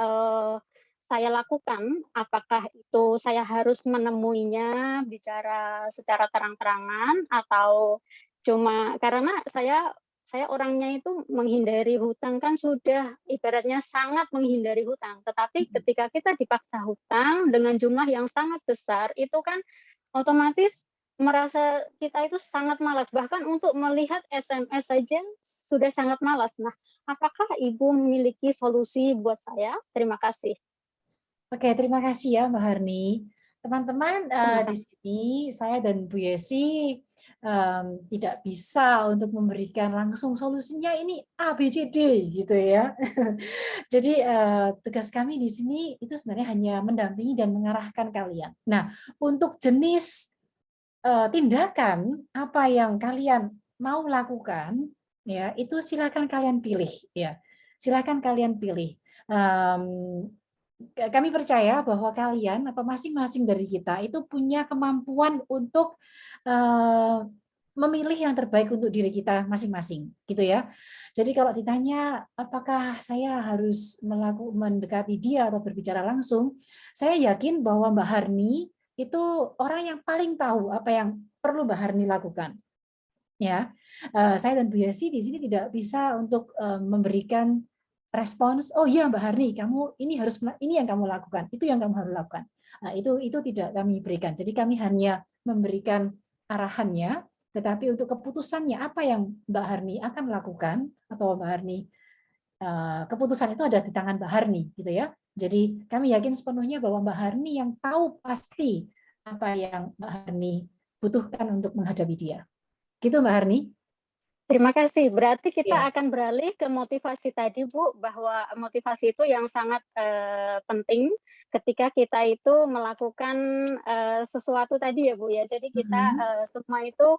saya lakukan? Apakah itu saya harus menemuinya, bicara secara terang-terangan, atau cuma karena saya saya orangnya itu menghindari hutang kan sudah ibaratnya sangat menghindari hutang. Tetapi ketika kita dipaksa hutang dengan jumlah yang sangat besar, itu kan otomatis merasa kita itu sangat malas. Bahkan untuk melihat SMS saja sudah sangat malas. Nah, apakah Ibu memiliki solusi buat saya? Terima kasih.
Oke, terima kasih ya Mbak Harni. Teman-teman, di sini saya dan Bu Yesi tidak bisa untuk memberikan langsung solusinya ini A, B, C, D gitu ya. Jadi tugas kami di sini itu sebenarnya hanya mendampingi dan mengarahkan kalian. Nah, untuk jenis tindakan apa yang kalian mau lakukan, ya itu silakan kalian pilih ya. Silakan kalian pilih. Kami percaya bahwa kalian atau masing-masing dari kita itu punya kemampuan untuk memilih yang terbaik untuk diri kita masing-masing, gitu ya. Jadi kalau ditanya apakah saya harus mendekati dia atau berbicara langsung, saya yakin bahwa Mbak Harni itu orang yang paling tahu apa yang perlu Mbak Harni lakukan. Ya, saya dan Bu Yesi di sini tidak bisa untuk memberikan respons, oh iya Mbak Harni, kamu ini yang kamu lakukan, itu yang kamu harus lakukan. Nah, itu tidak kami berikan. Jadi kami hanya memberikan arahannya, tetapi untuk keputusannya apa yang Mbak Harni akan lakukan atau Mbak Harni keputusan itu ada di tangan Mbak Harni, gitu ya. Jadi kami yakin sepenuhnya bahwa Mbak Harni yang tahu pasti apa yang Mbak Harni butuhkan untuk menghadapi dia. Gitu Mbak Harni.
Terima kasih. Berarti kita
Ya.
akan beralih ke motivasi tadi, Bu, bahwa motivasi itu yang sangat penting ketika kita itu melakukan sesuatu tadi ya, Bu ya. Jadi kita semua itu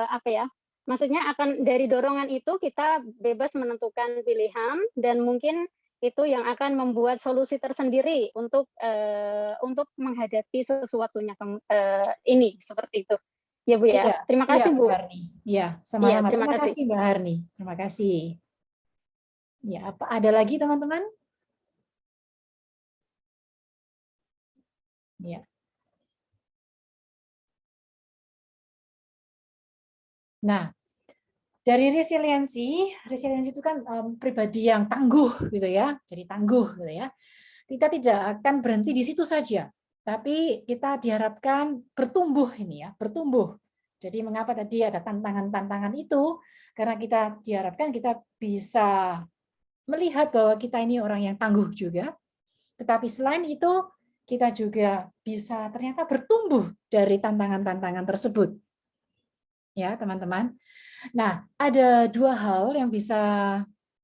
apa ya? Maksudnya akan dari dorongan itu kita bebas menentukan pilihan dan mungkin itu yang akan membuat solusi tersendiri untuk menghadapi sesuatunya ini seperti itu. Ya Bu ya.
Iya,
Terima kasih Bu.
Mbak Harni. Iya, sama-sama.
Terima
Terima
kasih.
kasih Mbak Harni. Terima kasih. Ya, apa ada lagi teman-teman? Ya. Nah, dari resiliensi itu kan pribadi yang tangguh gitu ya. Jadi tangguh gitu ya. Kita tidak akan berhenti di situ saja, tapi kita diharapkan bertumbuh ini ya, bertumbuh. Jadi mengapa tadi ada tantangan-tantangan itu? Karena kita diharapkan kita bisa melihat bahwa kita ini orang yang tangguh juga, tetapi selain itu kita juga bisa ternyata bertumbuh dari tantangan-tantangan tersebut. Ya, teman-teman. Nah, ada dua hal yang bisa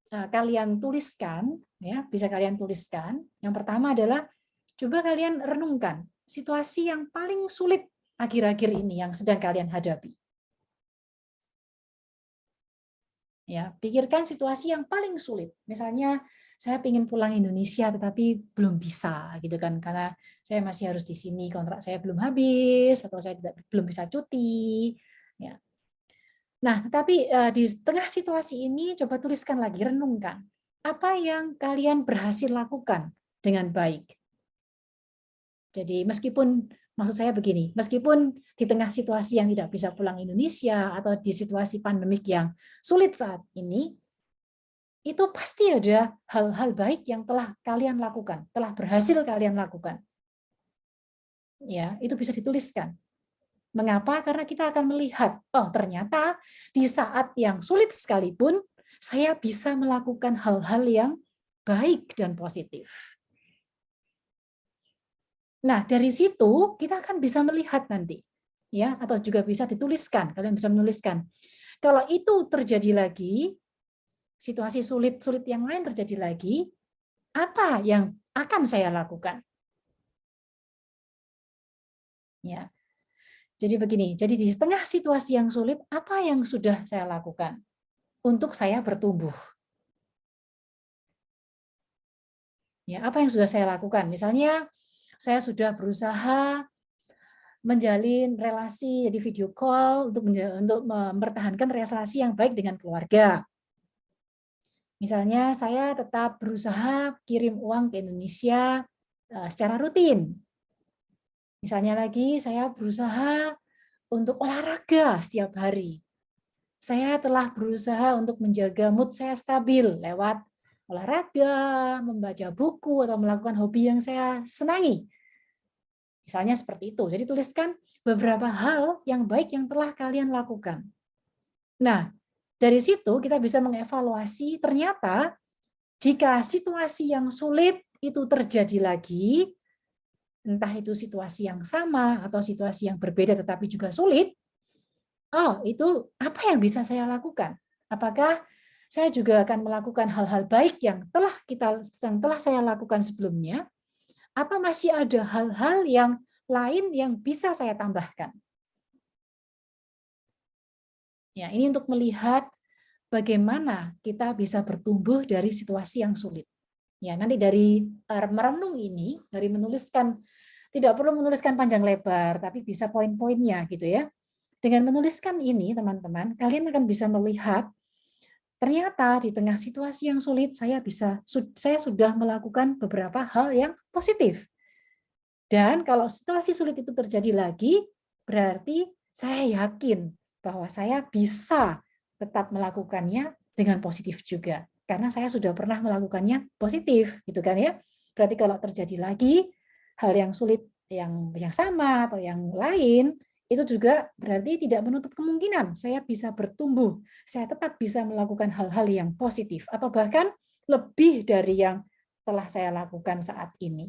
kalian tuliskan, ya, bisa kalian tuliskan. Yang pertama adalah coba kalian renungkan situasi yang paling sulit akhir-akhir ini yang sedang kalian hadapi. Ya, pikirkan situasi yang paling sulit. Misalnya saya ingin pulang Indonesia tetapi belum bisa gitu kan, karena saya masih harus di sini, kontrak saya belum habis atau saya belum bisa cuti. Ya. Nah, tapi di tengah situasi ini coba tuliskan lagi, renungkan apa yang kalian berhasil lakukan dengan baik. Jadi meskipun, maksud saya begini, meskipun di tengah situasi yang tidak bisa pulang Indonesia atau di situasi pandemik yang sulit saat ini, itu pasti ada hal-hal baik yang telah kalian lakukan, telah berhasil kalian lakukan. Ya, itu bisa dituliskan. Mengapa? Karena kita akan melihat, oh ternyata di saat yang sulit sekalipun, saya bisa melakukan hal-hal yang baik dan positif. Nah, dari situ kita akan bisa melihat nanti, ya, atau juga bisa dituliskan. Kalian bisa menuliskan. Kalau itu terjadi lagi, situasi sulit-sulit yang lain terjadi lagi, apa yang akan saya lakukan? Ya. Jadi begini, jadi di tengah situasi yang sulit, apa yang sudah saya lakukan untuk saya bertumbuh? Ya, apa yang sudah saya lakukan? Misalnya, saya sudah berusaha menjalin relasi, jadi video call untuk mempertahankan relasi yang baik dengan keluarga. Misalnya, saya tetap berusaha kirim uang ke Indonesia secara rutin. Misalnya lagi, saya berusaha untuk olahraga setiap hari. saya telah berusaha untuk menjaga mood saya stabil lewat olahraga, membaca buku, atau melakukan hobi yang saya senangi. Misalnya seperti itu. Jadi tuliskan beberapa hal yang baik yang telah kalian lakukan. Nah, dari situ kita bisa mengevaluasi ternyata jika situasi yang sulit itu terjadi lagi, entah itu situasi yang sama atau situasi yang berbeda tetapi juga sulit, oh itu apa yang bisa saya lakukan? Apakah saya juga akan melakukan hal-hal baik yang telah saya lakukan sebelumnya, atau masih ada hal-hal yang lain yang bisa saya tambahkan? Ya, ini untuk melihat bagaimana kita bisa bertumbuh dari situasi yang sulit. Ya, nanti dari merenung ini, dari menuliskan, tidak perlu menuliskan panjang lebar, tapi bisa poin-poinnya gitu ya. Dengan menuliskan ini, teman-teman, kalian akan bisa melihat ternyata di tengah situasi yang sulit saya sudah melakukan beberapa hal yang positif. Dan kalau situasi sulit itu terjadi lagi, berarti saya yakin bahwa saya bisa tetap melakukannya dengan positif juga. Karena saya sudah pernah melakukannya positif, gitu kan ya. Berarti kalau terjadi lagi hal yang sulit yang sama atau yang lain, itu juga berarti tidak menutup kemungkinan saya bisa bertumbuh, saya tetap bisa melakukan hal-hal yang positif atau bahkan lebih dari yang telah saya lakukan saat ini.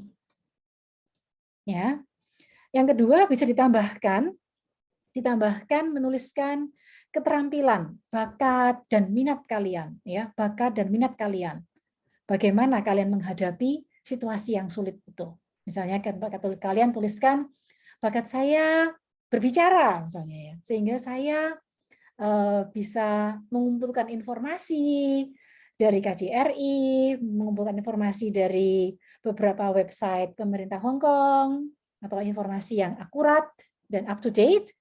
Ya. Yang kedua bisa ditambahkan menuliskan keterampilan, bakat dan minat kalian, ya, bakat dan minat kalian. Bagaimana kalian menghadapi situasi yang sulit itu? Misalnya kalian tuliskan bakat saya berbicara misalnya ya, sehingga saya bisa mengumpulkan informasi dari KJRI, mengumpulkan informasi dari beberapa website pemerintah Hong Kong atau informasi yang akurat dan up to date,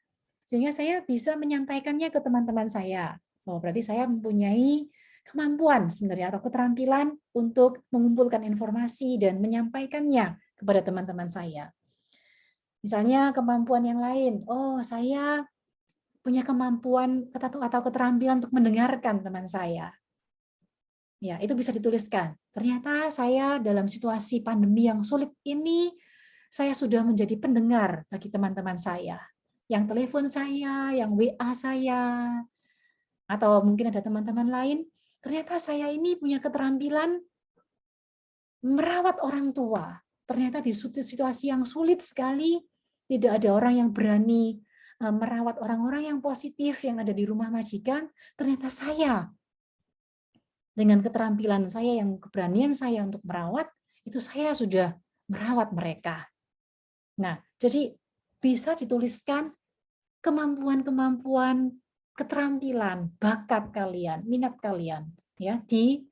sehingga saya bisa menyampaikannya ke teman-teman saya. Oh, berarti saya mempunyai kemampuan sebenarnya atau keterampilan untuk mengumpulkan informasi dan menyampaikannya kepada teman-teman saya. Misalnya kemampuan yang lain, oh saya punya kemampuan atau keterampilan untuk mendengarkan teman saya. Ya, itu bisa dituliskan. Ternyata saya dalam situasi pandemi yang sulit ini, saya sudah menjadi pendengar bagi teman-teman saya. Yang telepon saya, yang WA saya, atau mungkin ada teman-teman lain, ternyata saya ini punya keterampilan merawat orang tua. Ternyata di situasi yang sulit sekali, tidak ada orang yang berani merawat orang-orang yang positif yang ada di rumah majikan. Ternyata saya, dengan keterampilan saya, yang keberanian saya untuk merawat, itu saya sudah merawat mereka. Nah, jadi bisa dituliskan kemampuan-kemampuan, keterampilan, bakat kalian, minat kalian, ya, di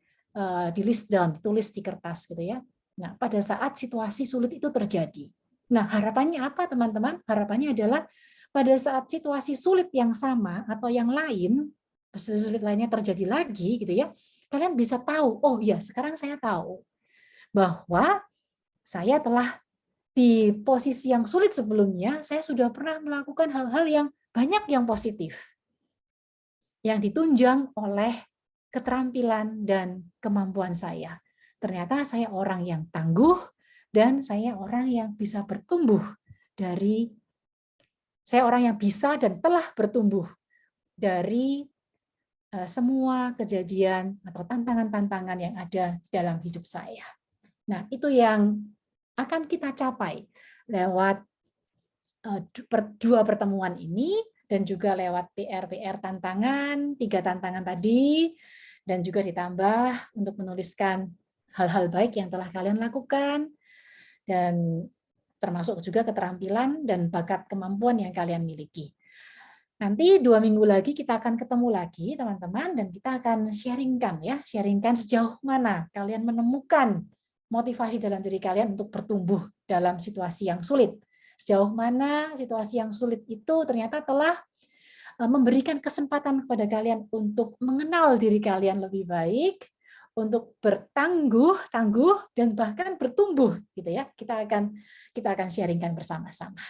list down, ditulis di kertas gitu ya. Nah, pada saat situasi sulit itu terjadi. Nah, harapannya apa teman-teman? Harapannya adalah pada saat situasi sulit yang sama atau yang lain, sulit lainnya terjadi lagi gitu ya, kalian bisa tahu, oh ya sekarang saya tahu bahwa saya telah di posisi yang sulit sebelumnya, saya sudah pernah melakukan hal-hal yang banyak yang positif, yang ditunjang oleh keterampilan dan kemampuan saya. Ternyata saya orang yang tangguh dan saya orang yang bisa bertumbuh saya orang yang bisa dan telah bertumbuh dari semua kejadian atau tantangan-tantangan yang ada dalam hidup saya. Nah, itu yang akan kita capai lewat dua pertemuan ini dan juga lewat PR tantangan, 3 tantangan tadi, dan juga ditambah untuk menuliskan hal-hal baik yang telah kalian lakukan, dan termasuk juga keterampilan dan bakat kemampuan yang kalian miliki. Nanti 2 minggu lagi kita akan ketemu lagi teman-teman, dan kita akan sharingkan sejauh mana kalian menemukan motivasi dalam diri kalian untuk bertumbuh dalam situasi yang sulit. Sejauh mana situasi yang sulit itu ternyata telah memberikan kesempatan kepada kalian untuk mengenal diri kalian lebih baik, untuk tangguh dan bahkan bertumbuh gitu ya. Kita akan sharingkan bersama-sama.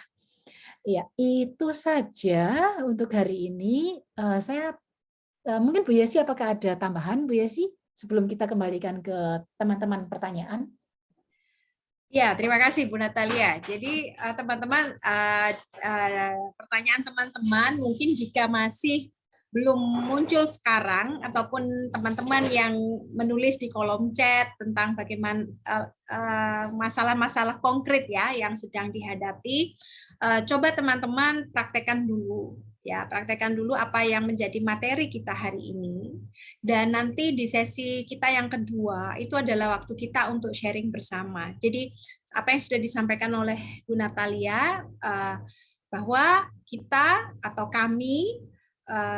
Ya, itu saja untuk hari ini. Saya Mungkin Bu Yesi, apakah ada tambahan Bu Yesi sebelum kita kembalikan ke teman-teman pertanyaan?
Ya, terima kasih Bu Natalia. Jadi teman-teman, pertanyaan teman-teman mungkin jika masih belum muncul sekarang ataupun teman-teman yang menulis di kolom chat tentang bagaimana masalah-masalah konkret ya yang sedang dihadapi, coba teman-teman praktekkan dulu. Ya, praktekkan dulu apa yang menjadi materi kita hari ini. Dan nanti di sesi kita yang kedua, itu adalah waktu kita untuk sharing bersama. Jadi, apa yang sudah disampaikan oleh Bu Natalia, bahwa kita atau kami,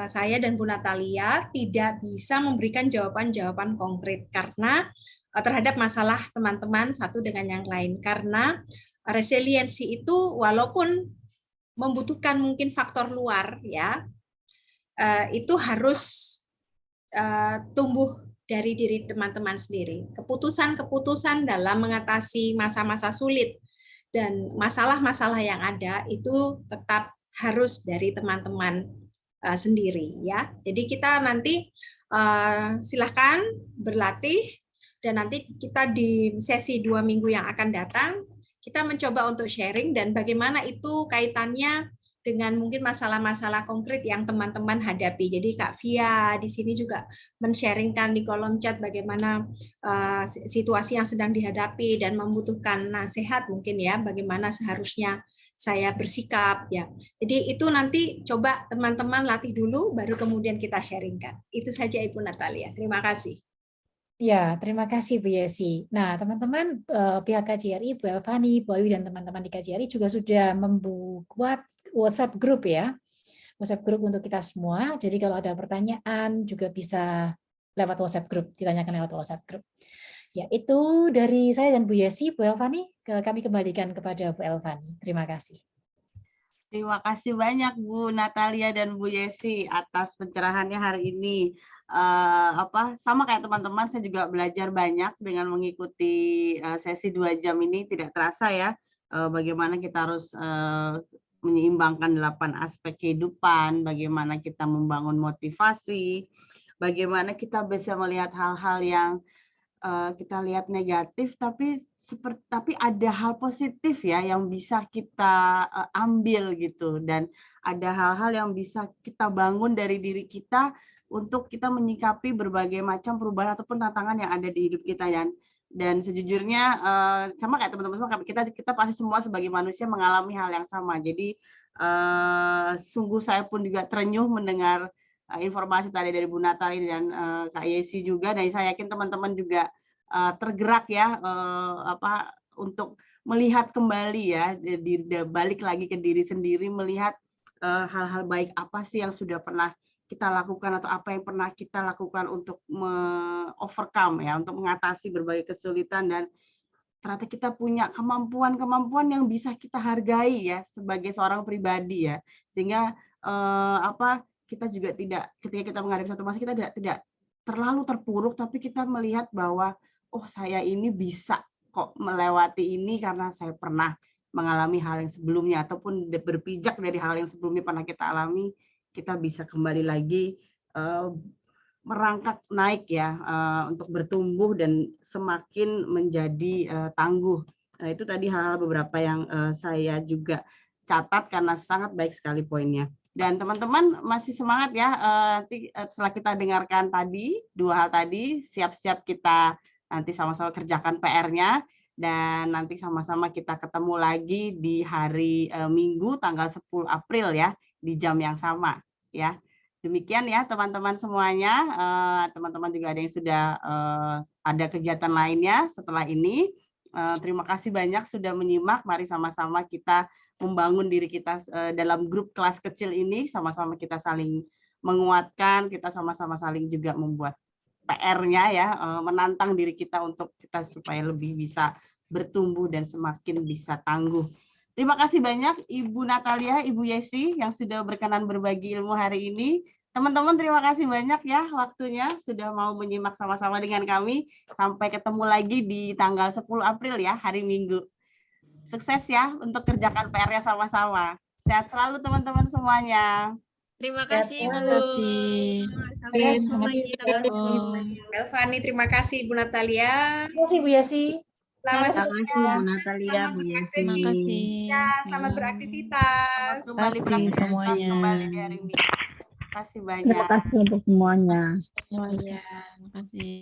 saya dan Bu Natalia, tidak bisa memberikan jawaban-jawaban konkret karena terhadap masalah teman-teman satu dengan yang lain. Karena resiliensi itu walaupun membutuhkan mungkin faktor luar ya, itu harus tumbuh dari diri teman-teman sendiri. Keputusan-keputusan dalam mengatasi masa-masa sulit dan masalah-masalah yang ada itu tetap harus dari teman-teman sendiri ya. Jadi kita nanti silahkan berlatih dan nanti kita di sesi 2 minggu yang akan datang kita mencoba untuk sharing dan bagaimana itu kaitannya dengan mungkin masalah-masalah konkret yang teman-teman hadapi. Jadi Kak Via di sini juga men-sharingkan di kolom chat bagaimana situasi yang sedang dihadapi dan membutuhkan nasihat mungkin ya, bagaimana seharusnya saya bersikap ya. Jadi itu nanti coba teman-teman latih dulu baru kemudian kita sharingkan. Itu saja Ibu Natalia. Terima kasih.
Ya, terima kasih Bu Yesi. Nah, teman-teman pihak KJRI, Bu Elvani, Bu Ayu, dan teman-teman di KJRI juga sudah membuat WhatsApp group ya. WhatsApp group untuk kita semua. Jadi kalau ada pertanyaan juga bisa lewat WhatsApp group, ditanyakan lewat WhatsApp group. Ya, itu dari saya dan Bu Yesi. Bu Elvani, kami kembalikan kepada Bu Elvani. Terima kasih.
Terima kasih banyak Bu Natalia dan Bu Yesi atas pencerahannya hari ini. Sama kayak teman-teman, saya juga belajar banyak dengan mengikuti sesi 2 jam ini. Tidak terasa ya bagaimana kita harus menyeimbangkan 8 aspek kehidupan, bagaimana kita membangun motivasi, bagaimana kita bisa melihat hal-hal yang kita lihat negatif, tapi ada hal positif ya yang bisa kita ambil gitu, dan ada hal-hal yang bisa kita bangun dari diri kita untuk kita menyikapi berbagai macam perubahan ataupun tantangan yang ada di hidup kita. Dan sejujurnya sama kayak teman-teman semua, kita pasti semua sebagai manusia mengalami hal yang sama. Jadi sungguh saya pun juga terenyuh mendengar informasi tadi dari Bu Natali dan Kak Yesi juga, dan saya yakin teman-teman juga tergerak ya untuk melihat kembali ya, balik lagi ke diri sendiri, melihat hal-hal baik apa sih yang sudah pernah kita lakukan atau apa yang pernah kita lakukan untuk overcome ya, untuk mengatasi berbagai kesulitan, dan ternyata kita punya kemampuan-kemampuan yang bisa kita hargai ya sebagai seorang pribadi ya, sehingga kita juga tidak, ketika kita menghadapi satu masa, kita tidak terlalu terpuruk, tapi kita melihat bahwa oh, saya ini bisa kok melewati ini karena saya pernah mengalami hal yang sebelumnya, ataupun berpijak dari hal yang sebelumnya pernah kita alami, kita bisa kembali lagi merangkak naik ya, untuk bertumbuh dan semakin menjadi tangguh. Nah, itu tadi hal-hal beberapa yang saya juga catat karena sangat baik sekali poinnya. Dan teman-teman masih semangat ya, nanti setelah kita dengarkan tadi, 2 hal tadi, siap-siap kita nanti sama-sama kerjakan PR-nya, dan nanti sama-sama kita ketemu lagi di hari Minggu tanggal 10 April ya, di jam yang sama ya. Demikian ya teman-teman semuanya. Teman-teman juga ada yang sudah ada kegiatan lainnya setelah ini. Terima kasih banyak sudah menyimak. Mari sama-sama kita membangun diri kita dalam grup kelas kecil ini, sama-sama kita saling menguatkan, kita sama-sama saling juga membuat PR-nya ya, menantang diri kita untuk kita supaya lebih bisa bertumbuh dan semakin bisa tangguh. Terima kasih banyak Ibu Natalia, Ibu Yesi yang sudah berkenan berbagi ilmu hari ini. Teman-teman terima kasih banyak ya waktunya sudah mau menyimak sama-sama dengan kami. Sampai ketemu lagi di tanggal 10 April ya, hari Minggu. Sukses ya untuk kerjakan PR-nya sama-sama. Sehat selalu teman-teman semuanya.
Terima kasih
Terima
Bu. Sampai
Yes,
ketemu lagi teman-teman.
Elvani, terima kasih Bu Natalia.
Terima kasih Bu Yesi.
Selamat
Terima
sore.
kasih Bu Natalia, Bu Yesi.
Terima kasih.
Ya, selamat beraktivitas.
Kembali
Kasih
beraktivitas
semuanya.
kembali di hari Minggu. Terima kasih
Terima
banyak.
kasih untuk semuanya.
Semuanya. Terima kasih.